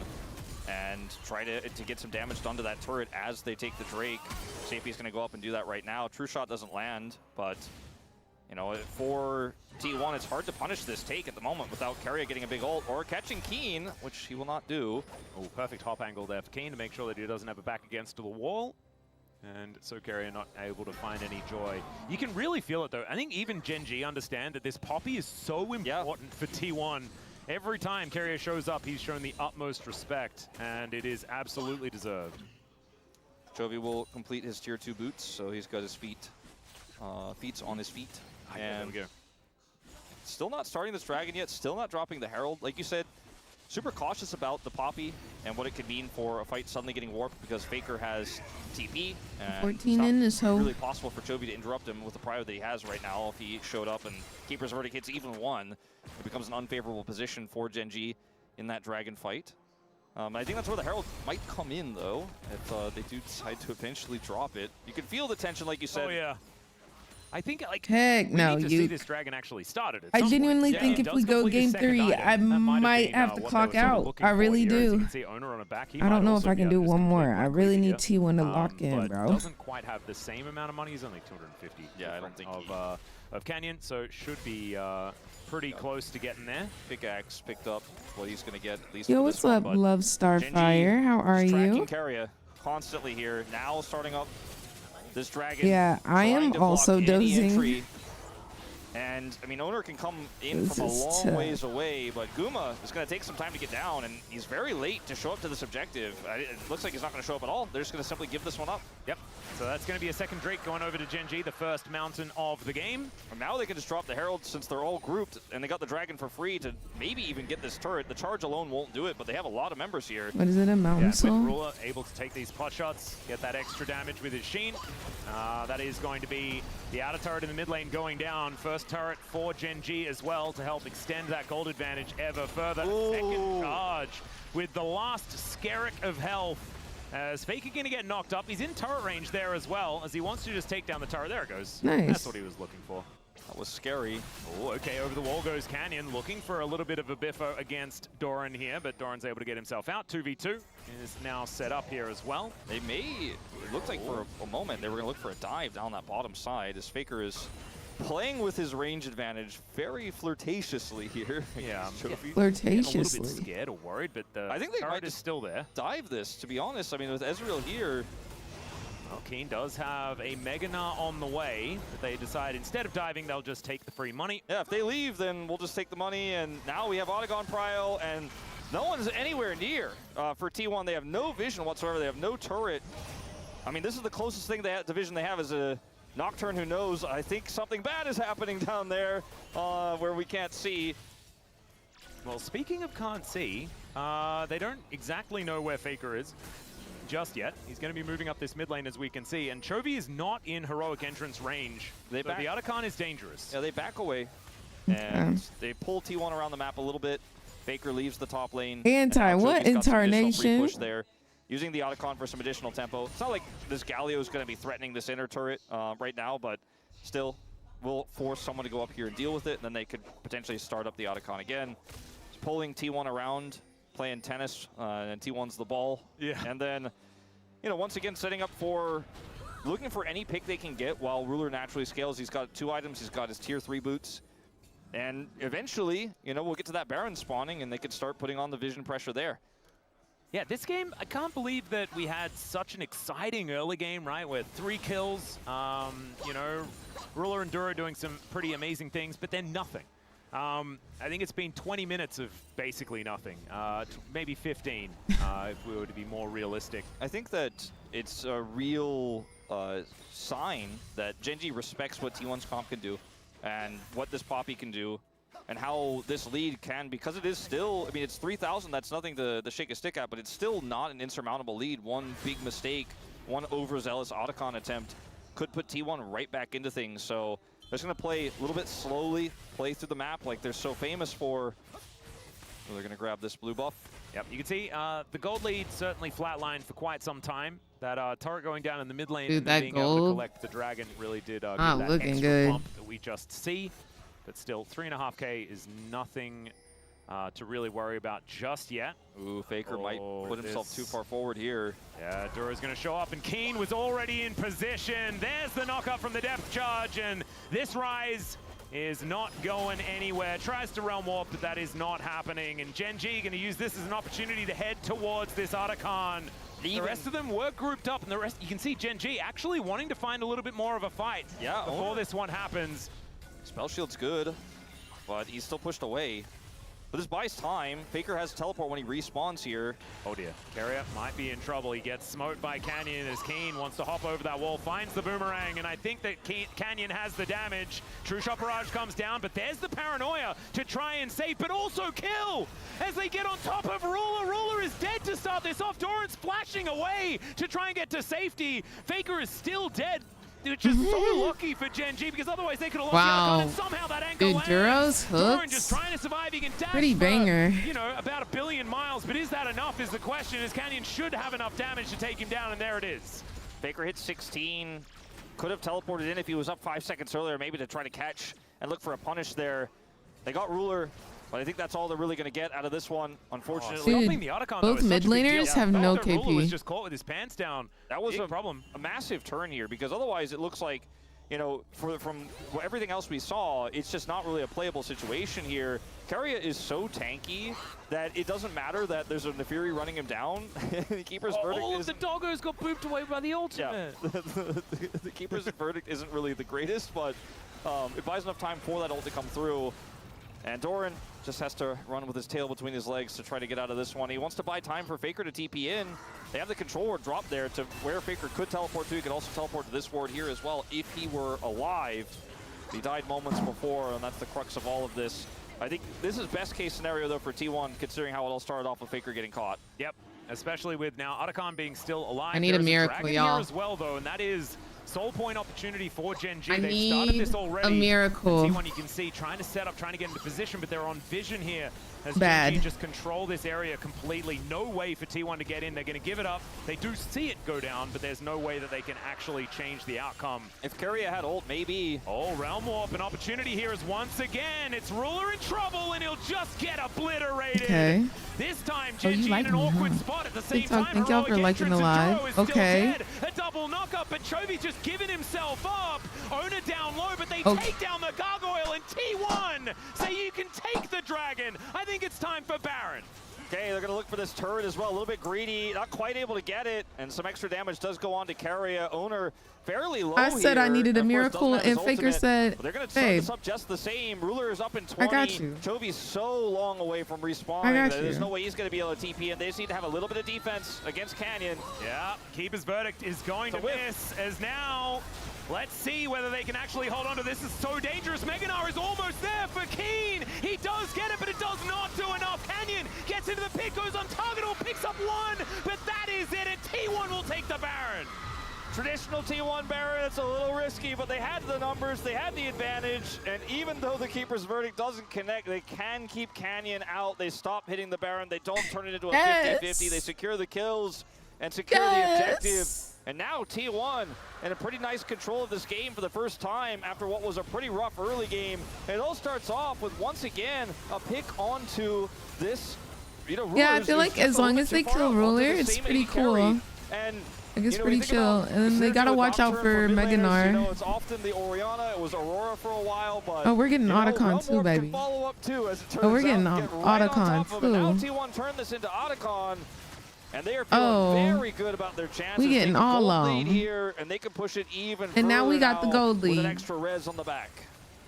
and try to get some damage done to that turret as they take the Drake. Safety's going to go up and do that right now. True Shot doesn't land, but you know, for T1, it's hard to punish this take at the moment without Keria getting a big ult or catching Keen, which he will not do. Oh, perfect hop angle there for Keen to make sure that he doesn't have it back against the wall. And so Keria not able to find any joy. You can really feel it though. I think even Gen G understand that this Poppy is so important for T1. Every time Keria shows up, he's shown the utmost respect, and it is absolutely deserved. Chovy will complete his tier 2 boots, so he's got his feet on his feet. There we go. Still not starting this Dragon yet, still not dropping the Herald. Like you said, super cautious about the Poppy and what it could mean for a fight suddenly getting warped because Faker has TP. And 14 in this hole. Really possible for Chovy to interrupt him with the prio that he has right now. If he showed up and Keeper's Verdict hits even one, it becomes an unfavorable position for Gen G in that Dragon fight. I think that's where the Herald might come in, though, if they do decide to eventually drop it. You can feel the tension, like you said. Oh, yeah. I think, like, Heck we no, need to see this Dragon actually started. I some genuinely point. think It if we does go complete his game second 3, item. I That might might been, have to what they clock were sort of out. looking I for really here. As you do. can see, Owner on a back, he I might don't know if also I be can out do of this one more. complete I black really here. need T1 to lock in, but bro. doesn't quite have the same amount of money. He's only 250 Yeah, I don't think of Canyon, so should be pretty close to getting there. Pickaxe picked up what he's going to get, at least Yo, for what's this one, up, but Love Starfire? How are is tracking you? Keria constantly here. Now starting up this Dragon. Yeah, I trying am to block also any dozing. entry. And, I mean, Owner can come in This from a is long tough. ways away, but Guma is going to take some time to get down, and he's very late to show up to this objective. It looks like he's not going to show up at all. They're just going to simply give this one up. Yep. So that's going to be a second Drake going over to Gen G, the first mountain of the game. And now they can just drop the Herald since they're all grouped, and they got the Dragon for free to maybe even get this turret. The charge alone won't do it, but they have a lot of members here. What is it, a Yeah, mountain with soul? Ruler able to take these pot shots, get that extra damage with his Sheen. That is going to be the outer turret in the mid lane going down. First turret for Gen G as well to help extend that gold advantage ever further. Second charge with the last Skerrick of health. As Faker going to get knocked up. He's in turret range there as well, as he wants to just take down the turret. There it goes. Nice. That's what he was looking for. That was scary. Oh, okay, over the wall goes Canyon, looking for a little bit of a biffo against Doran here, but Doran's able to get himself out. 2v2 is now set up here as well. They may, it looked like for a moment, they were going to look for a dive down that bottom side as Faker is playing with his range advantage very flirtatiously here. Yeah, Trophy. a little bit Flirtatiously. scared or worried, but the I think they turret might is just still there. dive this, to be honest. I mean, with Ezreal here, Well, Keen does have a Mega Gnar on the way, but they decide instead of diving, they'll just take the free money. yeah, if they leave, then we'll just take the money. And now we have Autogon Prio, and no one's anywhere near for T1. They have no vision whatsoever. They have no turret. I mean, this is the closest thing division they have is a Nocturne who knows, I think something bad is happening down there where we can't see. Well, speaking of can't see, they don't exactly know where Faker is just yet. He's going to be moving up this mid lane as we can see, and Chovy is not in heroic entrance range. So the Otacon is dangerous. Yeah, they back away, and they pull T1 around the map a little bit. Faker leaves the top lane. Anti, what incarnation? Push there, using the Otacon for some additional tempo. It's not like this Galio is going to be threatening this inner turret right now, but still, will force someone to go up here and deal with it, and then they could potentially start up the Otacon again. It's pulling T1 around, playing tennis, and T1's the ball. Yeah. And then, you know, once again, setting up for looking for any pick they can get while Ruler naturally scales. He's got 2 items. He's got his tier 3 boots. And eventually, you know, we'll get to that Baron spawning, and they could start putting on the vision pressure there. Yeah, this game, I can't believe that we had such an exciting early game, right? With 3 kills, you know, Ruler and Duro doing some pretty amazing things, but then nothing. I think it's been 20 minutes of basically nothing, maybe 15, if we were to be more realistic. I think that it's a real sign that Gen G respects what T1's comp can do and what this Poppy can do and how this lead can, because it is still, I mean, it's 3,000, that's nothing to shake a stick at, but it's still not an insurmountable lead. One big mistake, one overzealous Otacon attempt could put T1 right back into things. So they're just going to play a little bit slowly, play through the map like they're so famous for. So they're going to grab this blue buff. Yep, you can see the gold lead certainly flatlined for quite some time. That turret going down in the mid lane Dude, and then that being able to gold collect the dragon really did give not that looking extra good. bump that we just see. But still, 3.5K is nothing to really worry about just yet. Ooh, Faker might put himself too far forward here. Yeah, Dura's going to show up, and Keen was already in position. There's the knockup from the depth charge, and this Rise is not going anywhere. Tries to realm warp, but that is not happening. And Gen G going to use this as an opportunity to head towards this Otacon. The rest of them were grouped up, and the rest, you can see Gen G actually wanting to find a little bit more of a fight before this one happens. Spell shield's good, but he's still pushed away. But this buys time. Faker has teleport when he respawns here. Oh dear, Carrier might be in trouble. He gets smoked by Canyon as Keen wants to hop over that wall, finds the boomerang, and I think that Canyon has the damage. True Shot Barrage comes down, but there's the paranoia to try and save, but also kill as they get on top of Ruler. Ruler is dead to start this off. Doran's flashing away to try and get to safety. Faker is still dead, which is so lucky for Gen G, because otherwise they could have lost the Otacon, and somehow that anchor lands. Duro's Doran just hooks. trying to survive. He can dash Pretty for, banger. you know, about 1 billion miles, but is that enough is the question, as Canyon should have enough damage to take him down, and there it is. Faker hit 16. Could have teleported in if he was up 5 seconds earlier, maybe to try to catch and look for a punish there. They got Ruler, but I think that's all they're really going to get out of this one, unfortunately. Dude, Stopping the Otacon, both though, is mid such a big deal. laners have The no fact that Ruler was KP. just caught with his pants down. That was Big problem. a massive turn here, because otherwise it looks like, you know, from everything else we saw, it's just not really a playable situation here. Keria is so tanky that it doesn't matter that there's a Nefiri running him down. The Keeper's verdict is... the doggos got booped away by the ultimate. Yeah, the Keeper's verdict isn't really the greatest, but it buys enough time for that ult to come through. And Doran just has to run with his tail between his legs to try to get out of this one. He wants to buy time for Faker to TP in. They have the control ward drop there to where Faker could teleport to. He could also teleport to this ward here as well if he were alive. He died moments before, and that's the crux of all of this. I think this is best case scenario, though, for T1, considering how it all started off with Faker getting caught. Yep, especially with now Otacon being still alive. I need a miracle, y'all. As well, though, and that is soul point opportunity for Gen G. I They've started this need already. a miracle. And T1, you can see, trying to set up, trying to get into position, but they're on vision here. As Bad. Gen G just control this area completely. No way for T1 to get in. They're going to give it up. They do see it go down, but there's no way that they can actually change the outcome. If Keria had ult, maybe. Oh, Realm Warp, an opportunity here is once again. It's Ruler in trouble, and he'll just get obliterated. Okay. This time, Oh, Gen you G like in an me, awkward huh? spot at the same TikTok, time. thank y'all for Heroic liking the entrance, and live. Juro is still Okay. dead. A double knockup, but Chovy's just giving himself up. Owner down low, but they Okay. take down the Gargoyle, and T1 say you can take the Dragon. I think it's time for Baron. Okay, they're going to look for this turret as well. A little bit greedy, not quite able to get it. And some extra damage does go on to Keria. Owner fairly low I said I here. needed a Of course, miracle, doesn't have his and Faker ultimate, said, but they're going to start babe, this up just the same. Ruler is up in 20. I got you. Chovy's so long away from respawning I got that there's you. no way he's going to be able to TP in. They just need to have a little bit of defense against Canyon. Yeah, Keeper's verdict is going to whip. miss, as now let's see whether they can actually hold on to this. It's so dangerous. Meganar is almost there for Keen. He does get it, but it does not do enough. Canyon gets into the pit, goes on target, or picks up one, but that is it, and T1 will take the Baron. Traditional T1 Baron, it's a little risky, but they had the numbers, they had the advantage, and even though the Keeper's verdict doesn't connect, they can keep Canyon out. They stop hitting the Baron, they don't turn it into a 50-50, they secure the kills and secure the objective. And now T1 in a pretty nice control of this game for the first time after what was a pretty rough early game. It all starts off with, once again, a pick onto this, you know, Yeah, I Rulers feel is like just as a long little as bit they too far kill out onto Ruler, the it's same pretty AD carry. cool. And Like, it's you know, pretty we think chill. about And then they Sinister gotta with watch out Nocturne for mid laners, Meganar. You know, it's often the Orianna. It was Aurora for a while, but Oh, we're getting you know, Otacon Realm too, Warp can baby. follow up too, as it turns Oh, we're getting out, get right on Otacon top of it. Now too. T1 turned this into Otacon, and they are feeling Oh. very good about their chances. We getting They can all gold of lead 'em. here, and they can push it even And now we further got the gold with lead. an extra res on the back.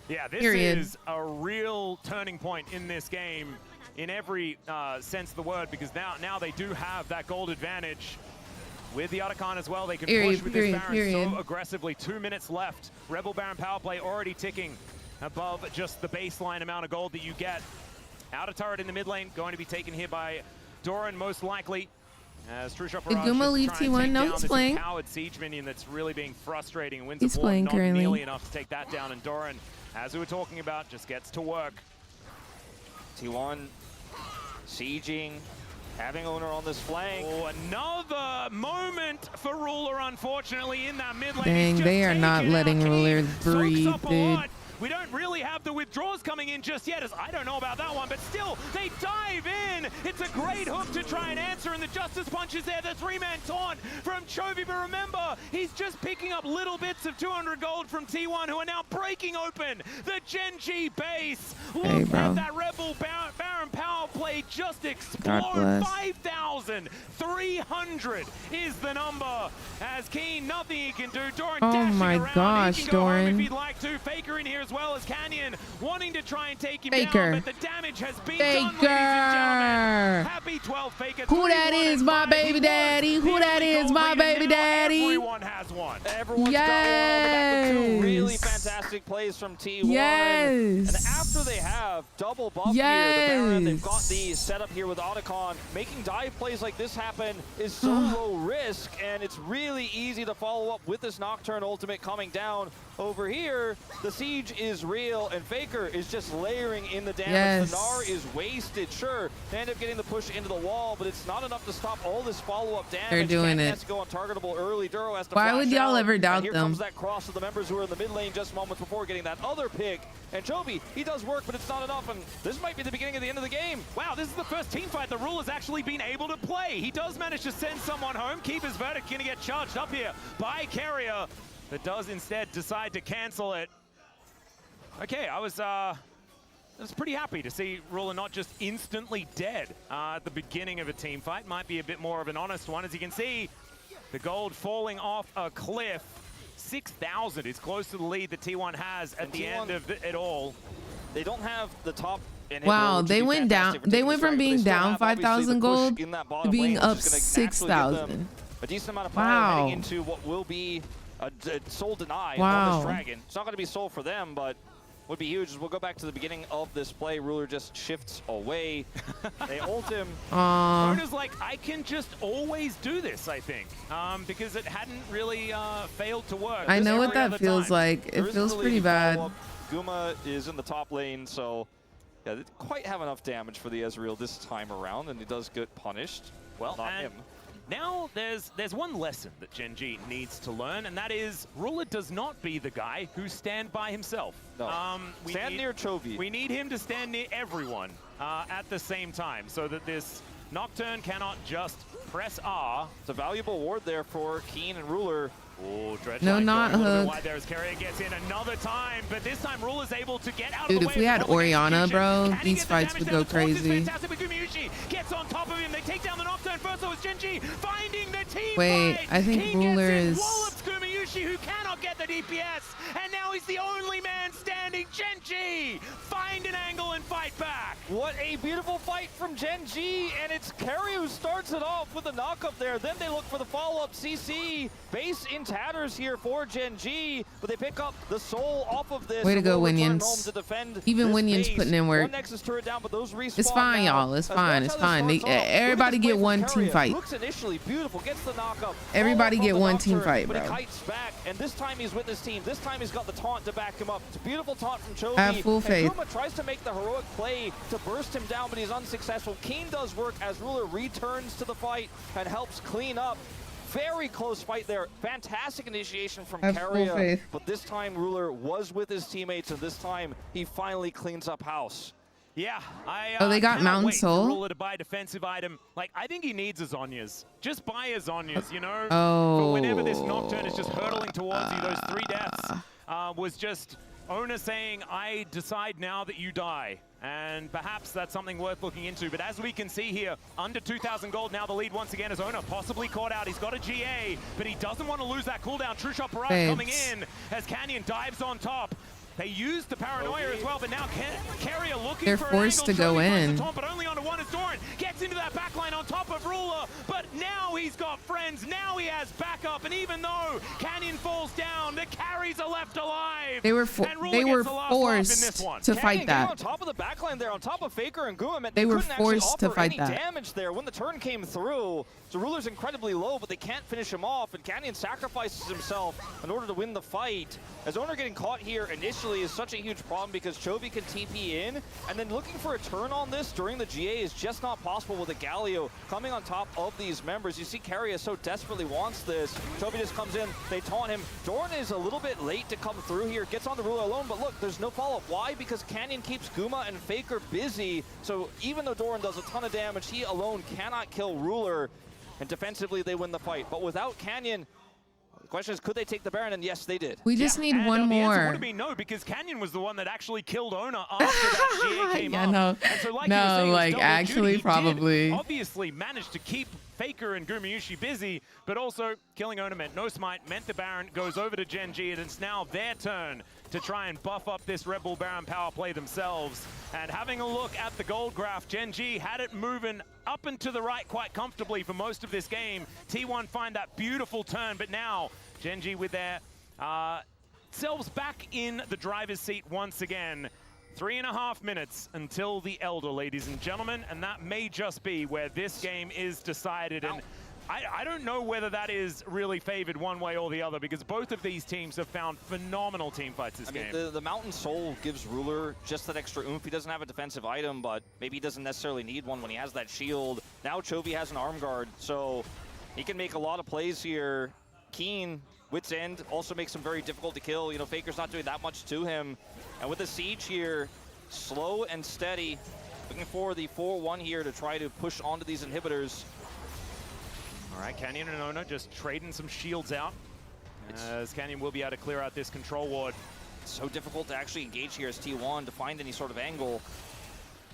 Yeah, this Period. is a real turning point in this game in every sense of the word, because now they do have that gold advantage. With the Otacon as well, they can push with this Baron so aggressively. 2 minutes left. Rebel Baron power play already ticking above just the baseline amount of gold that you get. Outer turret in the mid lane, going to be taken here by Doran most likely. As True Shot Barrage Iguma just leave try and T1. take No, down he's this playing. empowered siege minion that's really being frustrating. And wins He's the board playing not currently. nearly enough to take that down. And Doran, as we were talking about, just gets to work. T1 sieging, having owner on this flank. Oh, another moment for Ruler, unfortunately, in that mid lane. Dang, they are not letting rulers breathe, dude. We don't really have the withdrawals coming in just yet, as I don't know about that one, but still, they dive in. It's a great hook to try and answer, and the Justice Punch is there. The three-man taunt from Chovy, but remember, he's just picking up little bits of 200 gold from T1, who are now breaking open the Gen G base. Look at that Rebel Baron power play just explode. 5,300 is the number. As Keen, nothing he can do. Doran dashing around. Gosh, he can go home Doran. if he'd like to. Faker in here as well as Canyon, wanting to try and take him Faker. down, but the damage has been done, ladies and gentlemen. Happy 12 Faker. Who that is, my baby daddy? Who that is, my baby daddy? Everyone has one. Everyone's got one. The back of two really fantastic plays from T1. Yes. And after they have double buff here, the Baron, they've got the setup here with Otacon. Making dive plays like this happen is so low risk, and it's really easy to follow up with this Nocturne ultimate coming down. Over here, the siege is real, and Faker is just layering in the damage. The Gnar is wasted, sure. They end up getting the push into the wall, but it's not enough to stop all this follow-up damage. They're doing it. Has to go untargetable early. Duro has to Why would y'all out, ever doubt here them? Comes that cross to the members who are in the mid lane just moments before getting that other pick. And Chovy, he does work, but it's not enough, and this might be the beginning of the end of the game. Wow, this is the first team fight the Ruler's actually been able to play. He does manage to send someone home. Keeper's Verdict gonna get charged up here by Carrier, but does instead decide to cancel it. Okay, I was pretty happy to see Ruler not just instantly dead at the beginning of a team fight. Might be a bit more of an honest one. As you can see, the gold falling off a cliff. 6,000 is close to the lead that T1 has at the end of it all. They don't have the top. Wow, they went down. They went from being down 5,000 gold to being up 6,000. A decent amount of power heading into what will be a soul deny on this dragon. It's not going to be soul for them, but would be huge. As we'll go back to the beginning of this play. Ruler just shifts away. They ult him. Ona's like, I can just always do this, I think, because it hadn't really failed to work. I know what that feels like. It feels pretty bad. Guma is in the top lane, so yeah, they didn't quite have enough damage for the Ezreal this time around, and he does get punished. Well, not him. Now there's one lesson that Gen G needs to learn, and that is Ruler does not be the guy who stand by himself. No. Stand near Chovy. We need him to stand near everyone at the same time, so that this Nocturne cannot just press R. It's a valuable ward there for Keen and Ruler. Oh, no, not hook. Wide there as Carrier gets in another time, but this time Ruler's able to get out Dude, of the way. If we had Orianna, bro, these fights would go crazy. Gets on top of him. They take down the Nocturne first, so it's Gen G finding the team. Wait, I think Ruler is... Wallops Gumayushi, who cannot get the DPS, and now he's the only man standing. Gen G find an angle and fight back. What a beautiful fight from Gen G, and it's Carrier who starts it off with a knock up there. Then they look for the follow-up CC. Base in tatters here for Gen G, but they pick up the soul off of this. Way to go, Winions. Even Winions putting in work. Down, but those it's fine, y'all. It's fine. It's fine. Everybody get one team fight. Looks initially beautiful. Gets the knock up. Everybody get one team fight, bro. But he kites back, and this time he's with his team. This time he's got the taunt to back him up. It's a beautiful taunt from Chovy. I have full faith. Guma tries to make the heroic play to burst him down, but he's unsuccessful. Keen does work as Ruler returns to the fight and helps clean up. Very close fight there. Fantastic initiation from Carrier, but this time Ruler was with his teammates, and this time he finally cleans up house. Yeah, they got Mountain Soul. Ruler to buy a defensive item. Like, I think he needs his Zhonya's. Just buy his Zhonya's, you know? For whenever this Nocturne is just hurtling towards you, those 3 deaths was just Ona saying, I decide now that you die. And perhaps that's something worth looking into. But as we can see here, under 2,000 gold, now the lead once again is Ona, possibly caught out. He's got a GA, but he doesn't want to lose that cooldown. True Shot Barrage coming in as Canyon dives on top. They used the paranoia as well, but now Carrier looking They're for forced an angle. to go in. But only onto one is Doran. Gets into that backline on top of Ruler, but now he's got friends. Now he has backup, and even though Canyon falls down, the carries are left alive. alive. They were And Ruler they gets were the last laugh in this forced one. to Canyon fight getting that. on top of the backline there, on top of Faker and Guma, meant They were couldn't actually forced to offer fight any that. damage there when the turn came through. So Ruler's incredibly low, but they can't finish him off, and Canyon sacrifices himself in order to win the fight. As Owner getting caught here initially is such a huge problem because Chovy can TP in, and then looking for a turn on this during the GA is just not possible with a Galio coming on top of these members. You see Carrier so desperately wants this. Chovy just comes in, they taunt him. Doran is a little bit late to come through here, gets on the Ruler alone, but look, there's no follow-up. Why? Because Canyon keeps Guma and Faker busy, so even though Doran does a ton of damage, he alone cannot kill Ruler, and defensively they win the fight. But without Canyon, the question is, could they take the Baron? And yes, they did. We just need and, one the answer would more. have been no, because Canyon was the one that actually killed Ona after that GA came Yeah, up. no. And so like No, you were saying, it was like, double actually, duty. He did probably. obviously managed to keep Faker and Gumayushi busy, but also killing Ona meant no smite, meant the Baron goes over to Gen G, and it's now their turn to try and buff up this Red Bull Baron power play themselves. And having a look at the gold graph, Gen G had it moving up and to the right quite comfortably for most of this game. T1 find that beautiful turn, but now Gen G with their selves back in the driver's seat once again. 3.5 minutes until the Elder, ladies and gentlemen, and that may just be where this game is decided. And I don't know whether that is really favored one way or the other, because both of these teams have found phenomenal team fights this game. The Mountain Soul gives Ruler just that extra oomph. He doesn't have a defensive item, but maybe he doesn't necessarily need one when he has that shield. Now Chovy has an arm guard, so he can make a lot of plays here. Keen, Wit's End, also makes him very difficult to kill. You know, Faker's not doing that much to him. And with the siege here, slow and steady, looking for the 4-1 here to try to push onto these inhibitors. All right, Canyon and Ona just trading some shields out, as Canyon will be able to clear out this control ward. It's so difficult to actually engage here as T1 to find any sort of angle.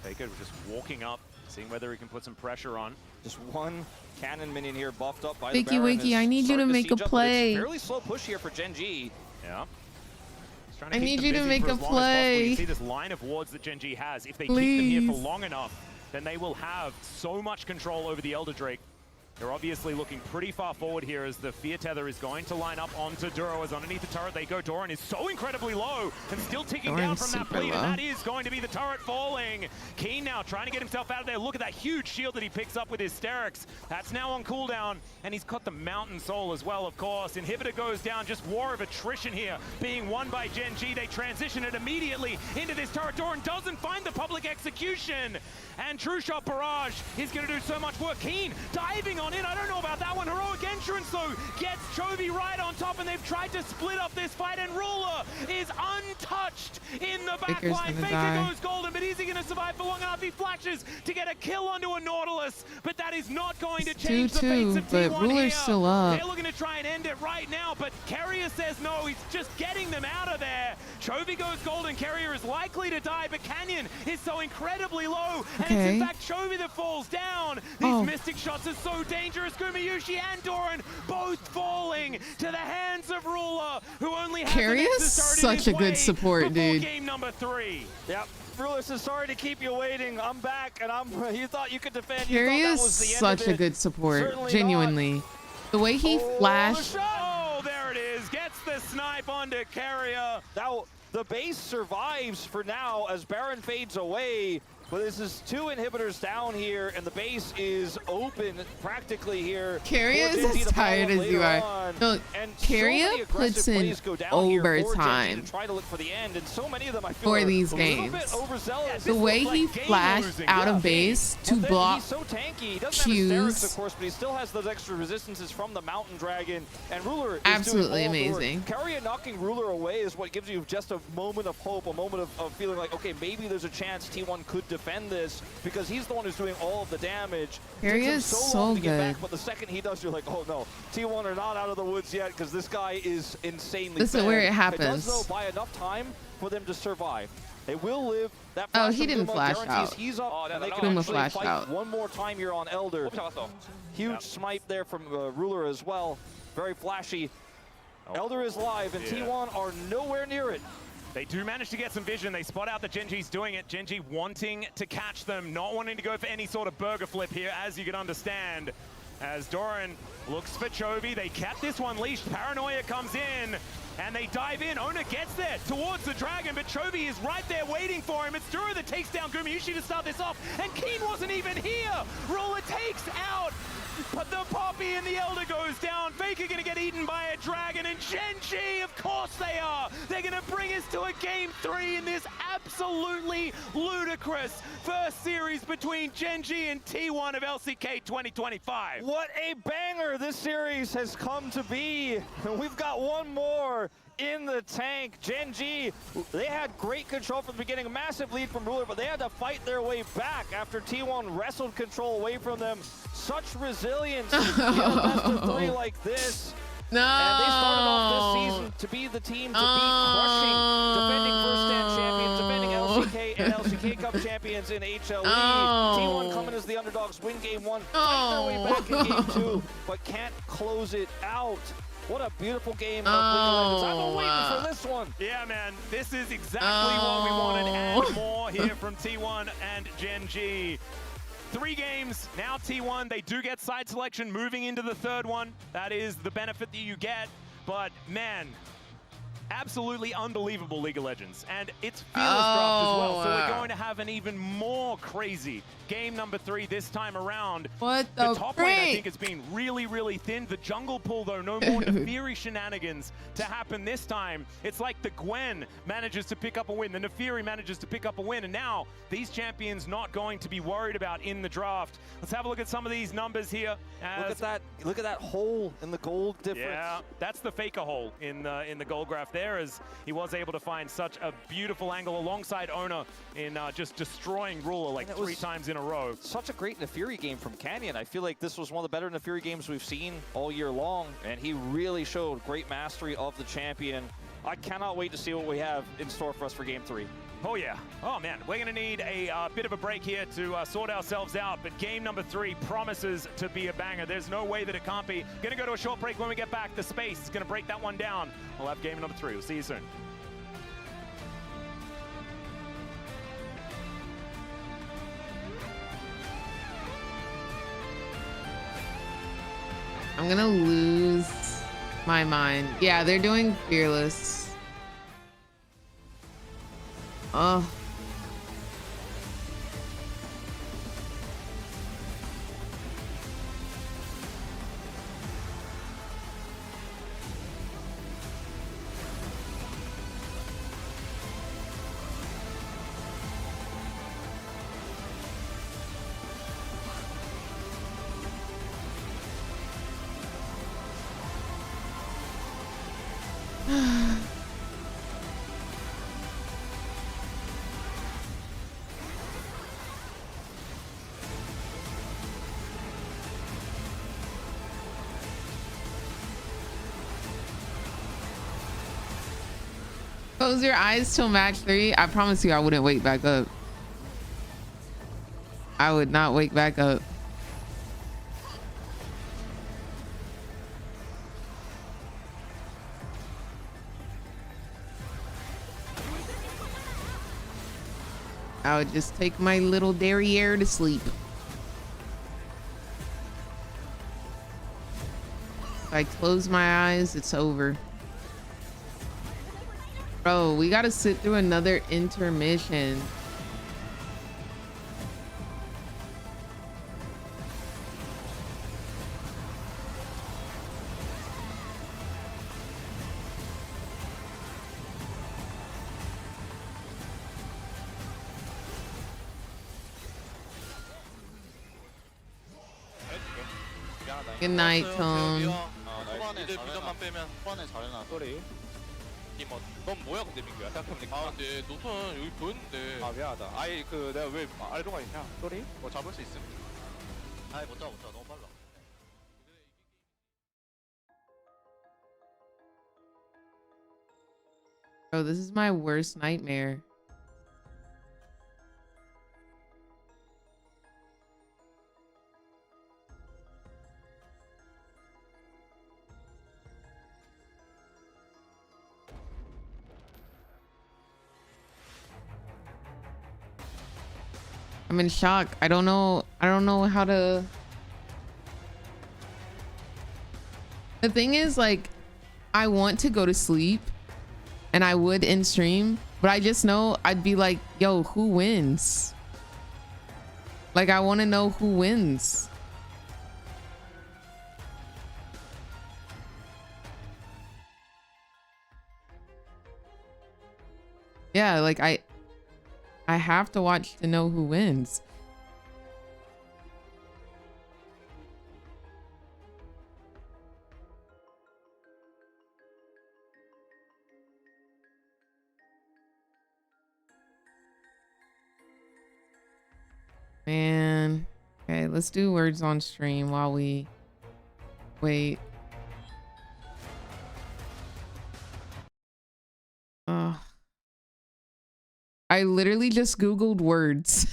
Faker just walking up, seeing whether he can put some pressure on. Just one cannon minion here buffed up by Wakey, the Baron. Wakey, I need you to make a play. Fairly slow push here for Gen G. Yeah. He's trying I keep need them you to busy make for a as long as possible. play. You see this line of wards that Gen G has. If they keep them here for Please. long enough, then they will have so much control over the Elder Drake. They're obviously looking pretty far forward here as the Fear Tether is going to line up onto Duro. As underneath the turret they go. Doran is so incredibly low and still ticking down Doran's from that super bleed, and low. that is going to be the turret falling. Keen now trying to get himself out of there. Look at that huge shield that he picks up with Hysterics. That's now on cooldown, and he's got the Mountain Soul as well, of course. Inhibitor goes down, just war of attrition here being won by Gen G. They transition it immediately into this turret. Doran doesn't find the public execution, and True Shot Barrage is going to do so much work. Keen diving on in. I don't know about that one. Heroic Entrance, though, gets Chovy right on top, and they've tried to split up this fight, and Ruler is untouched in the Faker's backline. gonna Faker die. goes golden, but is he going to survive for long enough? He flashes to get a kill onto a Nautilus, but that is not going to It's change the 2-2, fates of but T1 Ruler's here. still up. They're looking to try and end it right now, but Carrier says no. He's just getting them out of there. Chovy goes golden. Carrier is likely to die, but Canyon is so incredibly low, and it's Okay. in fact Chovy that falls down. These Mystic shots are so dangerous. Gumayushi and Doran both falling to the hands of Ruler, who only has Carrier's an Nexus started such his a good way support, before dude. game number 3. Yep. Ruler says, sorry to keep you waiting. I'm back, and you thought you could defend. Carrie You thought is that was the end such of a it. good support, Certainly genuinely. The way he Oh, flashed. the shot! Oh, there it is. Gets the snipe onto Carrier. Now, the base survives for now as Baron fades away, but this is 2 inhibitors down here, and the base is open practically here. Carrier for is Gen G as to follow tired up as later you are. on. No, And Carrier so many aggressive puts in plays go down here for Gen G overtime to try to look for the end, and so many of them I feel for are these a little games. bit overzealous. The way he like game flashed losing. out Yeah. of base to And then block he's so tanky. He doesn't have Hysterics, Q's. of course, but he still has those extra resistances from the Mountain Dragon. And Ruler is Absolutely doing all the work. amazing. Carrier knocking Ruler away is what gives you just a moment of hope, a moment of feeling like, okay, maybe there's a chance T1 could defend this, because he's the one who's doing all of the damage. Carrier Takes him is so so long to get good. back, but the second he does, you're like, oh no, T1 are not out of the woods yet, because this guy is insanely This is bad. where it It happens. does, though, buy enough time for them to survive. They will live. That Oh, flash he from didn't Guma flash guarantees out. he's up, and they can Guma actually flashed fight out. one more time here on Elder. Huge smite there from Ruler as well. Very flashy. Elder is live, and T1 are nowhere near it. They do manage to get some vision. They spot out that Gen G's doing it. Gen G wanting to catch them, not wanting to go for any sort of burger flip here, as you can understand. as Doran looks for Chovy. They kept this one leashed. Paranoia comes in, and they dive in. Ona gets there towards the Dragon, but Chovy is right there waiting for him. It's Dura that takes down Gumayushi to start this off, and Keen wasn't even here. Ruler takes out but the Poppy and the Elder goes down. Faker gonna get eaten by a Dragon, and Genji, of course they are. They're gonna bring us to a game 3 in this absolutely ludicrous first series between Genji and T1 of LCK 2025. What a banger this series has come to be. And we've got one more in the tank. Genji, they had great control from the beginning, a massive lead from Ruler, but they had to fight their way back after T1 wrestled control away from them. Such resilience in a best of 3 like this. No. And they started off this season to be the team to beat, crushing defending first stand champions, defending LCK and LCK Cup champions in HLE. T1 coming as the underdogs, win game 1, fight their way back in game 2, but can't close it out. What a beautiful game of League of Legends. I've been waiting for this one. Yeah, man. This is exactly what we wanted, and more here from T1 and Genji. 3 games, now T1, they do get side selection moving into the 3rd one. That is the benefit that you get, but man, absolutely unbelievable League of Legends. And it's Fearless Draft as well, so we're going to have an even more crazy game number 3 this time around. What the top lane, I think, has been really, really thin. The jungle pull, though, no more Nefiri shenanigans to happen this time. It's like the Gwen manages to pick up a win, the Nefiri manages to pick up a win, and now these champions not going to be worried about in the draft. Let's have a look at some of these numbers here. Look at that hole in the gold difference. Yeah, that's the Faker hole in the gold graph there, as he was able to find such a beautiful angle alongside Ona in just destroying Ruler like 3 times in a row. Such a great Nefiri game from Canyon. I feel like this was one of the better Nefiri games we've seen all year long, and he really showed great mastery of the champion. I cannot wait to see what we have in store for us for game 3. Oh yeah. Oh man, we're gonna need a bit of a break here to sort ourselves out, but game number 3 promises to be a banger. There's no way that it can't be. Gonna go to a short break. When we get back, the space is gonna break that one down. We'll have game number 3. We'll see you soon. I'm gonna lose my mind. Yeah, they're doing Fearless. Oh. Close your eyes till match 3. I promise you I wouldn't wake back up. I would not wake back up. I would just take my little derriere to sleep. If I close my eyes, it's over. Bro, we gotta sit through another intermission. Good night, Tone. 초반에 미전만 빼면 초반에 잘해놔. 쏘리. 넌 뭐야 근데 민규야? 생각해보니까. 아 근데 노선 여기 보였는데. 아 미안하다. 아이 그 내가 왜 알도가 있냐? 쏘리. 뭐 잡을 수 있음. 아이 못 잡아 너무 빨라. Bro, this is my worst nightmare. I'm in shock. I don't know how to The thing is, like, I want to go to sleep and I would in stream, but I just know I'd be like, yo, who wins? Like, I want to know who wins. Yeah, like I have to watch to know who wins. Man. Okay, let's do words on stream while we wait. I literally just Googled words.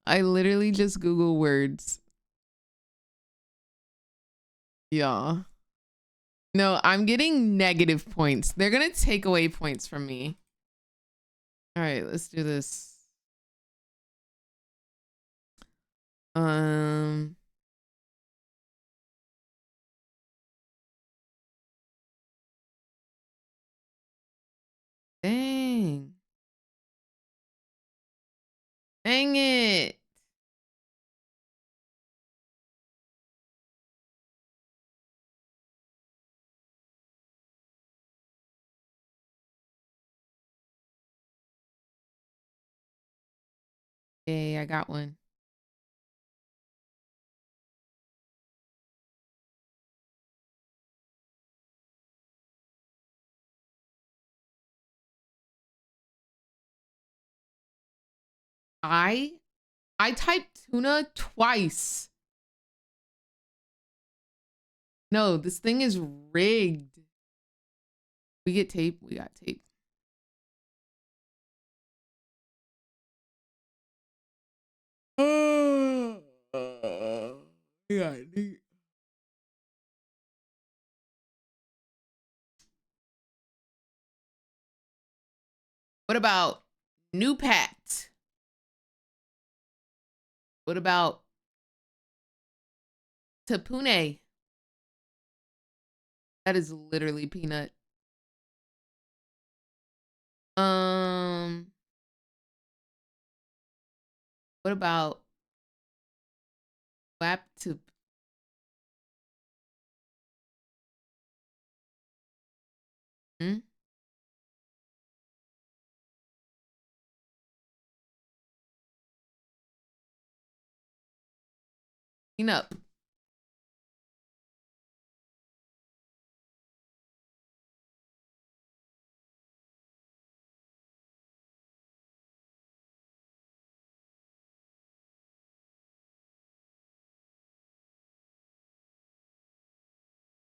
I literally just Googled words. Yeah. No, I'm getting negative points. They're gonna take away points from me. All right, let's do this. Dang. Dang it. Okay, I got one. I typed tuna twice. No, this thing is rigged. We get tape. We got tape. We got tape. What about new pat? What about tapune? That is literally peanut. What about wap to? Peanut.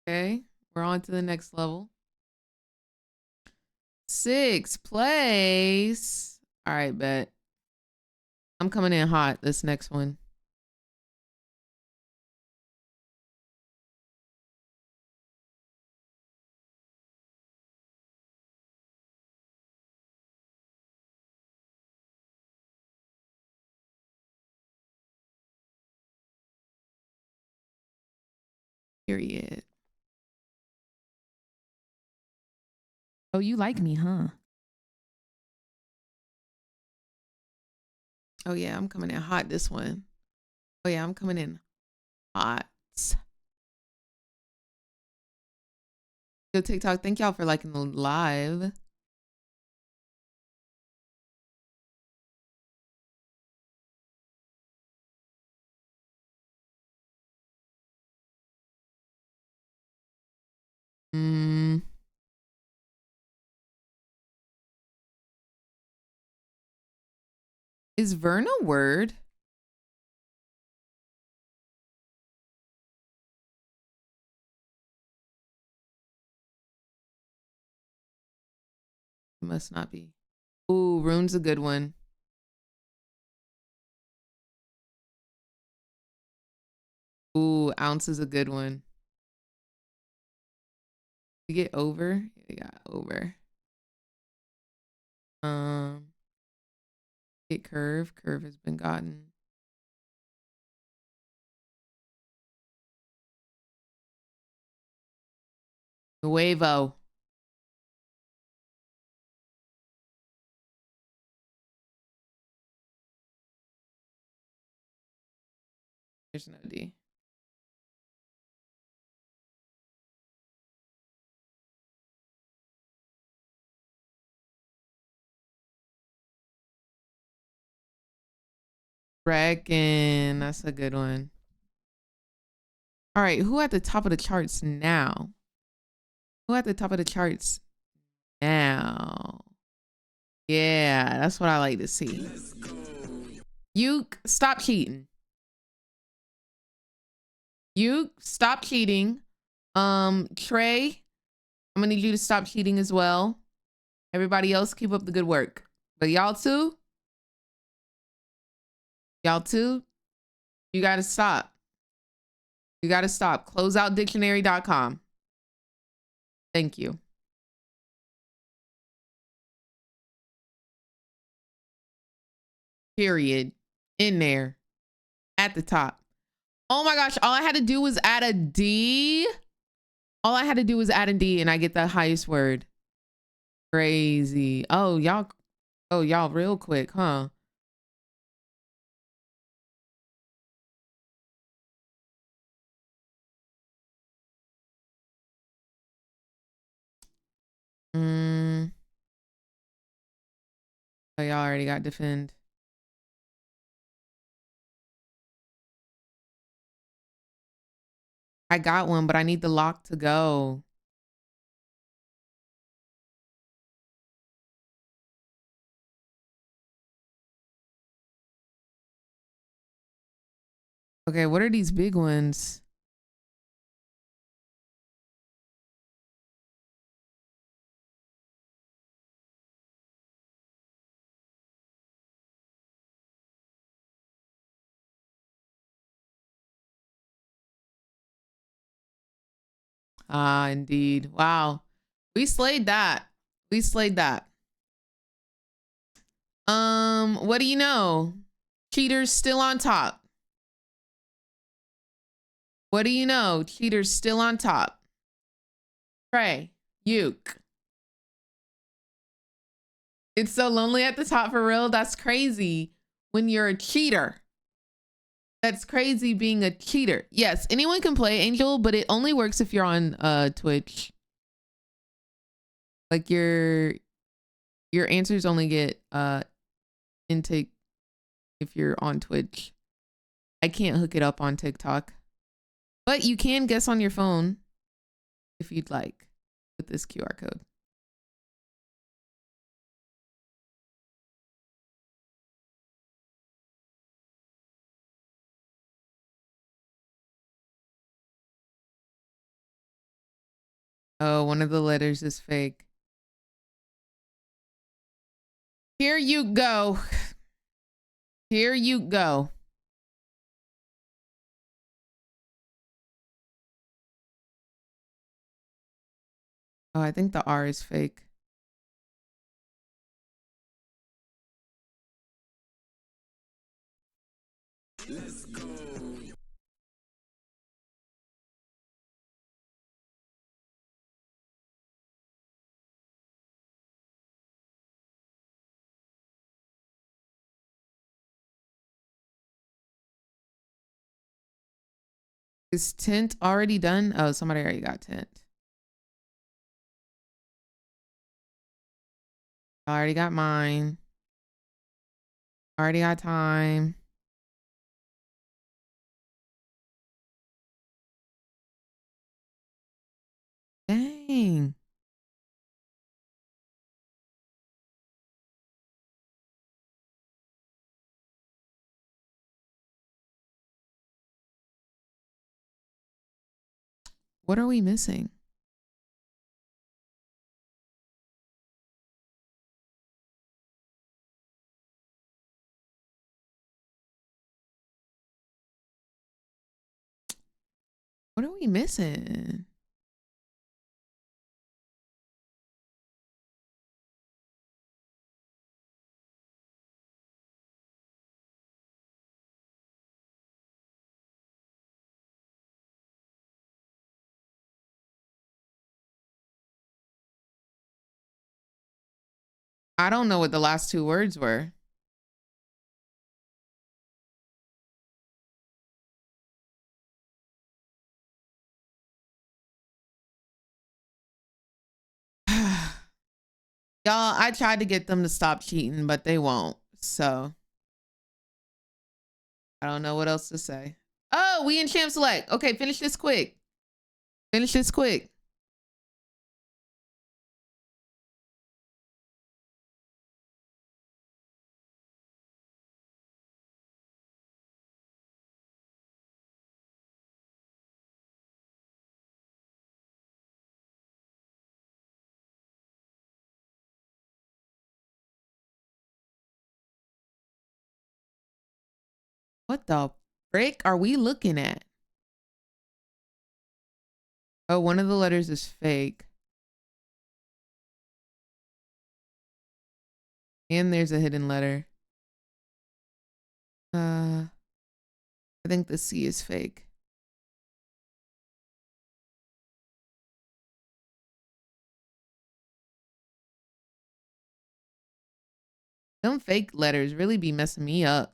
Okay, we're on to the next level. 6th place. All right, bet. I'm coming in hot this next one. Period. Oh, you like me, huh? Oh yeah, I'm coming in hot this one. Oh yeah, I'm coming in hot. Yo, TikTok, thank y'all for liking the live. Is Vern a word? It must not be. Ooh, rune's a good one. Ooh, ounce is a good one. We get over. We got over. Get curve. Curve has been gotten. Nuevo. There's no D. Reckon that's a good one. All right, who at the top of the charts now? Who at the top of the charts now? Yeah, that's what I like to see. You stop cheating. You stop cheating. Trey, I'm gonna need you to stop cheating as well. Everybody else, keep up the good work. But y'all too, you gotta stop. You gotta stop. Closeoutdictionary.com. Thank you. Period. In there. At the top. Oh my gosh, all I had to do was add a D. All I had to do was add a D and I get the highest word. Crazy. Oh, y'all real quick, huh? Oh, y'all already got defend. I got one, but I need the lock to go. Okay, what are these big ones? Ah, indeed. Wow. We slayed that. We slayed that. What do you know? Cheaters still on top. What do you know? Cheaters still on top. Trey, Uke. It's so lonely at the top for real. That's crazy when you're a cheater. That's crazy being a cheater. Yes, anyone can play Angel, but it only works if you're on Twitch. Like your answers only get intake if you're on Twitch. I can't hook it up on TikTok. But you can guess on your phone if you'd like with this QR code. Oh, one of the letters is fake. Here you go. Here you go. Oh, I think the R is fake. Let's go. Is tint already done? Oh, somebody already got tint. I already got mine. Already got time. Dang. What are we missing? What are we missing? I don't know what the last two words were. Y'all, I tried to get them to stop cheating, but they won't. So I don't know what else to say. Oh, we in Champ Select. Okay, finish this quick. Finish this quick. What the frick are we looking at? Oh, one of the letters is fake. And there's a hidden letter. I think the C is fake. Them fake letters really be messing me up.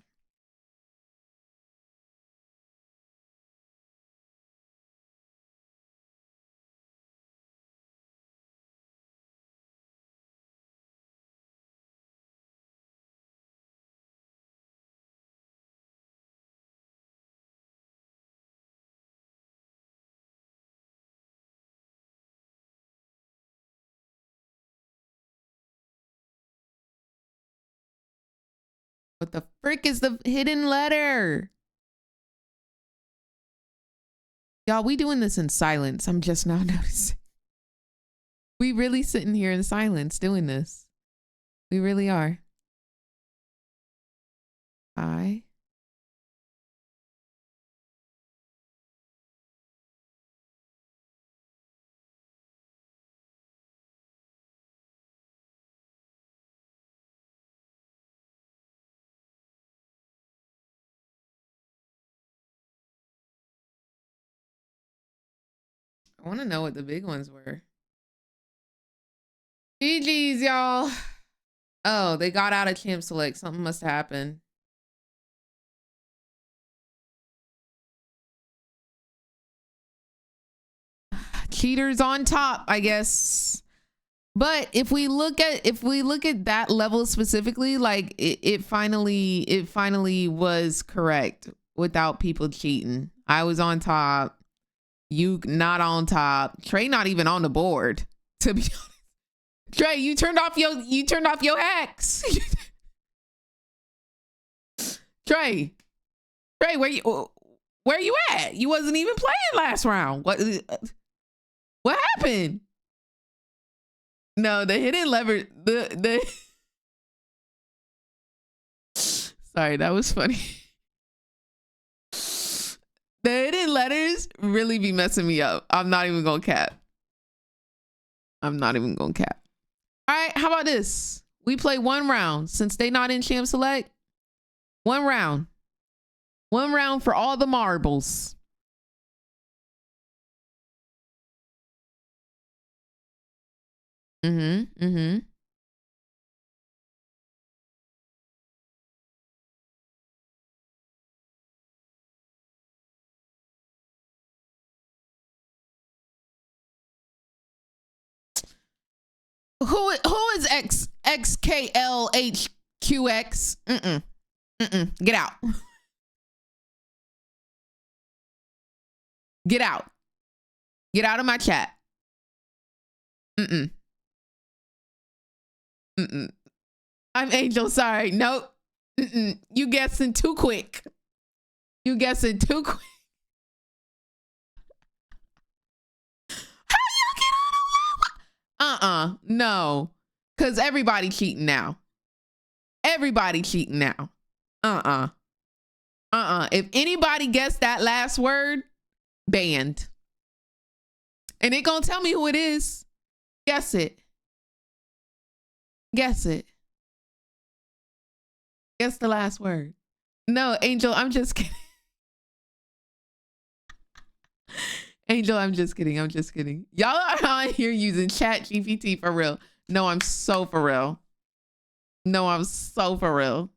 What the frick is the hidden letter? Y'all, we doing this in silence. I'm just now noticing. We really sitting here in silence doing this. We really are. I. I want to know what the big ones were. GG's, y'all. Oh, they got out of Champ Select. Something must happen. Cheaters on top, I guess. But if we look at that level specifically, like it finally was correct without people cheating. I was on top. You not on top. Trey not even on the board, to be honest. Trey, you turned off your hacks. Trey, where you at? You wasn't even playing last round. What happened? No, the hidden lever, sorry, that was funny. The hidden letters really be messing me up. I'm not even gonna cap. All right, how about this? We play one round since they not in Champ Select. One round for all the marbles. Who is XKLHQX? Get out. Get out. Get out of my chat. I'm Angel, sorry. Nope. You guessing too quick. How you get out of no. Cause everybody cheating now. If anybody guessed that last word, banned. And it gonna tell me who it is. Guess it. Guess the last word. No, Angel, I'm just kidding. Angel, I'm just kidding. Y'all are out here using Chat GPT for real. No, I'm so for real. No, I'm so for real.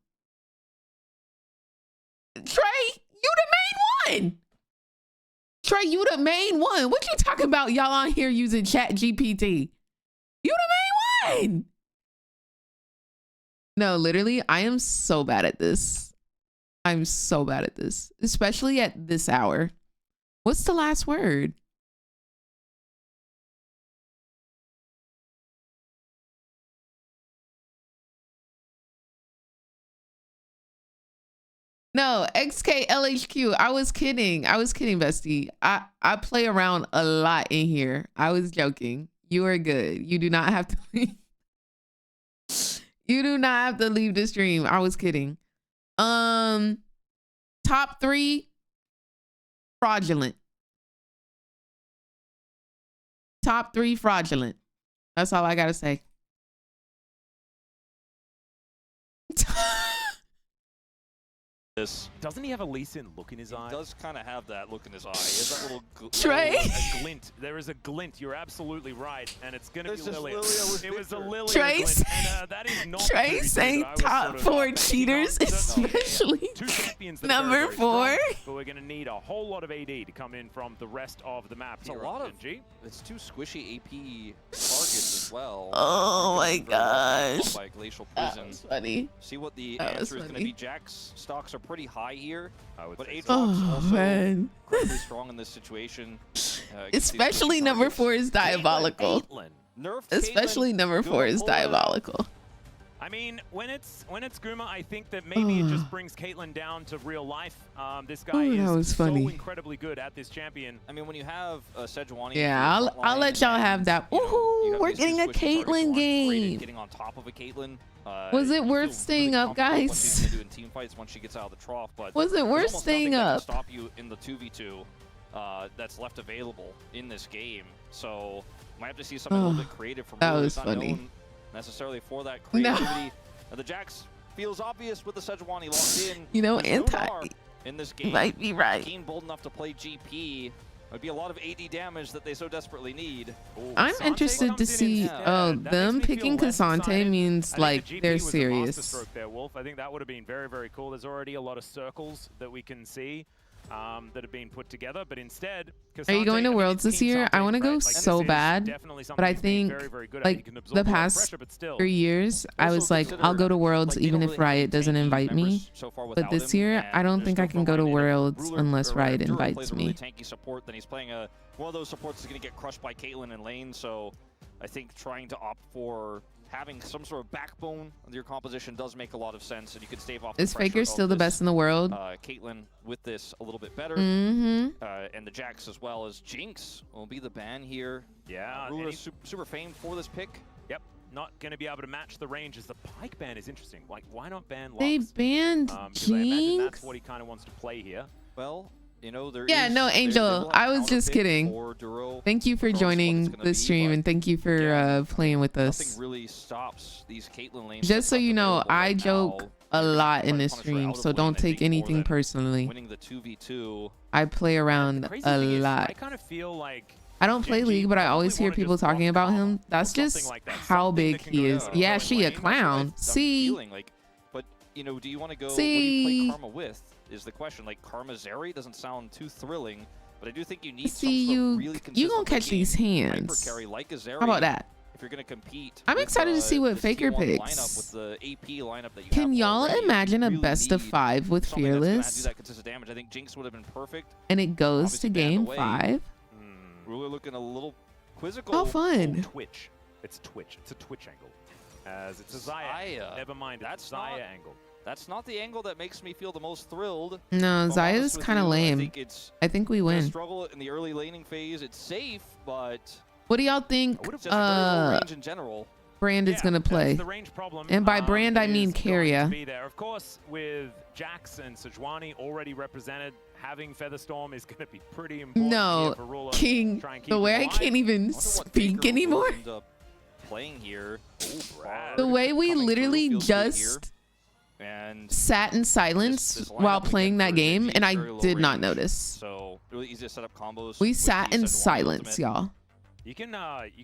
Trey, you the main one. Trey, you the main one. What you talking about? Y'all on here using Chat GPT. You the main one. No, literally, I am so bad at this. I'm so bad at this, especially at this hour. What's the last word? No, XKLHQ. I was kidding. I was kidding, bestie. I play around a lot in here. I was joking. You are good. You do not have to leave. You do not have to leave the stream. I was kidding. Top 3 fraudulent. Top 3 fraudulent. That's all I gotta say. Doesn't he have a Lee Sin look in his eye? He does kind of have that look in his eye. He has that little Trey. A glint. There is a glint. You're absolutely right, and it's gonna be Lilia. It was a Lilia Trey glint, and that is not Trey saying top 4 cheaters, especially two champions that number are very, very 4. strong, but we're gonna need a whole lot of AD to come in from the rest of the map. It's a lot of. It's 2 squishy AP targets as well. Oh my gosh. By Glacial That Prison. was funny. See what the That was answer is going to funny. be. Jack's stocks are pretty high here, but Aatrox Oh also man. incredibly strong in this situation. Especially number 4 is diabolical. Especially number 4 is diabolical. I mean, when it's Guma, I think that maybe it just brings Caitlyn down to real life. This guy is so incredibly good at this champion. I mean, when you have Sejuani, Yeah, I'll let y'all have that. Woohoo! We're getting a Caitlyn game. Getting on top of a Caitlyn. Was it worth staying up, guys? What she's gonna do in team fights once she gets out of the trough, but Was it worth staying up? Stop you in the 2v2 that's left available in this game. So might have to see something a little bit creative from that Rue. was Not funny. known necessarily for that creativity. The Jax feels obvious with the Sejuani locked in. You know, There's no anti Gnar in this game. might be right. Keen bold enough to play GP. It would be a lot of AD damage that they so desperately need. Ooh, I'm Cassante interested to comes in see. instead. Oh, That makes them me feel picking less Cassante excited. means I like think the GP they're was a serious. masterstroke there, Wolf. I think that would have been very, very cool. There's already a lot of circles that we can see that have been put together, but instead, Are you going to Worlds this year? I want to go so bad, but I think like the past 3 years, I was like, I'll go to Worlds even if Riot doesn't invite me. But this year, I don't think I can go to Worlds unless Riot invites me. Tanky support, then he's playing one of those supports is going to get crushed by Caitlyn in lane. So I think trying to opt for having some sort of backbone of your composition does make a lot of sense, and you could stave off. Is Faker still the best in the world? Caitlyn with this a little bit better, Mm-hmm. and the Jax as well as Jinx will be the ban here. Yeah, Rue is super famed for this pick. Yep, not going to be able to match the ranges. The Pike ban is interesting. Like, why not ban Lux? They banned Because I imagine that's Jinx. what he kind of wants to play here. Well, you know, there Yeah, is, no, they Angel, will I have was just counterpick kidding. for Duro. Thank you for Regardless of what joining it's gonna the be, stream, but and thank you for again, playing with nothing us. really stops these Caitlyn lanes. Just so you know, I joke a lot in this Punisher stream, out of so lane, don't I think, take more anything than personally. Winning the 2v2. I play around The crazy a thing is, lot. I kind of feel like I don't play Gen G League, but I probably always hear wanna people just talking rock about calm him. or That's something just like that. how Something big that can he go is. down. Yeah, Going she a lane, that's what clown. I'm See, feeling like, but you know, do you want to go? What do you See. play Karma with? Is the question. Like Karma Zeri doesn't sound too thrilling, but I do think you need see some sort of you. really You gonna consistent catch game these hyper hands. carry like a Zeri. How about that? If you're going to compete, I'm with, excited to see what this Faker T1 picks. lineup with the AP lineup that you Can have y'all already, imagine you a really best of need 5 with something that's gonna Fearless, do that consistent damage. I think Jinx would have been perfect. and it goes Obviously to banned game away. 5? Ruler looking a little quizzical. How fun! Twitch. It's Twitch. It's a Twitch angle. As it's a Zaya. Never mind. That's It's a Zaya not- angle. That's not the angle that makes me feel the most thrilled. No, If I'm Zaya's honest with kind of you. I lame. think it's I think we gonna win. struggle in the early laning phase. It's safe, but What do y'all think? it's just very low range in general. Brand is gonna that's play. the range problem, And by brand, I is mean going Carrier. to be there. Of course, with Jax and Sejuani already represented, having Featherstorm is going to be pretty important No, here for Ruler. King, Try and keep the way him I alive. can't even Wonder what speak Faker anymore. will end up playing here. Brad. The way we Coming literally through feels good here. just And sat in silence this while lineup we playing get that for game, Gen G and is I very low did not range. notice. So really easy to set up combos. We with sat the in Sejuani silence, ultimate. y'all. You can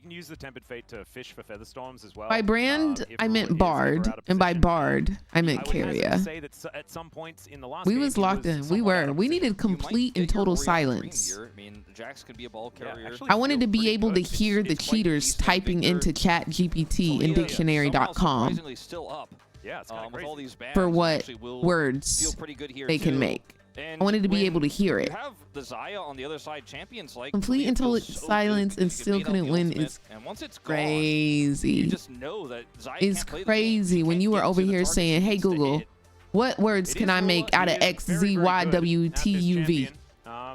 use the Tempered Fate to fish for Feather Storms as well. By brand, if I meant Ruler is ever Bard, out of and by position. Bard, I meant I would hazard to Carrier. say that at some points in the last We game, was he locked in. We somewhat out were. of We position. needed complete and total silence. Here. I mean, Jax could be a ball Yeah, carrier. actually I wanted to feels be pretty able to good. hear the it's quite cheaters decent. typing Victor, into Chat GPT and Talia, somehow dictionary.com surprisingly still up. Yeah, it's kind of With crazy. all these bans, for and what actually will feel words pretty good here they can too. make. And I wanted to be when able to hear it. You have the Zaya on the other side, champions like Complete Talia and total feels so silence good and because you still can bait out couldn't the win ultimate, is and once it's gone, crazy. you just know that Zaya It's can't play the game. crazy She when can't you were get to over the here target saying, she "Hey needs to Google, hit. what words It can is I make Ruler. out of He is X, very, Z, very Y, good W, at T, this U, V"? champion.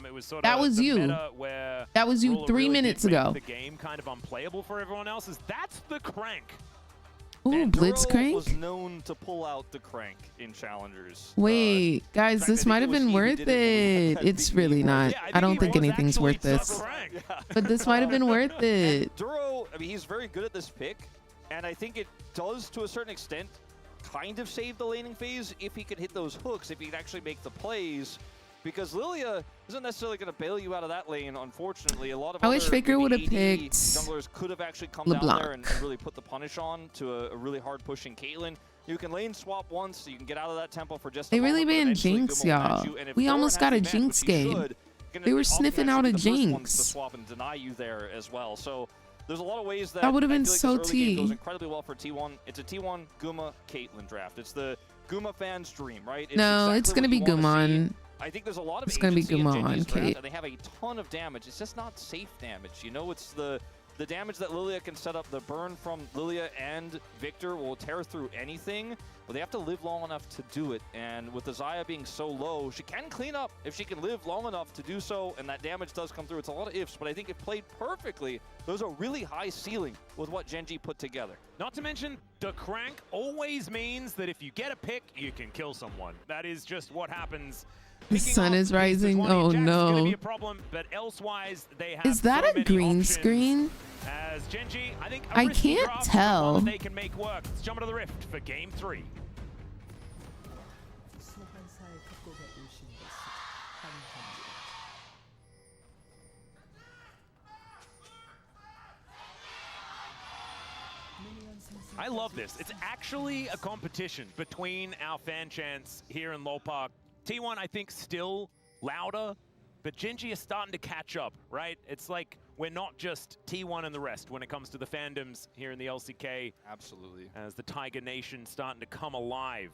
It was sort That of was the you. meta where That was you Ruler 3 really did minutes make ago. The game kind of unplayable for everyone else. That's the crank. Ooh, And Duro was Blitzcrank. known to pull out the crank in challengers. Wait, guys, fact, I this think might it have was been he who worth did it when we had it. that It's big really game. not. Yeah, I don't think he was anything's actually worth this. top rank. But this might have been worth it. Duro, I mean, he's very good at this pick, and I think it does, to a certain extent, kind of save the laning phase if he could hit those hooks, if he could actually make the plays. Because Lilia isn't necessarily going to bail you out of that lane, unfortunately. A lot of I wish other Faker maybe would have AD picked junglers could have actually come LeBlanc. down there and really put the punish on to a really hard pushing Caitlyn. You can lane swap once, so you can get out of that tempo for just They a really moment, but banned eventually Jinx, Guma will match y'all. you, and if We Doran almost has got a the advantage, Jinx which he game. should, They were often sniffing actually out be a the first ones Jinx. to swap and deny you there as well. So there's a lot of ways that That would have I been feel like so this early game goes tea. incredibly well for T1. It's a T1 Guma Caitlyn draft. It's the Guma fans' dream, right? No, exactly it's gonna what be you wanna see. Gumon. I think there's a lot of It's gonna be agency in Guma Genji's on draft, Kate. and they have a ton of damage. It's just not safe damage. You know, it's the damage that Lilia can set up. The burn from Lilia and Victor will tear through anything, but they have to live long enough to do it. And with the Zaya being so low, she can clean up if she can live long enough to do so, and that damage does come through. It's a lot of ifs, but I think if played perfectly, there's a really high ceiling with what Genji put together. Not to mention, the crank always means that if you get a pick, you can kill someone. That is just what happens. The Picking sun up is the rising. 20 Oh Jack's gonna no. be a problem, but elsewise they have Is that so a many green options. screen? As Genji, I think a I risky can't draft, tell. one that they can make work. Let's jump into the rift for game 3. I love this. It's actually a competition between our fan chants here in Low Park. T1, I think, still louder, but Genji is starting to catch up, right? It's like we're not just T1 and the rest when it comes to the fandoms here in the LCK. Absolutely. As the Tiger Nation starting to come alive.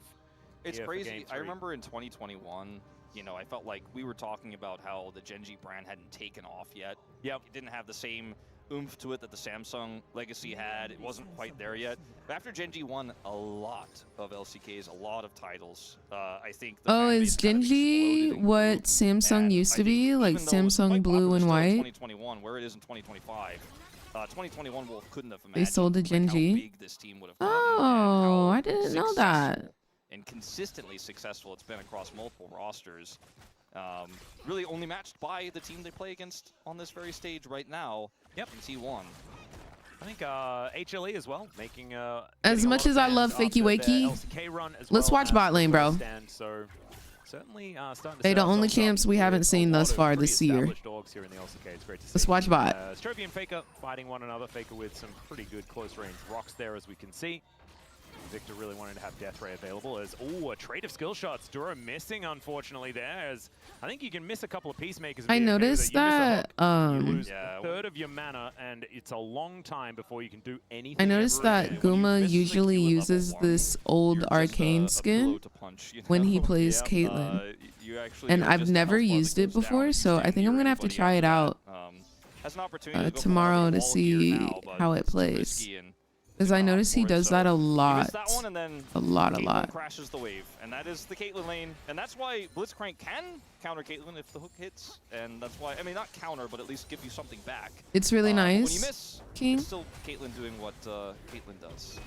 It's here for crazy. game I 3. remember in 2021, you know, I felt like we were talking about how the Genji brand hadn't taken off yet. Yep. It didn't have the same oomph to it that the Samsung legacy had. It wasn't quite there yet. But after Genji won a lot of LCKs, a lot of titles, I think the Oh, fan is base kind of Genji exploded and what grew. Samsung And used I to think be? Like even though it was Samsung quite blue popular and still in white? 2021, where it is in 2025. 2021 Wolf couldn't have imagined They sold to like, how Genji? big this team would have gotten and Oh, how I didn't know that. successful and consistently successful it's been across multiple rosters. Really only matched by the team they play against on this very stage right now. Yep. In T1. I think HLE as well, making As getting a much lot as of I fans love after Fakey their Wakey, LCK run as let's well watch as bot lane, the bro. stand, so certainly starting to They set the only ourselves up champs we with haven't a seen lot thus of far pretty this year. established dogs here in the LCK. It's great to see. Let's watch bot. Strophy and Faker fighting one another. Faker with some pretty good close range rocks there, as we can see. Victor really wanted to have Death Ray available as, a trade of skill shots. Dura missing, unfortunately, there, as I think you can miss a couple of Peacemakers. I noticed that, you lose a third of your mana, and it's a long time before you can do anything. I noticed ever again. that When you Guma miss the usually Q at level uses 1, this old you're just arcane a skin pillow to punch, you when he know? plays Yep. Caitlyn. You actually And are I've just a never health bar that used it goes down before, if you so I stand think I'm near gonna have to anybody try it after that. out Has an opportunity to go for tomorrow more to wall gear see now, but how it it's plays. risky and Because I noticed he for it, does so that a he lot. missed that one, and then A lot. Caitlyn crashes the wave, and that is the Caitlyn lane, and that's why Blitzcrank can counter Caitlyn if the hook hits, and that's why, I mean, not counter, but at least give you something back. It's really But when you nice, miss, King. it's still Caitlyn doing what Caitlyn does.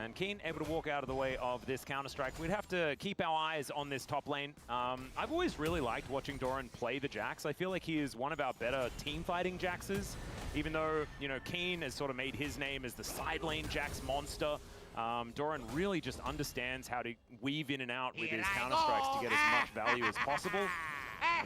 And Keen able to walk out of the way of this Counter-Strike. We'd have to keep our eyes on this top lane. I've always really liked watching Doran play the Jax. I feel like he is one of our better team-fighting Jaxes, even though, you know, Keen has sort of made his name as the side lane Jax monster. Doran really just understands how to weave in and out with his Counter-Strikes to get as much value as possible.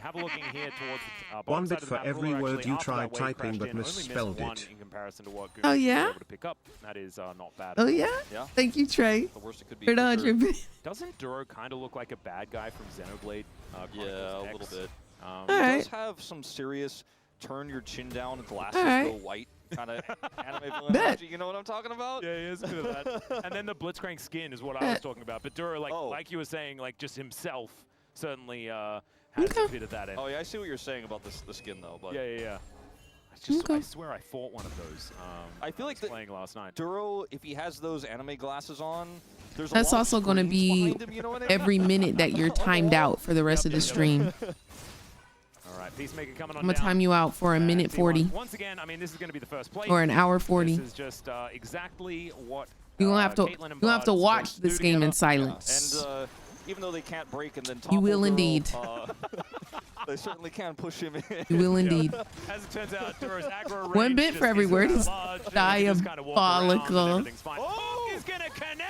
Have a looking here towards the One bottom side bit of for the map. every Ruler word actually, you after that tried wave typing crashed but in, only missed misspelled one it. in comparison to what Goose Oh, was yeah? able to pick up. That is not bad. Oh at all. yeah? Yeah. Thank you, Trey. The worst it could be. For the for sure. 100. Doesn't Duro kind of look like a bad guy from Xenoblade? Yeah, Chronicles a little X? bit. All He right. does have some serious turn your chin down, glasses All right. go white kind of anime villain Bet. energy. You know what I'm talking about? Yeah, he is good at that. And then the Blitzcrank skin is what I was talking about. But Duro, like you were saying, like just himself certainly has Okay. a bit of that in. Oh yeah, I see what you're saying about the skin though. But Yeah. Okay. I swear I fought one of those. I feel like was playing last night. Duro, if he has those anime glasses on, there's a That's lot of also gonna screens be behind him, you know what I mean? Every minute that you're timed out for the rest of the stream. All right, Peacemaker coming on I'm gonna down. time you out for a And minute T1, 40 Once again, I mean, this is going to be the first play. or an hour 40. This is just exactly what You're gonna have to Caitlyn and you have to Bard's watch supposed to this do game in together. silence. And even though they can't break and then You topple will Duro, indeed. They certainly can push him in. You will indeed. As it turns out, Duro's aggro range One bit just for every isn't word that is large, and he can just kinda walk around and diabolical. everything's fine. Hook is going to connect!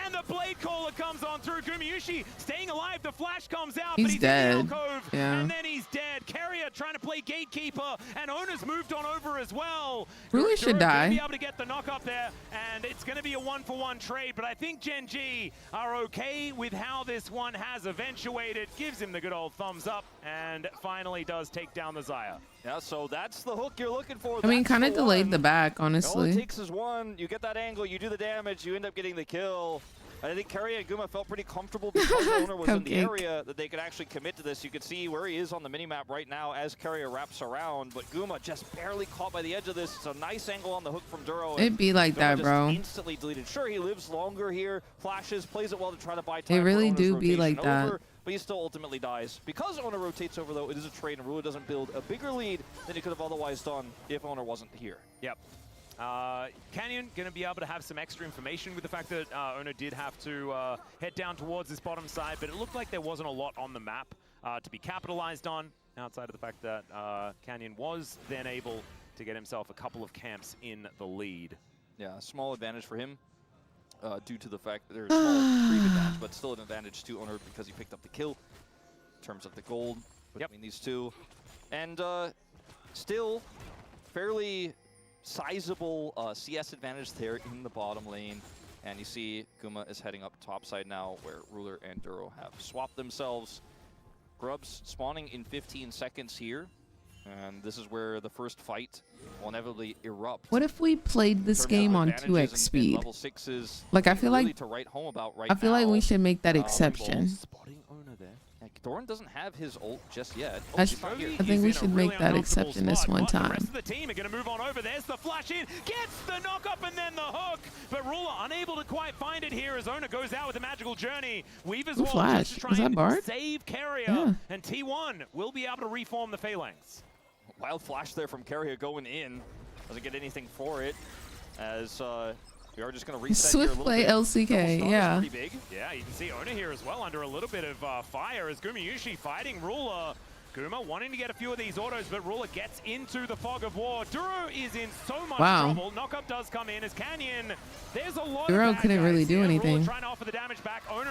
And the blade caller comes on through. Gumayushi staying alive. The flash comes out, but He's he's dead. in the alcove, Yeah. and then he's dead. Carrier trying to play gatekeeper, and Owner's moved on over as well. Really should die. Gonna be able to get the knock up there, and it's going to be a 1-for-1 trade. But I think Gen G are okay with how this one has eventuated. Gives him the good old thumbs up, and finally does take down the Xayah. Yeah, so that's the hook you're looking for. I mean, That's kind of the delayed one. the back, All it honestly. takes is one. You get that angle, you do the damage, you end up getting the kill. I think Carrier and Guma felt pretty comfortable because Owner was in the Cupcake. area that they could actually commit to this. You can see where he is on the minimap right now as Carrier wraps around, but Guma just barely caught by the edge of this. It's a nice angle on the hook from Duro. and It'd be like Guma that, just bro. instantly deleted. Sure, he lives longer here, flashes, plays it well to try to buy time. It for really Owner's do be rotation like that. over, but he still ultimately dies. Because Owner rotates over, though, it is a trade, and Rula doesn't build a bigger lead than he could have otherwise done if Owner wasn't here. Yep. Canyon going to be able to have some extra information with the fact that Owner did have to head down towards this bottom side, but it looked like there wasn't a lot on the map to be capitalized on, outside of the fact that Canyon was then able to get himself a couple of camps in the lead. Yeah, a small advantage for him due to the fact that there's a small creep advantage, but still an advantage to Owner because he picked up the kill in terms of the gold between these two. And still fairly sizable CS advantage there in the bottom lane. And you see Guma is heading up top side now where Ruler and Duro have swapped themselves. Grubs spawning in 15 seconds here. And this is where the first fight will inevitably erupt. What if we played this game on 2x speed? Level 6s Like, I feel really like to write home about right I feel like now. we should make that exception. Spotting Owner there. Yeah, Doran doesn't have his ult just yet. I He's not here. I think we should make that exception this one The time. rest of the team are going to move on over. There's the flash in, gets the knock up and then the hook. But Ruler unable to quite find it here as Owner goes out with a magical journey. Weave as Ooh, well flash. just to try Was that and Bard? save Carrier. Yeah. And T1 will be able to reform the Phalanx. Wild flash there from Carrier going in. Doesn't get anything for it. As we are just going to reset Swift here a little play bit. LCK, Double stun is yeah. pretty big. Yeah, you can see Owner here as well under a little bit of fire as Gumayushi fighting Ruler. Guma wanting to get a few of these autos, but Ruler gets into the fog of war. Duro is in so much trouble. Knockup does come in as Canyon. There's a lot Duro of bad couldn't guys really do here. anything. Ruler trying to offer the damage back. Owner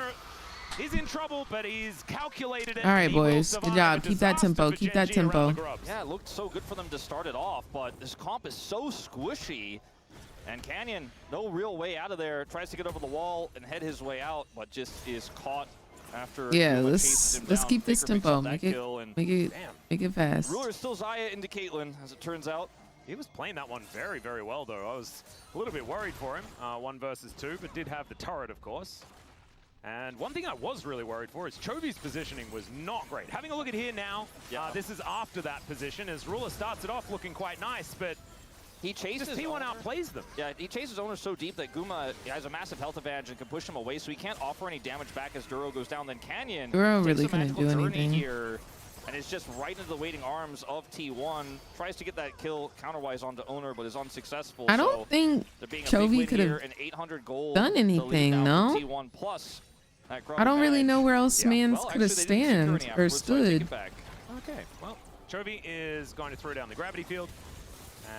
is in trouble, but he's calculated it. All right, He will boys. survive Good job. a Keep that disaster tempo. for Keep Gen that G around tempo. the Grubs. Yeah, it looked so good for them to start it off, but this comp is so squishy. And Canyon, no real way out of there. Tries to get over the wall and head his way out, but just is caught after. Yeah, Guma let's chases him let's down. keep this Faker picks tempo. up that Make it kill, and make it fast. Ruler still Xayah into Caitlyn, as it turns out. He was playing that one very, very well, though. I was a little bit worried for him, 1 versus 2, but did have the turret, of course. And one thing I was really worried for is Chovy's positioning was not great. Having a look at here now, this is after that position, as Ruler starts it off looking quite nice, but he chases T1 outplays them. Yeah, he chases Owner so deep that Guma has a massive health advantage and can push him away, so he can't offer any damage back as Duro goes down. Then Canyon Duro takes really a couldn't magical do journey anything. here, and is just right into the waiting arms of T1. Tries to get that kill counterwise onto Owner, but is unsuccessful. I so don't think there being a big Chovy win could here, have and 800 gold done to lead anything, down no? to T1 plus that Grub I don't really know where else match. Mans Well, could have actually, they didn't secure any stand or afterwards, so I take stood. it back. Okay, well, Chovy is going to throw down the gravity field.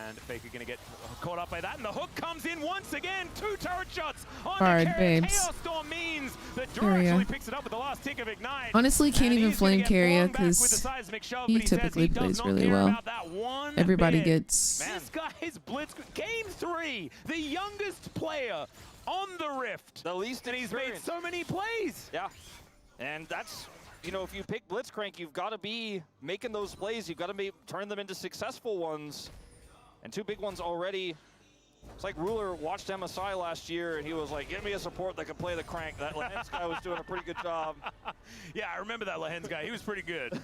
And Faker gonna get caught up by that, and the hook comes in once again. 2 turret shots on Hard, the carrier. babes. Chaos Storm means that Dur actually picks it up with the last tick of Ignite. Honestly, can't And even he's gonna flame get Carrier blown back with the because seismic shove, he but says typically he does plays not really care well. about that one Everybody bit. gets. This guy's blitz game 3, the youngest player on the Rift. The least and he's made experienced. so many plays. Yeah, and that's, you know, if you pick Blitzcrank, you've got to be making those plays. You've got to turn them into successful ones, and 2 big ones already. It's like Ruler watched MSI last year, and he was like, "Give me a support that can play the crank." That Lehens guy was doing a pretty good job. Yeah, I remember that Lehens guy. He was pretty good.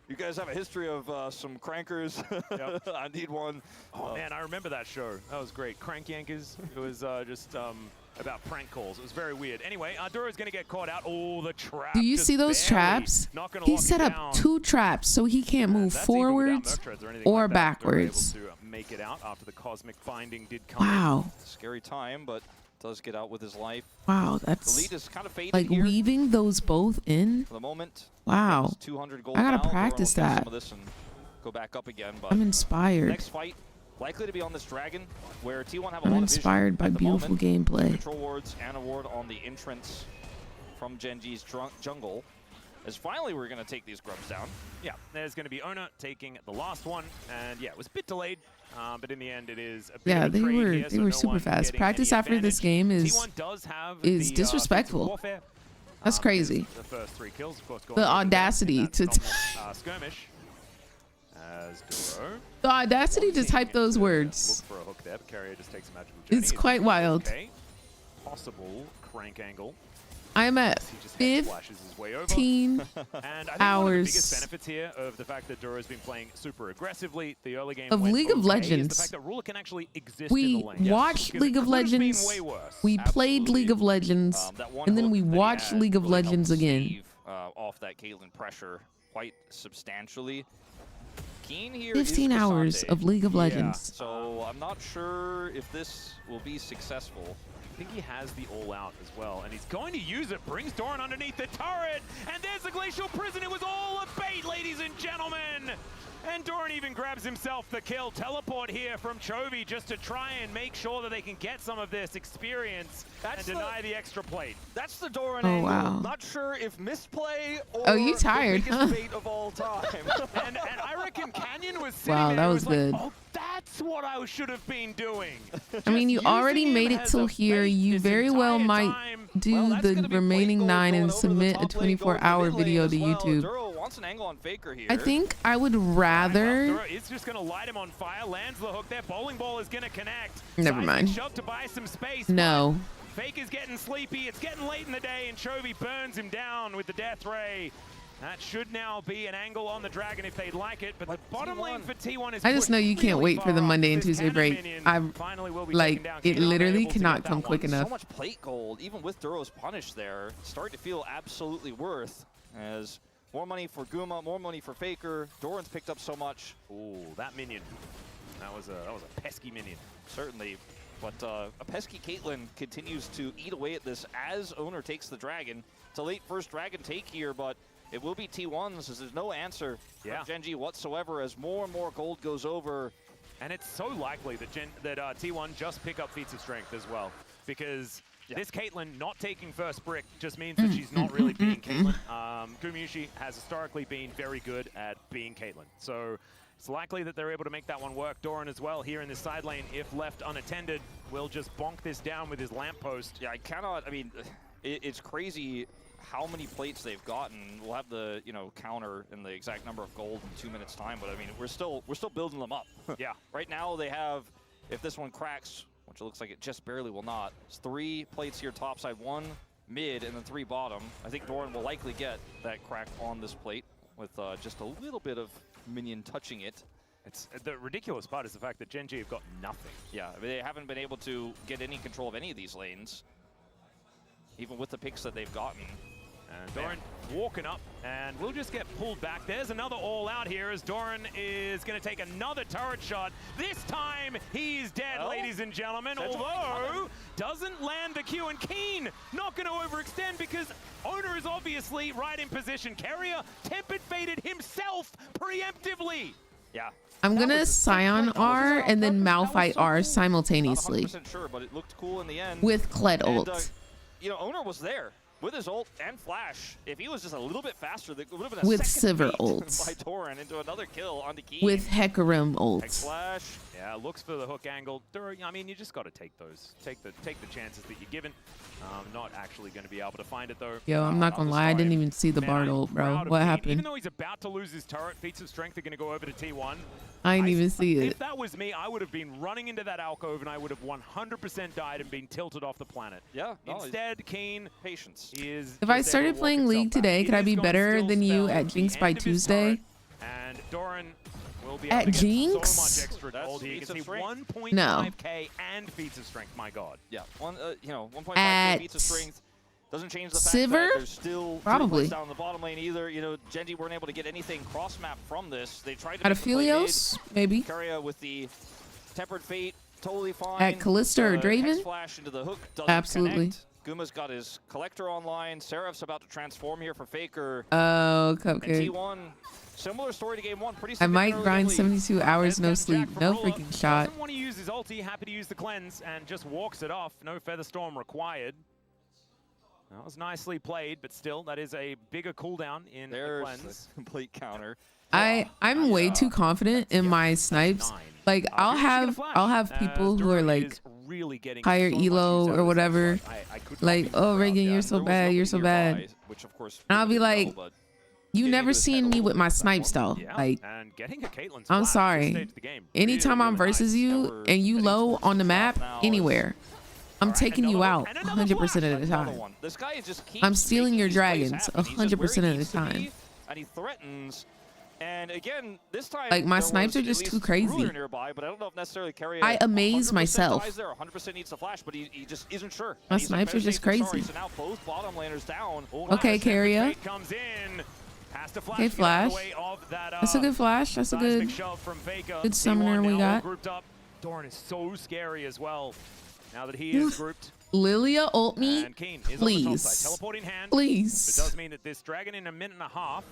You guys have a history of some crankers. Yep. I need one. Oh man, I remember that show. That was great. Crank Yankers. It was just about prank calls. It was very weird. Anyway, Dura's gonna get caught out. Oh, the trap. Do you just see those barely traps? not gonna He lock set it up down. 2 traps so he can't And move that's even without forwards Merc treads or anything or like that. They were able backwards. to make it out after the cosmic binding did come in. Wow. Scary time, but does get out with his life. Wow, The that's lead is kind of faded like here weaving those both in. for the moment. Wow. It's 200 gold I gotta now. Doran will practice get that. Some of this and go back up again, but I'm inspired. next fight likely to be on this dragon, where T1 have a I'm lot inspired of by vision at the beautiful moment. gameplay. Control wards and a ward on the entrance from Genji's jungle. As finally we're going to take these grubs down. Yeah, there's going to be Ona taking the last one, and yeah, it was a bit delayed, but in the end, it is a bit Yeah, of a they trade were here, so they were no super one fast. getting Practice any after this advantage. game T1 does have is the, disrespectful. warfare. That's crazy. The first 3 kills, of course, The going audacity to skirmish. As Duro. The audacity to type those Look words. for a hook there, but Carrier just takes a magical journey. It's quite wild. Okay. Possible crank angle. I'm at He just head flashes his way over. 15 And I think one of the hours biggest benefits here of the fact that Duro's been playing super aggressively, the early game of went League of okay, Legends. is the fact that Ruler can actually exist in We the lane. watched Because League it of could have been Legends. way worse. We played Absolutely. League of Legends, That one and then hook we that he watched had League of really helped Legends again. stave, off that Caitlyn pressure quite substantially. Keen here 15 is hours Cassante. of League of Yeah. Legends. So I'm not sure if this will be successful. I think he has the all-out as well, and he's going to use it. Brings Doran underneath the turret, and there's the Glacial Prison. It was all a bait, ladies and gentlemen. And Doran even grabs himself the kill. Teleport here from Chovy just to try and make sure that they can get some of this experience and deny the extra plate. That's the Doran Oh, angle. wow. Not sure if misplay or Oh, you tired, the biggest huh? bait of all time. and I reckon Canyon was sitting Wow, there that and was like, good. oh, that's what I should have been doing. I mean, you Just already using made him it as till a here. bait You this very well entire might time. do Well, that's the gonna be remaining Blake 9 going and over the submit a top lane, going to the 24-hour mid lane video as to well. YouTube. Duro wants an angle on Faker here. I think I would rather. Duro is just going to light him on fire, lands the hook there. Bowling ball is going to connect. Never Seismic mind. Shove to buy some space. No. Faker's getting sleepy. It's getting late in the day, and Chovy burns him down with the Death Ray. That should now be an angle on the Dragon if they'd like it, but the bottom lane for T1 is I just pushed know you can't really wait for the far Monday up. and This Tuesday cannon break. minion I finally will be like taken down. it Keen literally unable to cannot get that come one. quick enough. So much plate gold, even with Duro's punish there, starting to feel absolutely worth. As more money for Guma, more money for Faker. Doran's picked up so much. Ooh, that minion. That was a pesky minion. Certainly. But a pesky Caitlyn continues to eat away at this as Owner takes the Dragon. It's a late first Dragon take here, but it will be T1's as there's no answer from Genji whatsoever as more and more gold goes over. And it's so likely that T1 just pick up feats of strength as well, because this Caitlyn not taking first brick just means that she's not really being Caitlyn. Gumayusi has historically been very good at being Caitlyn, so it's likely that they're able to make that one work. Doran as well here in the side lane, if left unattended, will just bonk this down with his lamppost. Yeah, I mean, it's crazy how many plates they've gotten. We'll have the, counter and the exact number of gold in 2 minutes time, but I mean, we're still building them up. Yeah. Right now they have, if this one cracks, which it looks like it just barely will not, it's 3 plates here topside, 1 mid, and then 3 bottom. I think Doran will likely get that crack on this plate with just a little bit of minion touching it. It's the ridiculous part is the fact that Genji have got nothing. Yeah, I mean, they haven't been able to get any control of any of these lanes, even with the picks that they've gotten. And Doran walking up, and we'll just get pulled back. There's another all-out here as Doran is going to take another turret shot. This time, he's dead, ladies and gentlemen, although doesn't land the Q. And Keen not going to overextend because Owner is obviously right in position. Carrier tempered faded himself preemptively. Yeah. I'm gonna was a sick Scion play. Was R it on and then purpose? That was Malphite so R cool. simultaneously Not 100% sure, but it looked cool in the end. with Kled And, ult. you know, Owner was there with his ult and flash. If he was just a little bit faster, it would have been a With second Sivir beat ults. by Doran into another kill on the key. With Hecarim Hex ults. flash. Yeah, looks for the hook angle. I mean, you just got to take those. Take the chances that you're given. Not actually going to be able to find it though. Yo, I'm not gonna lie, I didn't even see the Bard ult, bro. What happened? Even though he's about to lose his turret, feats of strength are going to go over to T1. I didn't even see it. If that was me, I would have been running into that alcove and I would have 100% died and been tilted off the planet. Yeah. No, Instead, Keen patience. is. If I just started able to walk playing himself League back. today, He could I is be going to better still than you spell at the Jinx by end of his Tuesday? turret, and Doran will be able At to get so Jinx? much extra That's gold here. You feats can of see strength. 1.5k and feats of strength. My God. Yeah. 1.5 At beats of strength. Doesn't change the fact Sivir? that there's still Probably. down the bottom lane either. You know, Genji weren't able to get anything cross map from this. They tried to At make the play Aphelios? Maybe. mid. Keria with the tempered fate, totally fine. At Callista or Hex Draven? flash into the hook doesn't Absolutely. connect. Guma's got his collector online. Seraph's about to transform here for Faker. Oh, And Cupcake. T1, similar story to game one. Pretty I might significant grind early. 72 hours, no There's sleep, Jack no from Rolla. freaking shot. Doesn't want to use his ulti, happy to use the cleanse, and just walks it off. No Featherstorm required. That was nicely played, but still, that is a bigger cooldown in the There's cleanse. the complete counter. I'm way too confident in my snipes. 9. Like I'll have people who are like higher elo or whatever. Like, oh Reagan, you're so bad, you're so bad. Which of course And I'll be like, you getting never into his seen head me a with little my bit that snipe one. style. Yeah, Like, and getting a Caitlyn's I'm flash at this sorry. stage of the game. Anytime Really, I'm really versus nice. you and you low on the map, anywhere, I'm Alright, taking you another out one, and another 100% of the Another time. one. This guy just keeps I'm stealing making your these plays dragons happen. He's just where 100% he of the needs to be, time. and he threatens. And again, this time Like, my there snipes was are just at too least crazy. Ruler nearby, but I don't know if necessarily Keria I amaze 100% myself. dies there, 100% needs the flash, but he just isn't sure. My He's like, snipes are "Better just safe than sorry." crazy. So now both bottom laners down. Okay, Keria. Comes in. Has to flash Okay, to get out of the flash. way of that, That's a good flash. That's a seismic good. shove from Faker. good summoner T1 we now got. all grouped up. Doran is so scary as well. Now that he is grouped. Lilia ult me, And Keen is on the top please. side. Teleport in hand. It please. does mean that this dragon in a minute and a half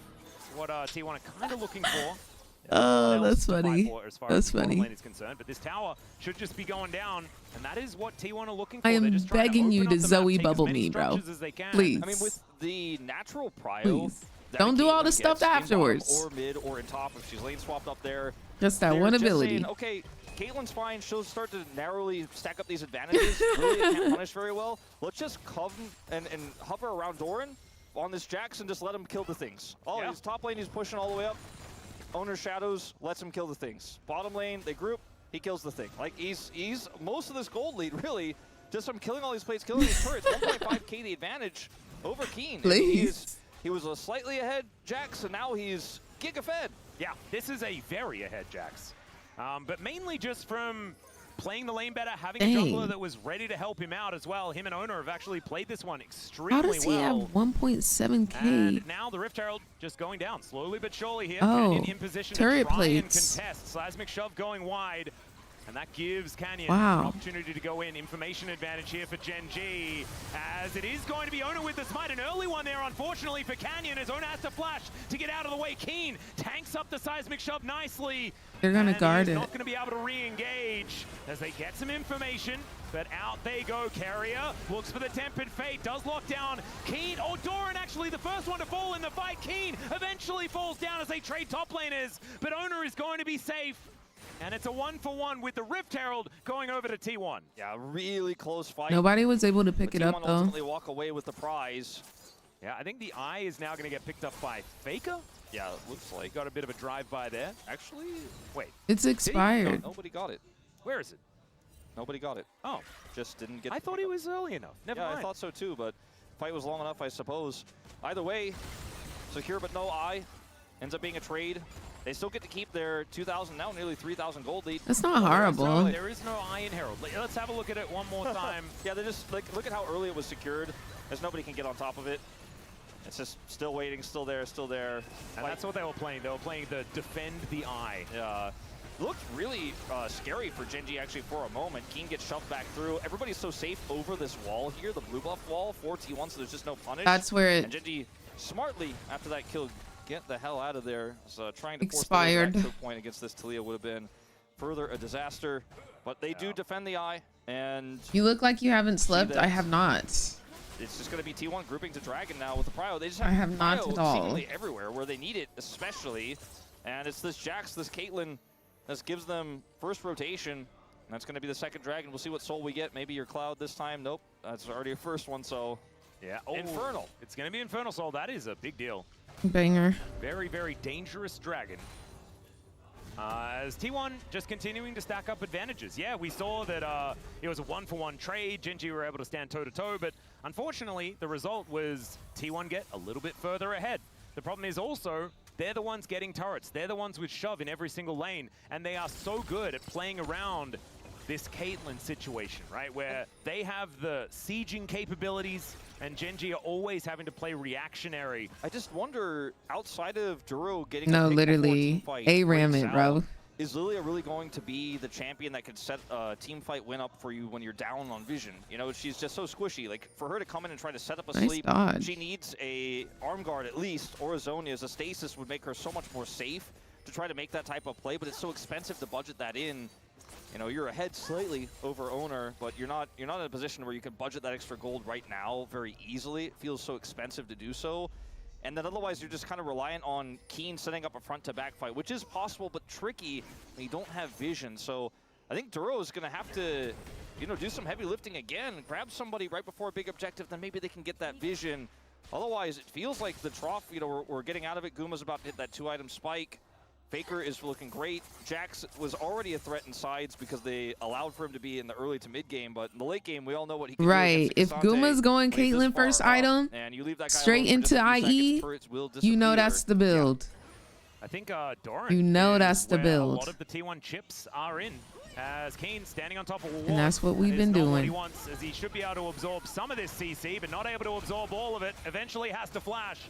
is what T1 are kind of looking for. Oh, Else that's to fight funny. for as far That's as the bottom funny. lane is concerned, but this tower should just be going down, and that is what T1 are looking for. I They're am just trying begging to you open to up the map, Zoe take as bubble many me, bro. structures as they can. Please. I mean, with the natural prio. Please. that Don't do all Caitlyn the stuff gets in bottom afterwards. Or mid or in top if she's lane swapped up there. Just that They're one just ability. saying, okay, Caitlyn's fine. She'll start to narrowly stack up these advantages. Really can't punish very well. Let's just come and hover around Doran on this Jax and just let him kill the things. Oh, Yeah. he's top lane. He's pushing all the way up. Owner shadows lets him kill the things. Bottom lane, they group. He kills the thing. Like he's most of this gold lead really just from killing all these plates, killing these turrets. 1.5k the advantage over Keen. I mean, Please. he was a slightly ahead Jax, and now he's giga fed. Yeah, this is a very ahead Jax. But mainly just from playing the lane better, having a Dang. jungler that was ready to help him out as well. Him and Owner have actually played this one extremely How does he have well. 1.7k? And now the Rift Herald just going down slowly but surely here. Oh, Canyon in position turret to try plates. and contest. Seismic shove going wide. And that gives Canyon Wow. an opportunity to go in. Information advantage here for Gen G. As it is going to be Owner with the smite. An early one there, unfortunately, for Canyon, as Owner has to flash to get out of the way. Keen tanks up the seismic shove nicely. They're gonna And guard he's it. not going to be able to re-engage as they get some information. But out they go. Keria looks for the tempered fate. Does lock down Keen. Oh, Doran actually the first one to fall in the fight. Keen eventually falls down as they trade top laners. But Owner is going to be safe. And it's a 1-for-1 with the Rift Herald going over to T1. Yeah, really close fight. Nobody was able to pick But it up T1 though. ultimately walk away with the prize. Yeah, I think the eye is now going to get picked up by Faker. Yeah, it looks like. Got a bit of a drive-by there. Actually, Wait, It's expired. nobody got it. where is it? Nobody got it. Oh, Just didn't get I the thought he pickup. was early enough. Never Yeah, mind. I thought so too, but fight was long enough, I suppose. Either way, secure but no eye. Ends up being a trade. They still get to keep their 2,000, now nearly 3,000 gold lead. That's not So horrible. there is no eye in Herald. Let's have a look at it one more time. Yeah, they just, like, look at how early it was secured, as nobody can get on top of it. It's just still waiting, still there, still there. And that's what they were playing. They were playing the defend the eye. Looked really scary for Genji actually for a moment. Keen gets shoved back through. Everybody's so safe over this wall here, the blue buff wall, 4T1, so there's just no punish. That's where And it. Genji smartly, after that kill, get the hell out of there. So trying to Expired. force the choke point against this Talia would have been further a disaster. But they do defend the eye, and You look like you haven't slept. that. I have not. it's just going to be T1 grouping to Dragon now with the Prio. They just have, I have not Prio at all. seemingly everywhere where they need it, especially. And it's this Jax, this Caitlyn, that gives them first rotation. That's going to be the second Dragon. We'll see what soul we get. Maybe your Cloud this time. Nope, that's already a first one, so... Yeah. Infernal. It's going to be Infernal Soul. That is a big deal. Banger. Very, very dangerous dragon. As T1 just continuing to stack up advantages. Yeah, we saw that it was a 1-for-1 trade. Gen G were able to stand toe-to-toe, but unfortunately, the result was T1 get a little bit further ahead. The problem is also, they're the ones getting turrets. They're the ones with shove in every single lane, and they are so good at playing around this Caitlyn situation, right? Where they have the sieging capabilities, and Gen G are always having to play reactionary. I just wonder, outside of Duro getting No, a pick literally. before team fight A-ram breaks it, bro. out, is Lilia really going to be the champion that could set a team fight win up for you when you're down on vision? You know, she's just so squishy. Like, for her to come in and try to set up a Nice sleep, dodge. she needs a arm guard at least, or a Zhonya's. A stasis would make her so much more safe to try to make that type of play, but it's so expensive to budget that in. You know, you're ahead slightly over Owner, but you're not in a position where you can budget that extra gold right now very easily. It feels so expensive to do so. And then otherwise, you're just kind of reliant on Keen setting up a front-to-back fight, which is possible, but tricky when you don't have vision. So I think Duro is going to have to, you know, do some heavy lifting again, grab somebody right before a big objective, then maybe they can get that vision. Otherwise, it feels like the trough, you know, we're getting out of it. Guma's about to hit that 2-item spike. Faker is looking great. Jax was already a threat in sides because they allowed for him to be in the early to mid game, but in the late game, we all know what he can do. Right. If Casante Guma's going when he's this Caitlyn far first up, item, and you leave that guy straight alone for just into a few IE, seconds, turrets will you know disappear. that's the build. I think Doran. You know is that's the where build. A lot of the T1 chips are in. As Keen standing on top of a wall. And that's what we've That been is not what doing. he wants, as he should be able to absorb some of this CC, but not able to absorb all of it. Eventually has to flash,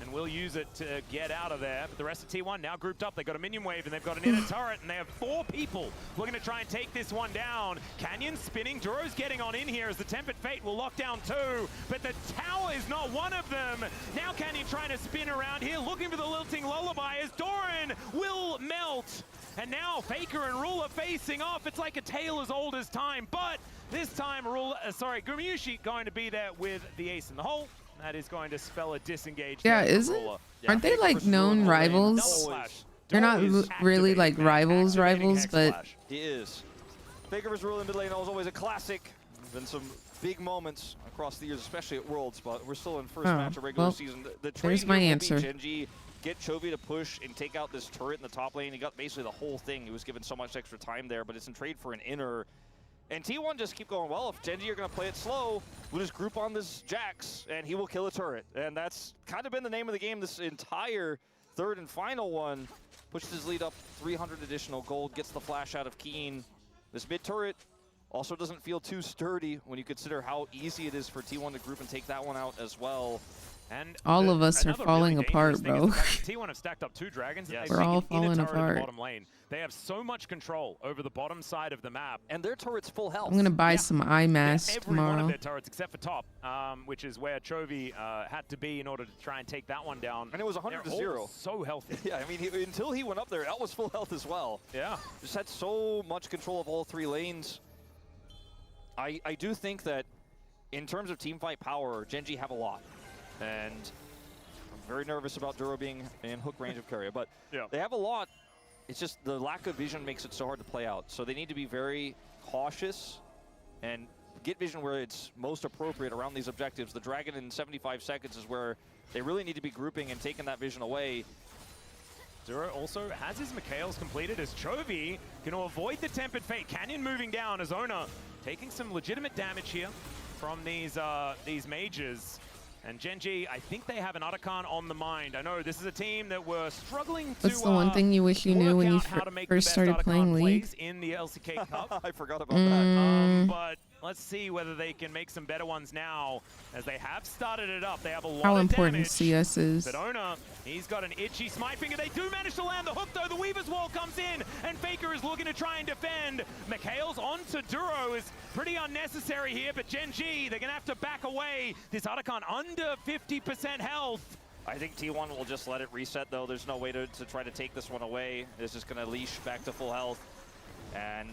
and will use it to get out of there. But the rest of T1 now grouped up. They've got a minion wave, and they've got an inner turret, and they have 4 people looking to try and take this one down. Canyon spinning. Duro's getting on in here as the Tempered Fate will lock down 2, but the tower is not one of them. Now Canyon trying to spin around here, looking for the lilting lullaby as Doran will melt. And now Faker and Rule are facing off. It's like a tale as old as time, but this time Gumayushi going to be there with the ace in the hole. That is going to spell a disengage. Yeah, there for isn't? Ruler. Aren't they like known rivals? They're not really like rivals, but He is. Faker vs. Rule in mid lane is always a classic. Been some big moments across the years, especially at Worlds, but we're still in first match of regular season. The trade there's my here will answer. be Gen G, get Chovy to push and take out this turret in the top lane. He got basically the whole thing. He was given so much extra time there, but it's in trade for an inner. And T1 just keep going, well, if Gen G are going to play it slow, we'll just group on this Jax, and he will kill a turret. And that's kind of been the name of the game this entire third and final one. Pushes his lead up 300 additional gold, gets the flash out of Keen. This mid turret also doesn't feel too sturdy when you consider how easy it is for T1 to group and take that one out as well. And all of us are another falling really apart, dangerous bro. thing is the fact that T1 have stacked up 2 dragons. Yes. And We're they've all taken inner falling turret in apart. the bottom lane. They have so much control over the bottom side of the map. And their turret's full health. I'm gonna buy some eye masks Every one of tomorrow. their turrets except for top, which is where Chovy had to be in order to try and take that one down. And it was 100 to They're 0. all so healthy. Yeah, I mean, until he went up there, that was full health as well. Yeah. Just had so much control of all 3 lanes. I do think that in terms of teamfight power, Gen G have a lot. And I'm very nervous about Duro being in hook range of Carrier, but they have a lot. It's just the lack of vision makes it so hard to play out. So they need to be very cautious and get vision where it's most appropriate around these objectives. The Dragon in 75 seconds is where they really need to be grouping and taking that vision away. Duro also has his Mikhails completed as Chovy going to avoid the Tempered Fate. Canyon moving down as Ona taking some legitimate damage here from these mages. And Gen G, I think they have an Otacon on the mind. I know this is a team that were struggling to What's the one thing you wish you knew when you first started playing League? In the LCK Cup. I forgot about that. But let's see whether they can make some better ones now, as they have started it up. They have a lot How of important damage. CS is. But Ona, he's got an itchy smite finger. They do manage to land the hook, though. The Weaver's Wall comes in, and Faker is looking to try and defend. Mikhails onto Duro is pretty unnecessary here, but Gen G, they're going to have to back away. This Otacon under 50% health. I think T1 will just let it reset, though. There's no way to try to take this one away. It's just going to leash back to full health. And,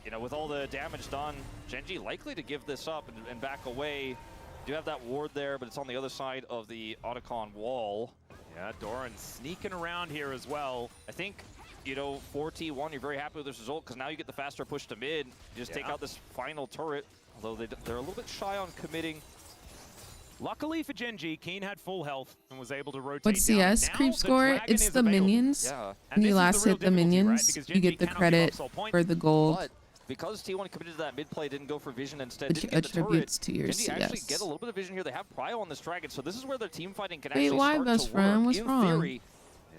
you know, with all the damage done, Genji likely to give this up and back away. You do have that ward there, but it's on the other side of the Otacon wall. Yeah, Doran sneaking around here as well. I think, you know, for T1, you're very happy with this result because now you get the faster push to mid. You just take out this final turret, although they're a little bit shy on committing. Luckily for Genji, Keen had full health and was able to rotate What's CS down. creep Now score? Dragon It's is the available. minions. Yeah. When you this is last the real hit the difficulty, right? minions, Because you Genji get the cannot give credit up soul point. for the gold, But because T1 committed to that mid play, didn't go for vision instead, which didn't get the attributes turret, to your Genji actually CS. get a little bit of vision here. They have prio on this dragon, so this is where their team fighting can Wait, actually why, start best to friend? work. What's In wrong? theory,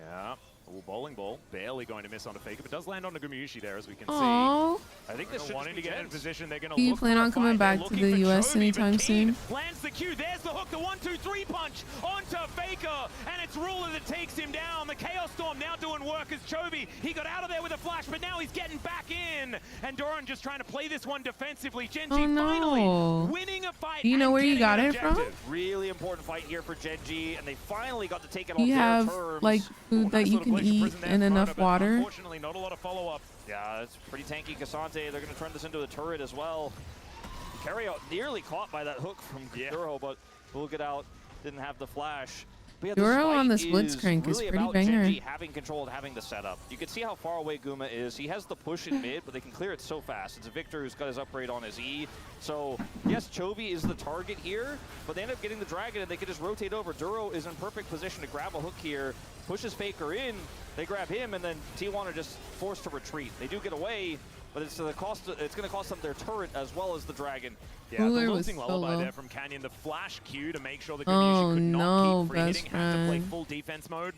Yeah. Ooh, bowling ball. Barely going to miss on a faker, but does land on a Gumiyushi there, as we can Aww. see. I think this they're should wanting to just be get in tense. position. They're going to Do you look plan for a on coming fight. back They're to looking the for US Chovy, anytime but Keen soon? lands the Q. There's the hook, the 1-2-3 punch onto Faker, and it's Ruler that takes him down. The Chaos Storm now doing work as Chovy. He got out of there with a flash, but now he's getting back in. And Doran just trying to play this one defensively. Genji Oh, no. finally winning a fight. Do you know and where you getting got an it from? objective. really important fight here for Genji, and they finally got to take it Do on you their have terms. like Ooh, food that nice you little can glacier eat prison there and for enough Rona, but water? Unfortunately, not a lot of follow-up. Yeah, it's pretty tanky. Cassante, they're going to turn this into a turret as well. Carryout nearly caught by that hook from Duro, but we'll get out. Didn't have the flash. But yeah, this Duro on fight the Blitzcrank is really pretty about banger. Genji having control and having the setup. You can see how far away Guma is. He has the push in mid, but they can clear it so fast. It's a Victor who's got his upgrade on his E. So, yes, Chovy is the target here, but they end up getting the Dragon, and they can just rotate over. Duro is in perfect position to grab a hook here, pushes Faker in, they grab him, and then T1 are just forced to retreat. They do get away, but it's going to cost them their turret as well as the Dragon. Yeah, Cooler the was lilting so lullaby low. there from Canyon. The flash Q to make sure the Oh, Gumiyushi could no, not keep free best hitting. Have to play friend. full defense mode.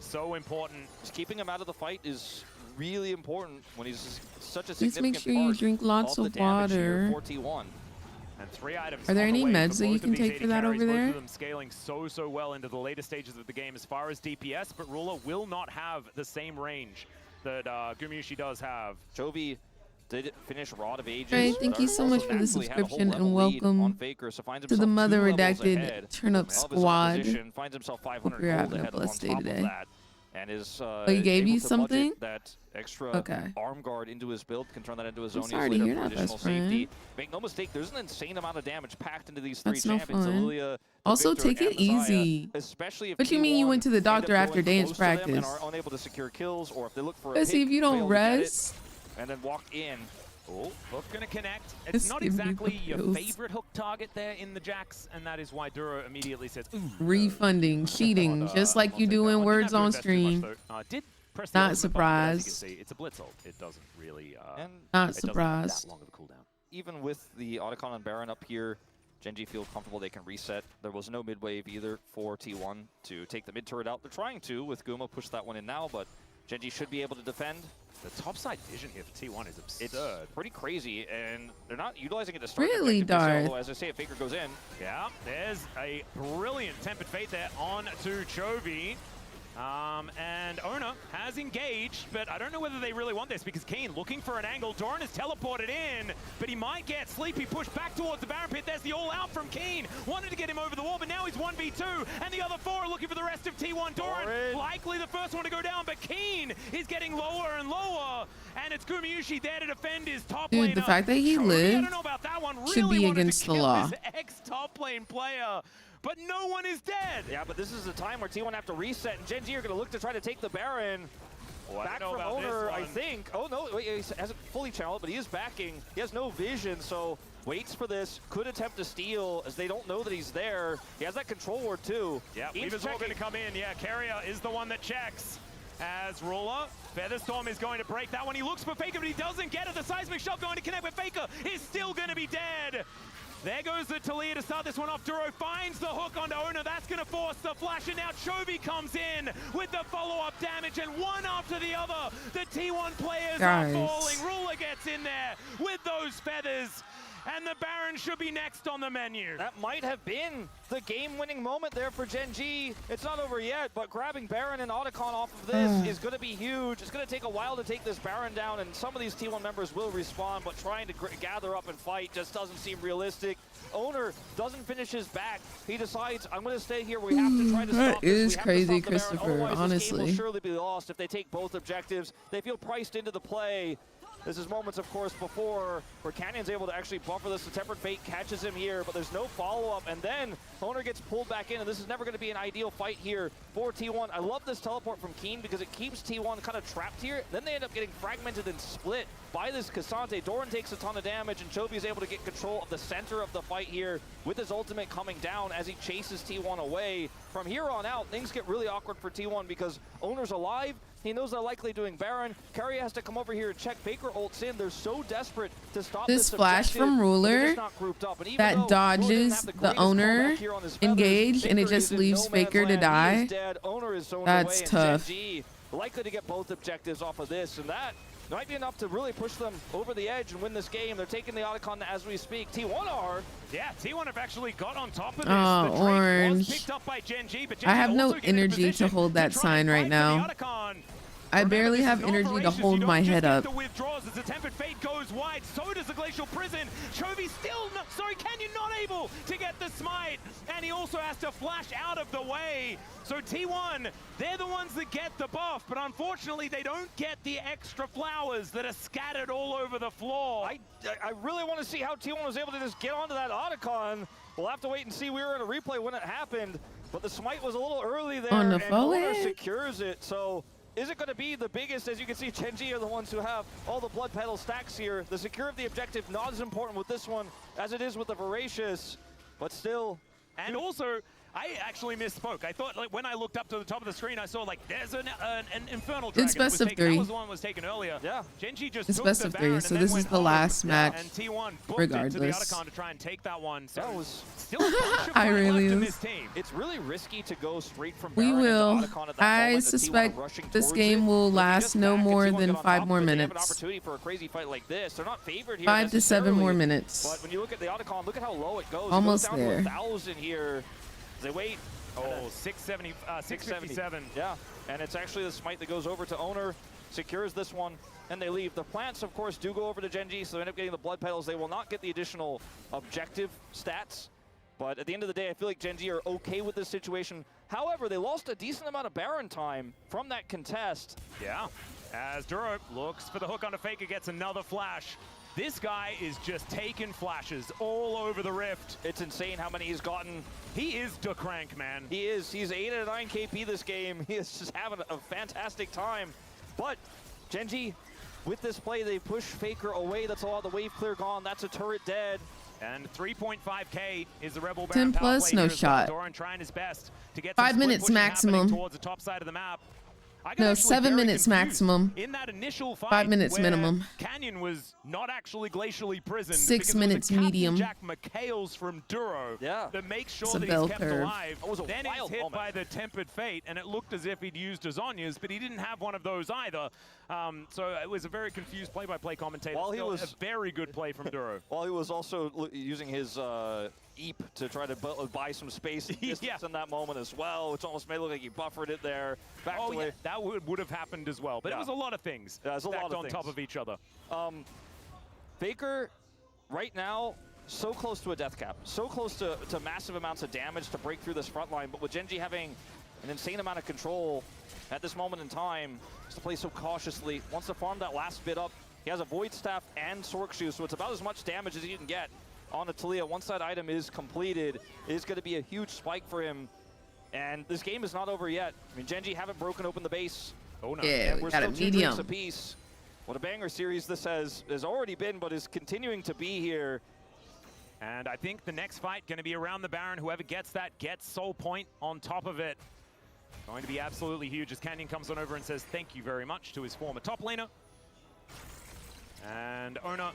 So important. Just keeping him out of the fight is really important when he's such a Please significant make sure you part drink lots of of the damage here water. for T1. And 3 items. Are there on the any way meds that you both can of these take for AD that carries, over both there? of them scaling so well into the later stages of the game as far as DPS, but Ruler will not have the same range that Gumiyushi does have. Chovy did finish Rod of Ages. Right, thank but you so also much for the naturally had a whole subscription level and lead on welcome Faker, so finds to the himself Mother 2 levels Redacted ahead Turnip of his Squad. opposition, finds himself 500 you're gold having a ahead on blessed day top today. of that. And is he gave able you to budget something? that extra Okay. arm guard into his build, can turn that into his I'm Zonius sorry to later hear for that, additional best friend. safety. Make no mistake, there's an insane amount of damage packed into these 3 That's no champions. fun. Lilia, the Also, Victor, take and it Messiah, easy. Especially if What you mean you T1 went to the end up doctor after going dance close to them practice? and are unable to secure kills, or if they look for a Let's see pick, if you don't fail to get it, rest. and then walk in. Oh, hook gonna connect. Let's It's not give you exactly the your pills. favorite hook target there in the Jax, and that is why Duro immediately says, ooh. Refunding, cheating, just like you do in words on stream. Did press the Not ultimate button, but as you can surprised. see, it's a blitz ult. It doesn't really, And Not it doesn't have surprised. that long of a cooldown. even with the Otacon and Baron up here, Genji feel comfortable they can reset. There was no mid wave either for T1 to take the mid turret out. They're trying to with Guma, push that one in now, but Genji should be able to defend. The topside vision here for T1 is It's absurd. pretty crazy, and they're not utilizing it to start. Really, objective per se, Darth? although, as I say, if Faker goes in, Yeah, there's a brilliant Tempered Fate there on to Chovy. And Ona has engaged, but I don't know whether they really want this because Keen looking for an angle. Doran is teleported in, but he might get Sleepy pushed back towards the Baron Pit. There's the all-out from Keen. Wanted to get him over the wall, but now he's 1v2, and the other 4 are looking for the rest of T1. Doran, likely the first one to go down, but Keen is getting lower and lower, and it's Gumiyushi there to defend his top laner. Dude, the fact that he Chovy, I lived don't know about that one. should Really be wanted to against the kill law. his ex-top lane player, but no one is dead. yeah, but this is a time where T1 have to reset, and Genji are going to look to try to take the Baron. Oh, I Back don't know from about this Owner, I one. think. Oh, no, wait, he hasn't fully channeled, but he is backing. He has no vision, so waits for this. Could attempt to steal, as they don't know that he's there. He has that control ward, too. Yeah, He's Weaver's all going to checking. come in. Yeah, Carrier is the one that checks. As Ruler, Featherstorm is going to break that one. He looks for Faker, but he doesn't get it. The seismic shot going to connect, but Faker is still going to be dead. There goes the Talia to start this one off. Duro finds the hook onto Owner. That's going to force the flash, and now Chovy comes in with the follow-up damage, and one after the other, the T1 players are Guys. falling. Ruler gets in there with those feathers, and the Baron should be next on the menu. That might have been the game-winning moment there for Gen G. It's not over yet, but grabbing Baron and Otacon off of this is going to be huge. It's going to take a while to take this Baron down, and some of these T1 members will respawn, but trying to gather up and fight just doesn't seem realistic. Owner doesn't finish his back. He decides, I'm going to stay here. We have to try to stop this. It is crazy, Baron. Christopher, Otherwise, honestly. this game will surely be lost if they take both objectives. They feel priced into the play. This is moments, of course, before where Canyon's able to actually buffer this. The Tempered Fate catches him here, but there's no follow-up. And then Owner gets pulled back in, and this is never going to be an ideal fight here for T1. I love this teleport from Keen because it keeps T1 kind of trapped here. Then they end up getting fragmented and split by this Cassante. Doran takes a ton of damage, and Chovy is able to get control of the center of the fight here with his ultimate coming down as he chases T1 away. From here on out, things get really awkward for T1 because Owner's alive. He knows they're likely doing Baron. Carry has to come over here and check. Faker ults in. They're so desperate to stop This flash from Ruler that dodges the Owner engage, and it just leaves Faker to die. That's tough. Likely to get both objectives off of this, and that might be enough to really push them over the edge and win this game. They're taking the Otacon as we speak. T1 are. Yeah, T1 have actually got on top of this. Oh, the orange. was picked up by Gen G, but Gen I G have no also getting in energy to position hold that try sign and right fight now. for the Otacon. I Remember, barely this have is energy to operations. hold You don't my just head get up. the withdrawals as the Tempered Fate goes wide. So does the Glacial Prison. Chovy still not, sorry, Canyon not able to get the smite. And he also has to flash out of the way. So T1, they're the ones that get the buff, but unfortunately they don't get the extra flowers that are scattered all over the floor. I really want to see how T1 was able to just get onto that Otacon. We'll have to wait and see. We were in a replay when it happened, but the smite was a little early there, On the and forward. Owner secures it. So is it going to be the biggest? As you can see, Gen G are the ones who have all the blood petal stacks here. The secure of the objective not as important with this one as it is with the Voracious, but still. And also, I actually misspoke. I thought, like, when I looked up to the top of the screen, I saw, like, there's an Infernal Dragon. It's best that was of taken. three. That was the one that was taken earlier. Yeah. Gen G just It's took best the of Baron three, and so then this is went the home. last match. And T1 booked it to the regardless. Otacon to try and take that one. So That was still a bunch of I fight really left in is. this team. It's really risky to go straight from We Baron will. into Otacon at that I moment. The T1 suspect rushing this towards game it. will But if you last just no back and more T1 get than on 5 top more of it, they have an minutes. opportunity for a crazy fight like this. They're not favored here 5 to 7 more necessarily. minutes. But when you look at the Otacon, look at how low it goes. Almost it goes there. down to 1,000 here. They wait. Oh, 657. Yeah, and it's actually the smite that goes over to Owner, secures this one, and they leave. The plants, of course, do go over to Gen G, so they end up getting the blood petals. They will not get the additional objective stats, but at the end of the day, I feel like Gen G are okay with this situation. However, they lost a decent amount of Baron time from that contest. Yeah, as Duro looks for the hook onto Faker, gets another flash. This guy is just taking flashes all over the Rift. It's insane how many he's gotten. He is the crank, man. He is. He's 8 out of 9 KP this game. He is just having a fantastic time. But Gen G, with this play, they push Faker away. That's a lot of the wave clear gone. That's a turret dead. And 3.5k is the Rebel 10 Baron power plus, play no here as well. shot. Doran trying his best to get 5 some split minutes pushing happening maximum. towards the top side of the map. I got No, actually 7 very minutes confused. maximum. In that initial fight, 5 minutes where minimum. Canyon was not actually glacially prisoned. 6 because it was minutes a Captain medium. Jack McHale's from Duro Yeah. that makes sure It's a that bell he's kept curve. alive. That was a Then he's wild hit moment. by the Tempered Fate, and it looked as if he'd used Azonia's, but he didn't have one of those either. So it was a very confused play-by-play commentator. While he Still was- a very good play from Duro. While he was also using his Eep to try to buy some space and distance Yeah. in that moment as well, which almost made it look like he buffered it there. Back Oh, away. yeah, that would have happened as well. But Yeah. it was a lot of things Yeah, it's a lot stacked of on things. top of each other. Faker, right now, so close to a death cap. So close to massive amounts of damage to break through this front line. But with Gen G having an insane amount of control at this moment in time, has to play so cautiously. Wants to farm that last bit up. He has a Void Staff and Sork Shoe, so it's about as much damage as you can get on a Talia. Once that item is completed, it is going to be a huge spike for him. And this game is not over yet. I mean, Gen G haven't broken open the base. Oh, no. Yeah, we We're got a still 2 drinks medium. apiece. What a banger series this has already been, but is continuing to be here. And I think the next fight going to be around the Baron. Whoever gets that gets Soul Point on top of it. Going to be absolutely huge as Canyon comes on over and says thank you very much to his former top laner. And Owner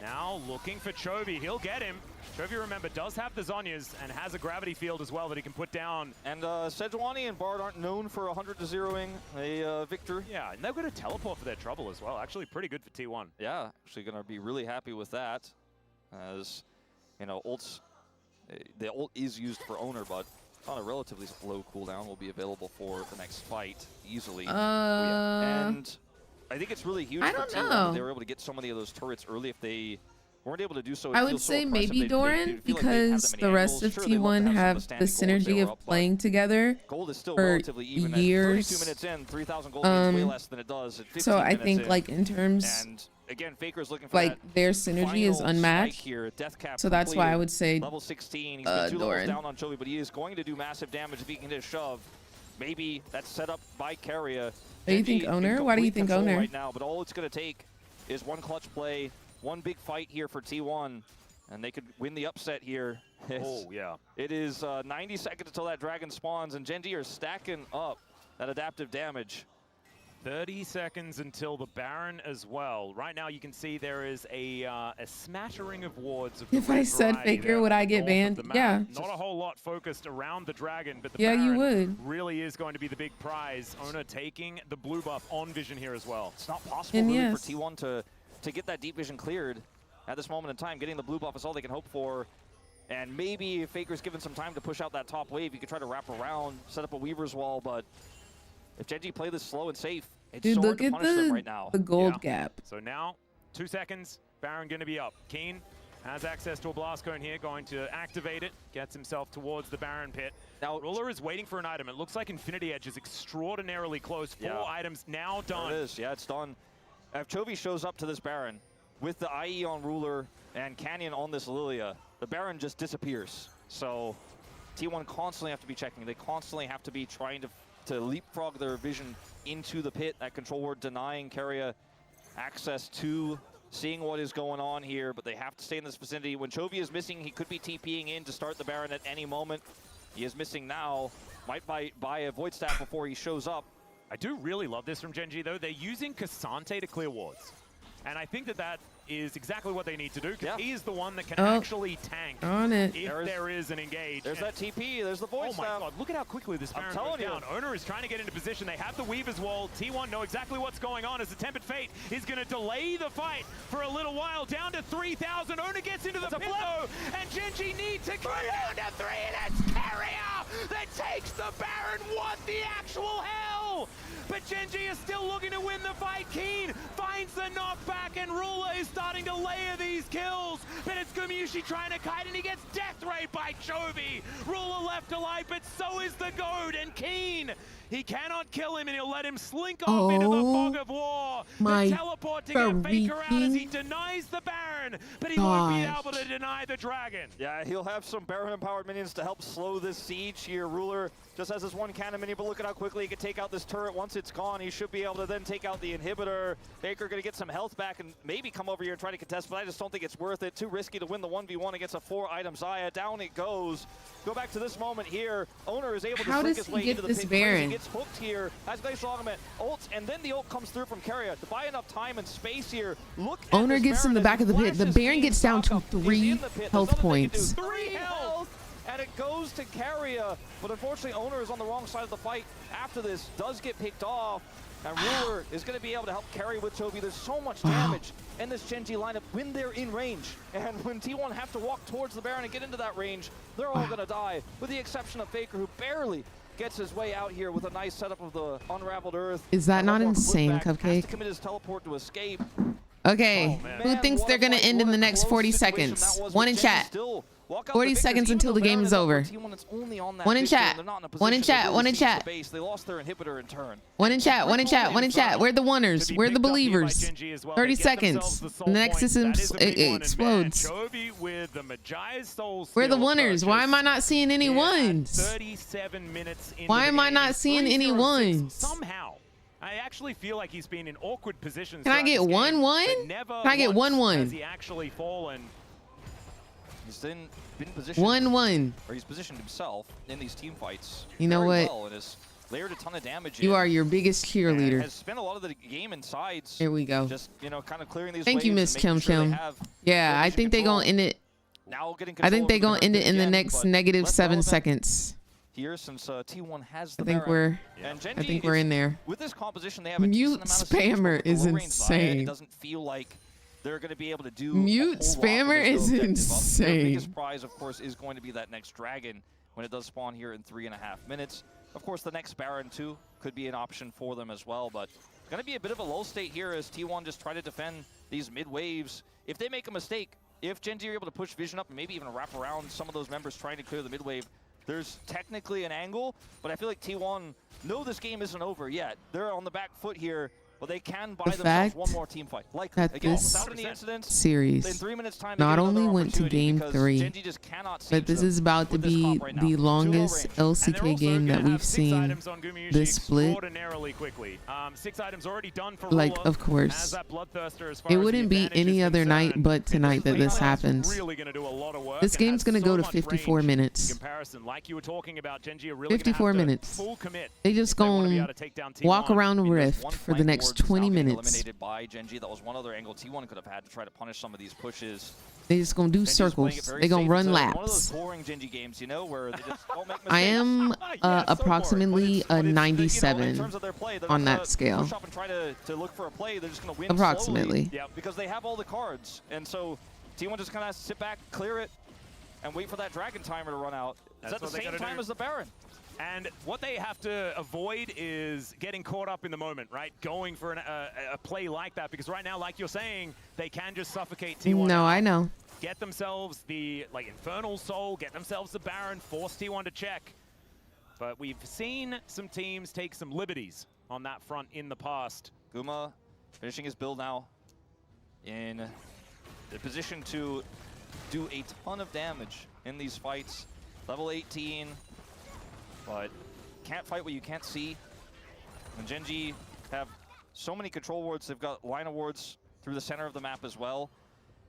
now looking for Chovy. He'll get him. Chovy, remember, does have the Zonyas and has a gravity field as well that he can put down. And Sejuani and Bard aren't known for 100-0ing a victory. Yeah, and they're going to teleport for their trouble as well. Actually pretty good for T1. Yeah, actually going to be really happy with that. as you know, ults. The ult is used for Owner, but on a relatively low cooldown, will be available for the next fight easily. And I think it's really huge I for don't T1 know. that they were able to get so many of those turrets early. If they weren't able to do so, I would say maybe Doran, because the rest of T1 have the synergy of playing together gold is still for relatively even. years. At 32 minutes in, 3,000 gold means way less than it does at 15 So I minutes think in. like in terms, And again, Faker's looking for like that their synergy is final unmatched. spike here. Death cap So that's why I completed. would say Level 16. He's been 2 levels Doran. down on Chovy, but he is going to do massive damage if he can hit a shove. Maybe that's set up by Keria. Do you think Owner? Why do you think Owner? Right now, but all it's going to take is one clutch play, one big fight here for T1, and they could win the upset here. Oh, yeah. It is 90 seconds until that dragon spawns, and Gen G are stacking up that adaptive damage. 30 seconds until the Baron as well. Right now, you can see there is a smattering of wards. Of the If I red said variety Faker, there would on I the get north of banned? the map. Yeah. Not a whole lot focused around the Dragon, but the Yeah, you Baron would. really is going to be the big prize. Owner taking the blue buff on Vision here as well. It's not possible And really yes. for T1 to get that deep vision cleared at this moment in time. Getting the blue buff is all they can hope for. And maybe if Faker's given some time to push out that top wave, you could try to wrap around, set up a Weaver's Wall, but if Gen G play this slow and safe, it's Dude, so hard look to at punish them right now. the gold Yeah. gap. So now, 2 seconds, Baron going to be up. Keen has access to a blast cone here, going to activate it, gets himself towards the Baron pit. Now, Ruler is waiting for an item. It looks like Infinity Edge is extraordinarily close. 4 items now done. There it is. Yeah, it's done. If Chovy shows up to this Baron with the IE on Ruler and Canyon on this Lilia, the Baron just disappears. So T1 constantly have to be checking. They constantly have to be trying to leapfrog their vision into the pit. That control ward denying Keria access to seeing what is going on here, but they have to stay in this vicinity. When Chovy is missing, he could be TPing in to start the Baron at any moment. He is missing now. Might buy a Void Staff before he shows up. I do really love this from Gen G, though. They're using Cassante to clear wards. And I think that is exactly what they need to do, because he is the one that can actually tank On it. if there is an engage. There's that TP, there's the Void Oh my Staff. god, look at how quickly this Baron goes down. Owner is trying to get into position. They have the Weaver's Wall. T1 know exactly what's going on as the Tempered Fate is going to delay the fight for a little while. Down to 3,000. Owner gets into the pit though, and Gen G need to go down to 3, and it's Keria that takes the Baron. What the actual hell? But Gen G is still looking to win the fight. Keen finds the knockback, and Ruler is starting to layer these kills. But it's Gumushi trying to kite, and he gets death ray by Chovy. Ruler left alive, but so is the Goad, and Keen, he cannot kill him, and he'll let him slink off into the fog of war. My The teleport to get Faker out as he denies the Baron, but he won't be able to deny the Dragon. Yeah, he'll have some Baron-empowered minions to help slow this siege here. Ruler just has his one cannon minion, but look at how quickly he can take out this turret. Once it's gone, he should be able to then take out the inhibitor. Faker going to get some health back and maybe come over here and try to contest, but I just don't think it's worth it. Too risky to win the 1v1 against a 4-item Xayah. Down it goes. Go back to this moment here. Owner is able to slink his way into the pit. He gets hooked here. Has Glacial Augment, ults, and then the ult comes through from Keria to buy enough time and space here. Look at Owner this gets in Baron the as back he of the pit. The flashes Baron Keen's gets down to backup. He's 3 in the pit. There's health nothing they can points. do. 3 health, and it goes to Keria, but unfortunately Owner is on the wrong side of the fight. After this, does get picked off, and Ruler is going to be able to help carry with Chovy. There's so much damage in this Gen G lineup when they're in range, and when T1 have to walk towards the Baron and get into that range, they're all going to die, with the exception of Faker, who barely gets his way out here with a nice setup of the Unraveled Earth. Is that not insane, Has to Cupcake? commit his teleport to escape. Okay, Oh, man. who thinks they're gonna end in the next 40 seconds? One in chat. 40 seconds until the game is over. One in chat. One in chat. One in chat. They lost their inhibitor in turn. One in chat. One in chat. One in chat. We're the winners. We're the believers. 30 seconds. The next system explodes. We're the winners. Why am I not seeing any ones? 37 minutes into Why the am I game. not He's seeing any 3-0-6 ones? Somehow. I actually feel like he's been in awkward positions. Can I get throughout this game, 1-1? but never Can I get once 1-1? has he actually fallen. He's been positioned, 1-1. or he's positioned himself in these team fights. You know very what? well and has layered a ton of damage. You in, are your biggest and cheerleader. has spent a lot of the game in sides. Here we go. Just kind of clearing these. Thank you, waves Miss and making Chim sure they Chim. have Yeah, I position think they control. gonna end it. Now getting I think they control gonna of end it in the again, next but negative less 7 relevant seconds. Here, since T1 has the I think Baron. we're. And Gen I G think we're is- in there. With this composition, they have a Mute decent amount of systems, but spammer with the is low-range Xayah, insane. It doesn't feel like they're going to be able to do Mute a whole lot spammer with is this objective. Their insane. biggest prize, of course, is going to be that next dragon when it does spawn here in 3.5 minutes. Of course, the next Baron, too, could be an option for them as well, but it's going to be a bit of a lull state here as T1 just try to defend these mid waves. If they make a mistake, if Gen G are able to push Vision up and maybe even wrap around some of those members trying to clear the mid wave, there's technically an angle, but I feel like T1 know this game isn't over yet. They're on the back foot here, but they can buy themselves one more team fight. Likely, that again, this without any incidents, in series 3 minutes time, not only went to game 3, Gen G just cannot but this them is about to with this be comp right now. the Too low longest range. LCK game that we've seen this split. Extraordinarily quickly. 6 items already done for Like, Ruler, of course, as that Bloodthirster as far it as wouldn't the be advantage any is other night concerned, but tonight that this because happens. really gonna do a lot of work. This It game's has gonna so go to much 54 range in minutes. comparison, like you were talking about, Gen G are really 54 gonna have to minutes. full commit. They just if they wanna be gonna able to take down walk T1. around a I mean, there's rift one for the flank next ward that's 20 now getting minutes. eliminated by Gen G. That was one other angle T1 could have had to try to punish some of these pushes. They just gonna do Gen G's playing it circles. very They gonna safe. run It's one of those laps. boring Gen G games, you know, where they just don't make mistakes. I am Yeah, so approximately But a it's, in 97 terms of their play, they're on not that gonna scale. Push up and try to look for a play. They're just going to win Approximately. slowly, because they have all the cards. And so T1 just kind of has to sit back, clear it, and wait for that Dragon timer to run out. It's at the same time as the Baron. And what they have to avoid is getting caught up in the moment, right? Going for a play like that, because right now, like you're saying, they can just suffocate T1. No, out, I know. get themselves the Infernal Soul, get themselves the Baron, force T1 to check. But we've seen some teams take some liberties on that front in the past. Guma finishing his build now in the position to do a ton of damage in these fights. Level 18, but can't fight what you can't see. And Gen G have so many control wards. They've got line of wards through the center of the map as well.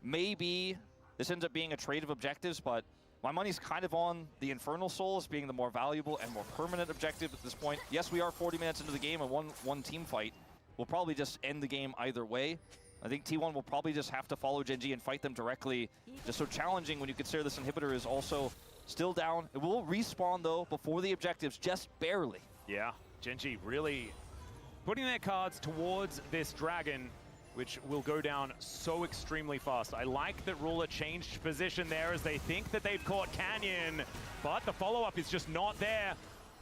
Maybe this ends up being a trade of objectives, but my money's kind of on the Infernal Soul as being the more valuable and more permanent objective at this point. Yes, we are 40 minutes into the game, and one team fight will probably just end the game either way. I think T1 will probably just have to follow Gen G and fight them directly. Just so challenging when you consider this inhibitor is also still down. It will respawn, though, before the objectives, just barely. Yeah, Gen G really putting their cards towards this dragon, which will go down so extremely fast. I like that Ruler changed position there as they think that they've caught Canyon, but the follow-up is just not there.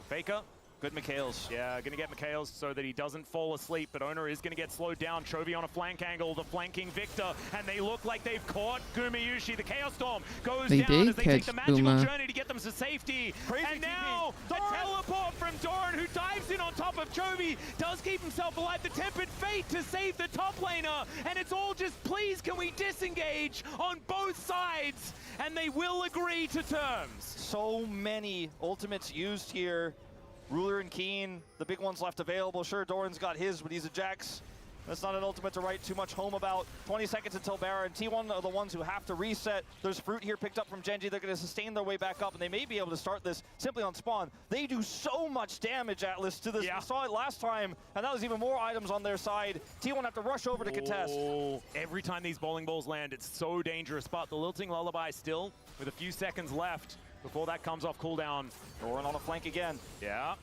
Faker. Good Mikhails. Yeah, gonna get Mikhails so that he doesn't fall asleep, but Owner is gonna get slowed down. Chovy on a flank angle, the flanking Victor, and they look like they've caught Gumayushi. The Chaos Storm goes down as they take the magical journey to get them to safety. And now, the teleport from Doran, who dives in on top of Chovy, does keep himself alive. The Tempered Fate to save the top laner, and it's all just, please, can we disengage on both sides? And they will agree to terms. So many ultimates used here. Ruler and Keen, the big ones left available. Sure, Doran's got his, but he's a Jax. That's not an ultimate to write too much home about. 20 seconds until Baron. T1 are the ones who have to reset. There's fruit here picked up from Gen G. They're going to sustain their way back up, and they may be able to start this simply on spawn. They do so much damage, Atlas, to this. Yeah. We saw it last time, and that was even more items on their side. T1 have to rush over to contest. Every time these bowling balls land, it's so dangerous. But the Lilting Lullaby still, with a few seconds left before that comes off cooldown. Doran on a flank again. Yeah.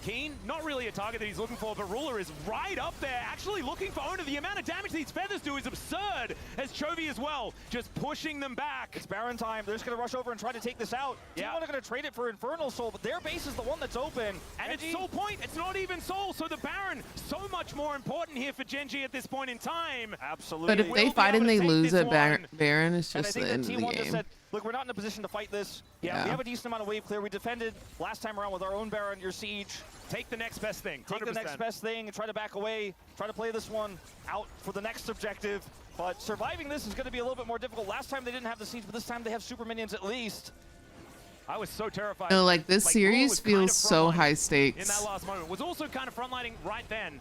Keen, not really a target that he's looking for, but Ruler is right up there, actually looking for Owner. The amount of damage these feathers do is absurd, as Chovy as well, just pushing them back. It's Baron time. They're just going to rush over and try to take this out. Yeah. T1 are going to trade it for Infernal Soul, but their base is the one that's open. And it's Soul Point, it's not even Soul, so the Baron, so much more important here for Gen G at this point in time. Absolutely. But if they fight and they lose at Baron, it's just the end of the T1 just game. said, look, we're not in a position to fight this. Yeah. We have a decent amount of wave clear. We defended last time around with our own Baron, your Siege. Take the next best thing. 100%. Take the next best thing and try to back away. Try to play this one out for the next objective. But surviving this is going to be a little bit more difficult. Last time they didn't have the Siege, but this time they have super minions at least. I was so terrified. No, like this series feels so high stakes. In that last moment. Was also kind of frontlining right then.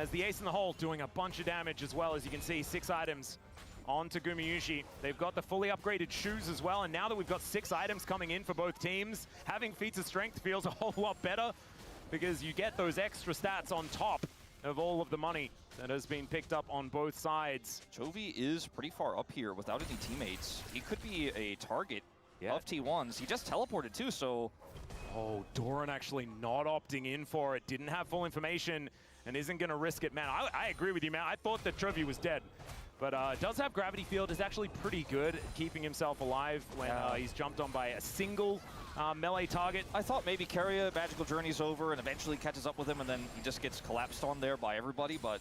As the ace in the hole doing a bunch of damage as well. As you can see, 6 items onto Gumayushi. They've got the fully upgraded shoes as well. And now that we've got 6 items coming in for both teams, having feats of strength feels a whole lot better, because you get those extra stats on top of all of the money that has been picked up on both sides. Chovy is pretty far up here without any teammates. He could be a target of T1s. He just teleported too, so Oh, Doran actually not opting in for it. Didn't have full information and isn't going to risk it. Man, I agree with you, man. I thought that Trophy was dead. But does have Gravity Field, is actually pretty good at keeping himself alive when he's jumped on by a single melee target. I thought maybe Carrier Magical Journey's over and eventually catches up with him, and then he just gets collapsed on there by everybody. But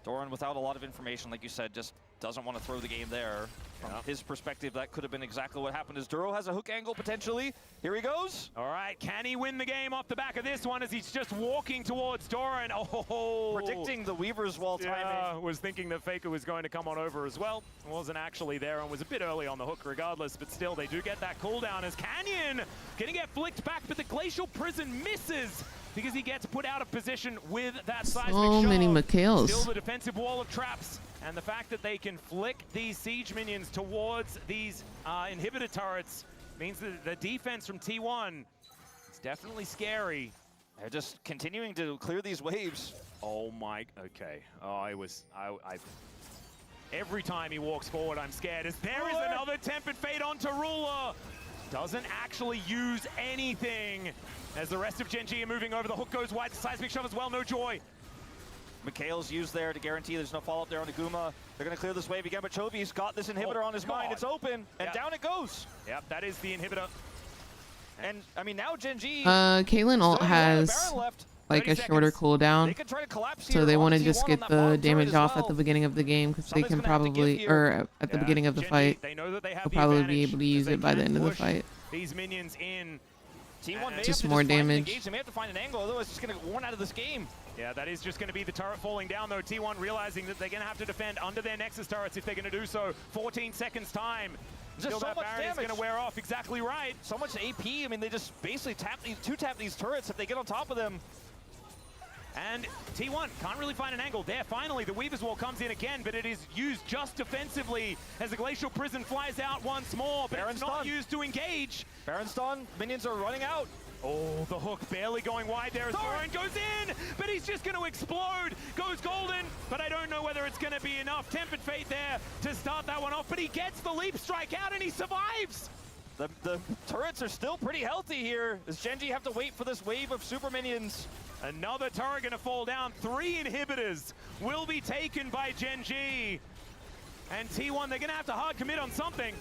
Doran, without a lot of information, like you said, just doesn't want to throw the game there. From his perspective, that could have been exactly what happened. As Duro has a hook angle potentially. Here he goes. All right, can he win the game off the back of this one as he's just walking towards Doran? Oh, Predicting the Weaver's wall timing. Was thinking that Faker was going to come on over as well. Wasn't actually there and was a bit early on the hook regardless, but still they do get that cooldown as Canyon gonna get flicked back, but the Glacial Prison misses because he gets put out of position with that seismic So many shove. McHales. Still the defensive wall of traps, and the fact that they can flick these siege minions towards these inhibitor turrets means that the defense from T1 is definitely scary. They're just continuing to clear these waves. Oh my, okay. Oh, I every time he walks forward, I'm scared. As there is another Tempered Fate onto Ruler. Doesn't actually use anything. As the rest of Gen G are moving over, the hook goes wide. The seismic shove as well, no joy. Mikhail's used there to guarantee there's no follow-up there on Aguma. They're going to clear this wave again, but Chovy's got this inhibitor on his mind. It's open, and down it goes. Yep, that is the inhibitor. And, I mean, now Gen G... Caitlyn ult has like a shorter cooldown, they could try to collapse so they want to just get the damage off at the beginning of the game because they can probably, or at the beginning of the fight, they know that they have they'll probably be able to use it by the end of the fight. These minions in. T1 may just have to more damage. They may have to find an angle, otherwise it's going to get worn out of this game. Yeah, that is just going to be the turret falling down, though. T1 realizing that they're going to have to defend under their Nexus turrets if they're going to do so. 14 seconds time. Still so that much barrier is going to wear off. Exactly right. So much AP. I mean, they just basically two-tap these turrets if they get on top of them. And T1 can't really find an angle there. Finally, the Weaver's Wall comes in again, but it is used just defensively as the Glacial Prison flies out once more, but it's not used to engage. Baron's done. Minions are running out. Oh, the hook barely going wide there as Doran goes in, but he's just going to explode. Goes golden, but I don't know whether it's going to be enough. Tempered Fate there to start that one off, but he gets the leap strike out and he survives. The turrets are still pretty healthy here. Does Gen G have to wait for this wave of super minions? Another turret going to fall down. 3 inhibitors will be taken by Gen G. And T1, they're going to have to hard commit on something.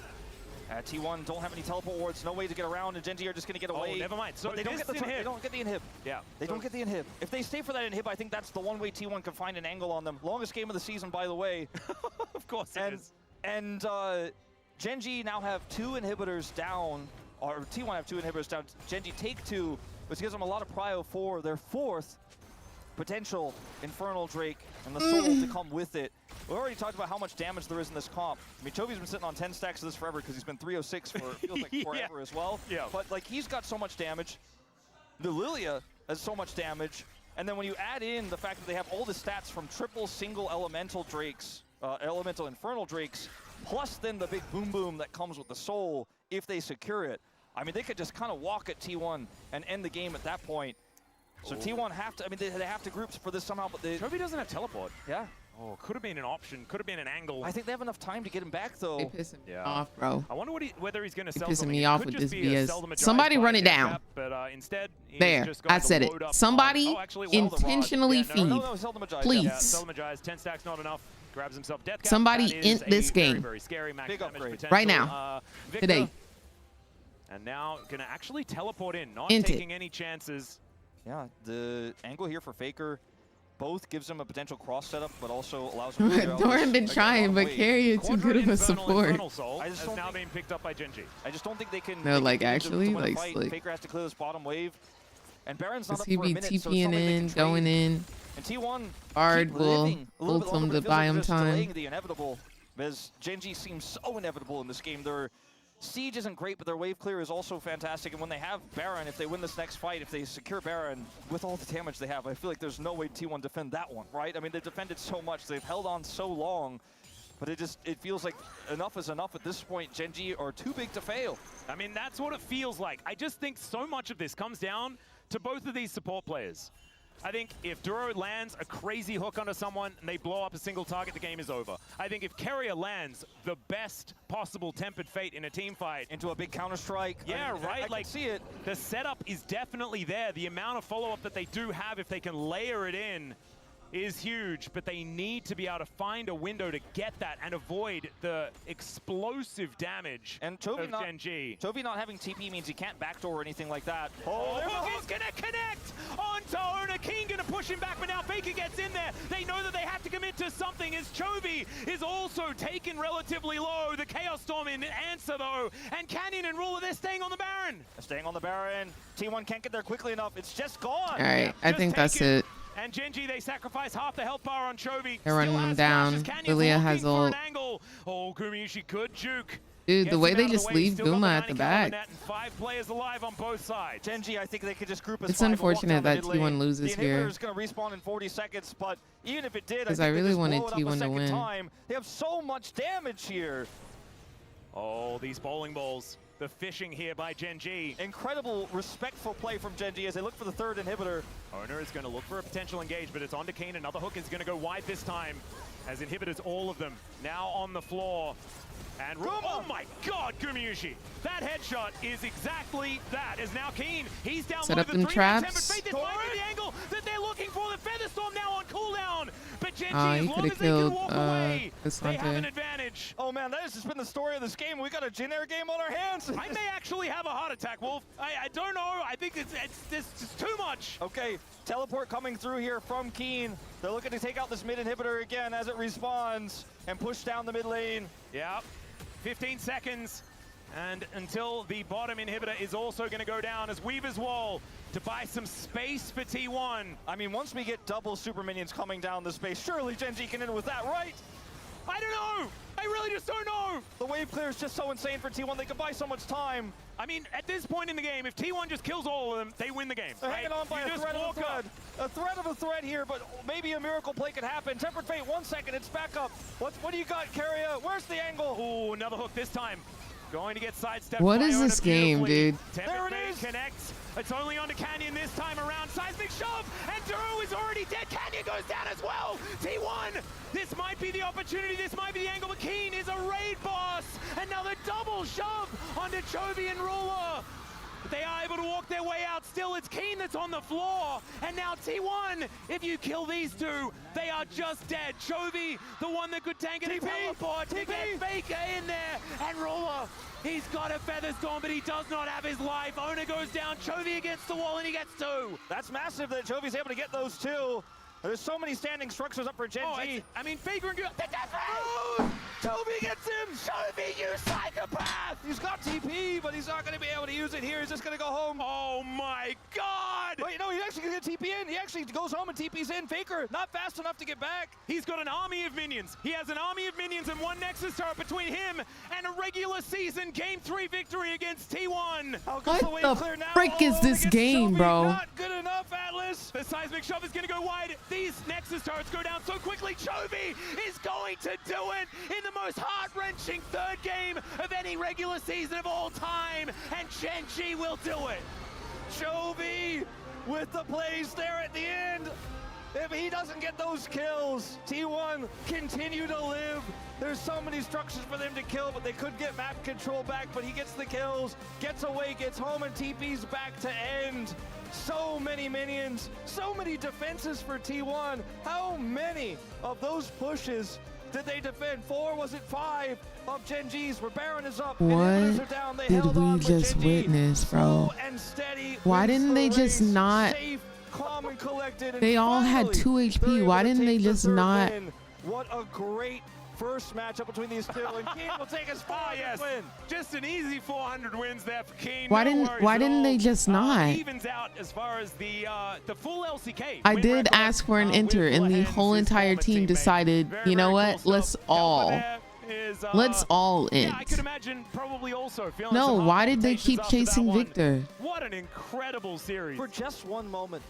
T1 don't have any teleport wards, no way to get around, and Gen G are just going to get away. Oh, never mind. So they don't get the inhib. They don't get the inhib. Yeah. They don't get the inhib. If they stay for that inhib, I think that's the one way T1 can find an angle on them. Longest game of the season, by the way. Of course it is. And Gen G now have 2 inhibitors down, or T1 have 2 inhibitors down. Gen G take 2, which gives them a lot of prio for their 4th potential Infernal Drake and the soul to come with it. We already talked about how much damage there is in this comp. I mean, Chovy's been sitting on 10 stacks of this forever because he's been 306 for feels like forever as well. Yeah. But like he's got so much damage. The Lilia has so much damage. And then when you add in the fact that they have all the stats from triple single elemental drakes, elemental infernal drakes, plus then the big boom boom that comes with the soul if they secure it. I mean, they could just kind of walk at T1 and end the game at that point. So T1 have to, I mean, they have to group for this somehow, but they... Trophy doesn't have teleport. Yeah. Oh, could have been an option, could have been an angle. I think they have enough time to get him back, though. They pissing me off, bro. I wonder whether he's going to sell pissing something. me off with this BS. Somebody run it down. But instead, there, I said it. Somebody intentionally feed. Please. Yeah, sell the Magi's, 10 stacks not enough. Grabs himself death cap. Somebody in this game. Very scary max big upgrade. Right now. Today. And now going to actually teleport in, not taking any chances. Yeah, the angle here for Faker both gives him a potential cross setup, but also allows him to Doran been trying, but Carrier too good of a support. Has now being picked up by Gen G. I just don't think they can. No, like actually, like Faker has to clear this bottom wave, and Baron's not up he for a be minute, so TPing in, going in. And T1 Bard will ult him to buy him time. Delaying the inevitable, because Gen G seems so inevitable in this game. Their siege isn't great, but their wave clear is also fantastic. And when they have Baron, if they win this next fight, if they secure Baron with all the damage they have, I feel like there's no way T1 defend that one, right? I mean, they've defended so much, they've held on so long, but it feels like enough is enough at this point. Gen G are too big to fail. I mean, that's what it feels like. I just think so much of this comes down to both of these support players. I think if Duro lands a crazy hook onto someone and they blow up a single target, the game is over. I think if Keria lands the best possible tempered fate in a team fight into a big counter strike. Yeah, right. I like can see it. The setup is definitely there. The amount of follow-up that they do have, if they can layer it in, is huge, but they need to be able to find a window to get that and avoid the explosive damage and Chovy of Gen.G. Chovy not having TP means he can't backdoor or anything like that. Oh, hook is gonna connect onto Owner. Keen gonna push him back, but now Faker gets in there. They know that they have to commit to something as Chovy is also taken relatively low. The Chaos Storm in answer though, and Canyon and Ruler, they're staying on the Baron. Staying on the Baron. T1 can't get there quickly enough. It's just gone. All right, I think that's it. And Gen.G, they sacrifice half the health bar on Chovy. They're running him down. Lilia has ult. Oh, Gumayushi could juke. Dude, the way they just leave Guma at the back. 5 players alive on both sides. Gen.G, I think they could just group as It's unfortunate that T1 loses here. The inhibitor is going to respawn in 40 seconds, but even if it did, because I really wanted T1 to win. Time. They have so much damage here. Oh, these bowling balls. The fishing here by Gen.G. Incredible, respectful play from Gen.G as they look for the third inhibitor. Owner is going to look for a potential engage, but it's onto Keen. Another hook is going to go wide this time as inhibitors, all of them, now on the floor. And oh my God, Gumayushi. That headshot is exactly that. Is now Keen. He's down Set low. up them traps. This might be the angle that they're looking for. The Featherstorm now on cooldown. But Gen.G, he as long as they can walk away, they have an Hunter. advantage. Oh man, that has just been the story of this game. We got a Jin Air game on our hands. I may actually have a heart attack, Wolf. I don't know. I think it's too much. Okay, teleport coming through here from Keen. They're looking to take out this mid inhibitor again as it respawns and push down the mid lane. Yep. 15 seconds, and until the bottom inhibitor is also going to go down as Weaver's Wall to buy some space for T1. I mean, once we get double super minions coming down the space, surely Gen.G can end with that, right? I don't know. I really just don't know. The wave clear is just so insane for T1. They can buy so much time. I mean, at this point in the game, if T1 just kills all of them, they win the game. They're hanging on by a thread of a thread. A thread of a thread here, but maybe a miracle play could happen. Tempered Fate, 1 second, it's back up. What do you got, Keria? Where's the angle? Oh, another hook this time. Going to get sidestepped. What is this game, dude? There it is. Connects. It's only on to Canyon this time around. Seismic shove, and Duro is already dead. Canyon goes down as well. T1, this might be the opportunity. This might be the angle. But Keen is a raid boss. Another double shove onto Chovy and Ruler. But they are able to walk their way out. Still, it's Keen that's on the floor. And now T1, if you kill these two, they are just dead. Chovy, the one that could tank it and teleport to get Faker in there. And Ruler, he's got a Featherstorm, but he does not have his life. Owner goes down, Chovy against the wall, and he gets 2. That's massive that Chovy's able to get those 2. There's so many standing structures up for Gen.G. I mean, Faker and the death ray! Chovy gets him! Chovy, you psychopath! He's got TP, but he's not going to be able to use it here. He's just going to go home. Oh my God! Wait, no, he's actually going to get TP in. He actually goes home and TP's in. Faker, not fast enough to get back. He's got an army of minions. He has an army of minions and 1 Nexus turret between him and a regular season Game 3 victory against T1. What the frick is this game, bro? Not good enough, Atlas. The seismic shove is going to go wide. These Nexus turrets go down so quickly. Chovy is going to do it in the most heart-wrenching 3rd game of any regular season of all time, and Gen.G will do it. Chovy with the plays there at the end. If he doesn't get those kills, T1 continue to live. There's so many structures for them to kill, but they could get map control back, but he gets the kills, gets away, gets home, and TP's back to end. So many minions, so many defenses for T1. How many of those pushes did they defend? 4, was it 5 of Gen.G's where Baron is up what and are down. They did held we on, just witness, bro? and steady. Why didn't they just not? Safe, calm, and collected, and they all had 2 HP. Why didn't they just not? Win. What a great first matchup between these two, and Keen will take his 400 win. Just an easy 400 wins there for Keen. Why didn't they just not? Evens out as far as the full LCK. I did ask for an enter, and the whole entire team decided, you know what? Let's all end. Yeah, I could imagine probably also feeling no, some why did they keep chasing Victor? What an incredible series. For just one moment,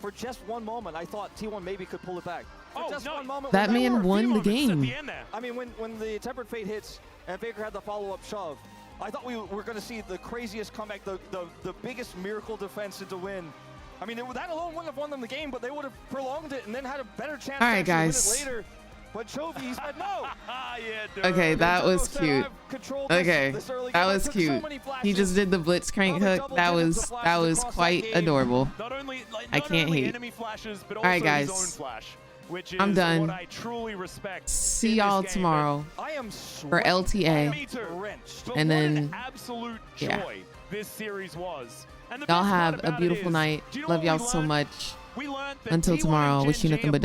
I thought T1 maybe could pull it back. One moment, that man won the game. I mean, when the Tempered Fate hits and Faker had the follow-up shove, I thought we were going to see the craziest comeback, the biggest miracle defense to win. I mean, that alone wouldn't have won them the game, but they would have prolonged it and then had a better chance All right, to actually guys. win it later. But Chovy said no. Okay, that was cute. Okay, that was cute. He just did the blitz crank hook. That was quite adorable. I can't hate. All right, guys. I'm done. See y'all tomorrow for LTA. And then, yeah. Y'all have a beautiful night. Love y'all so much. Until tomorrow, wish you nothing but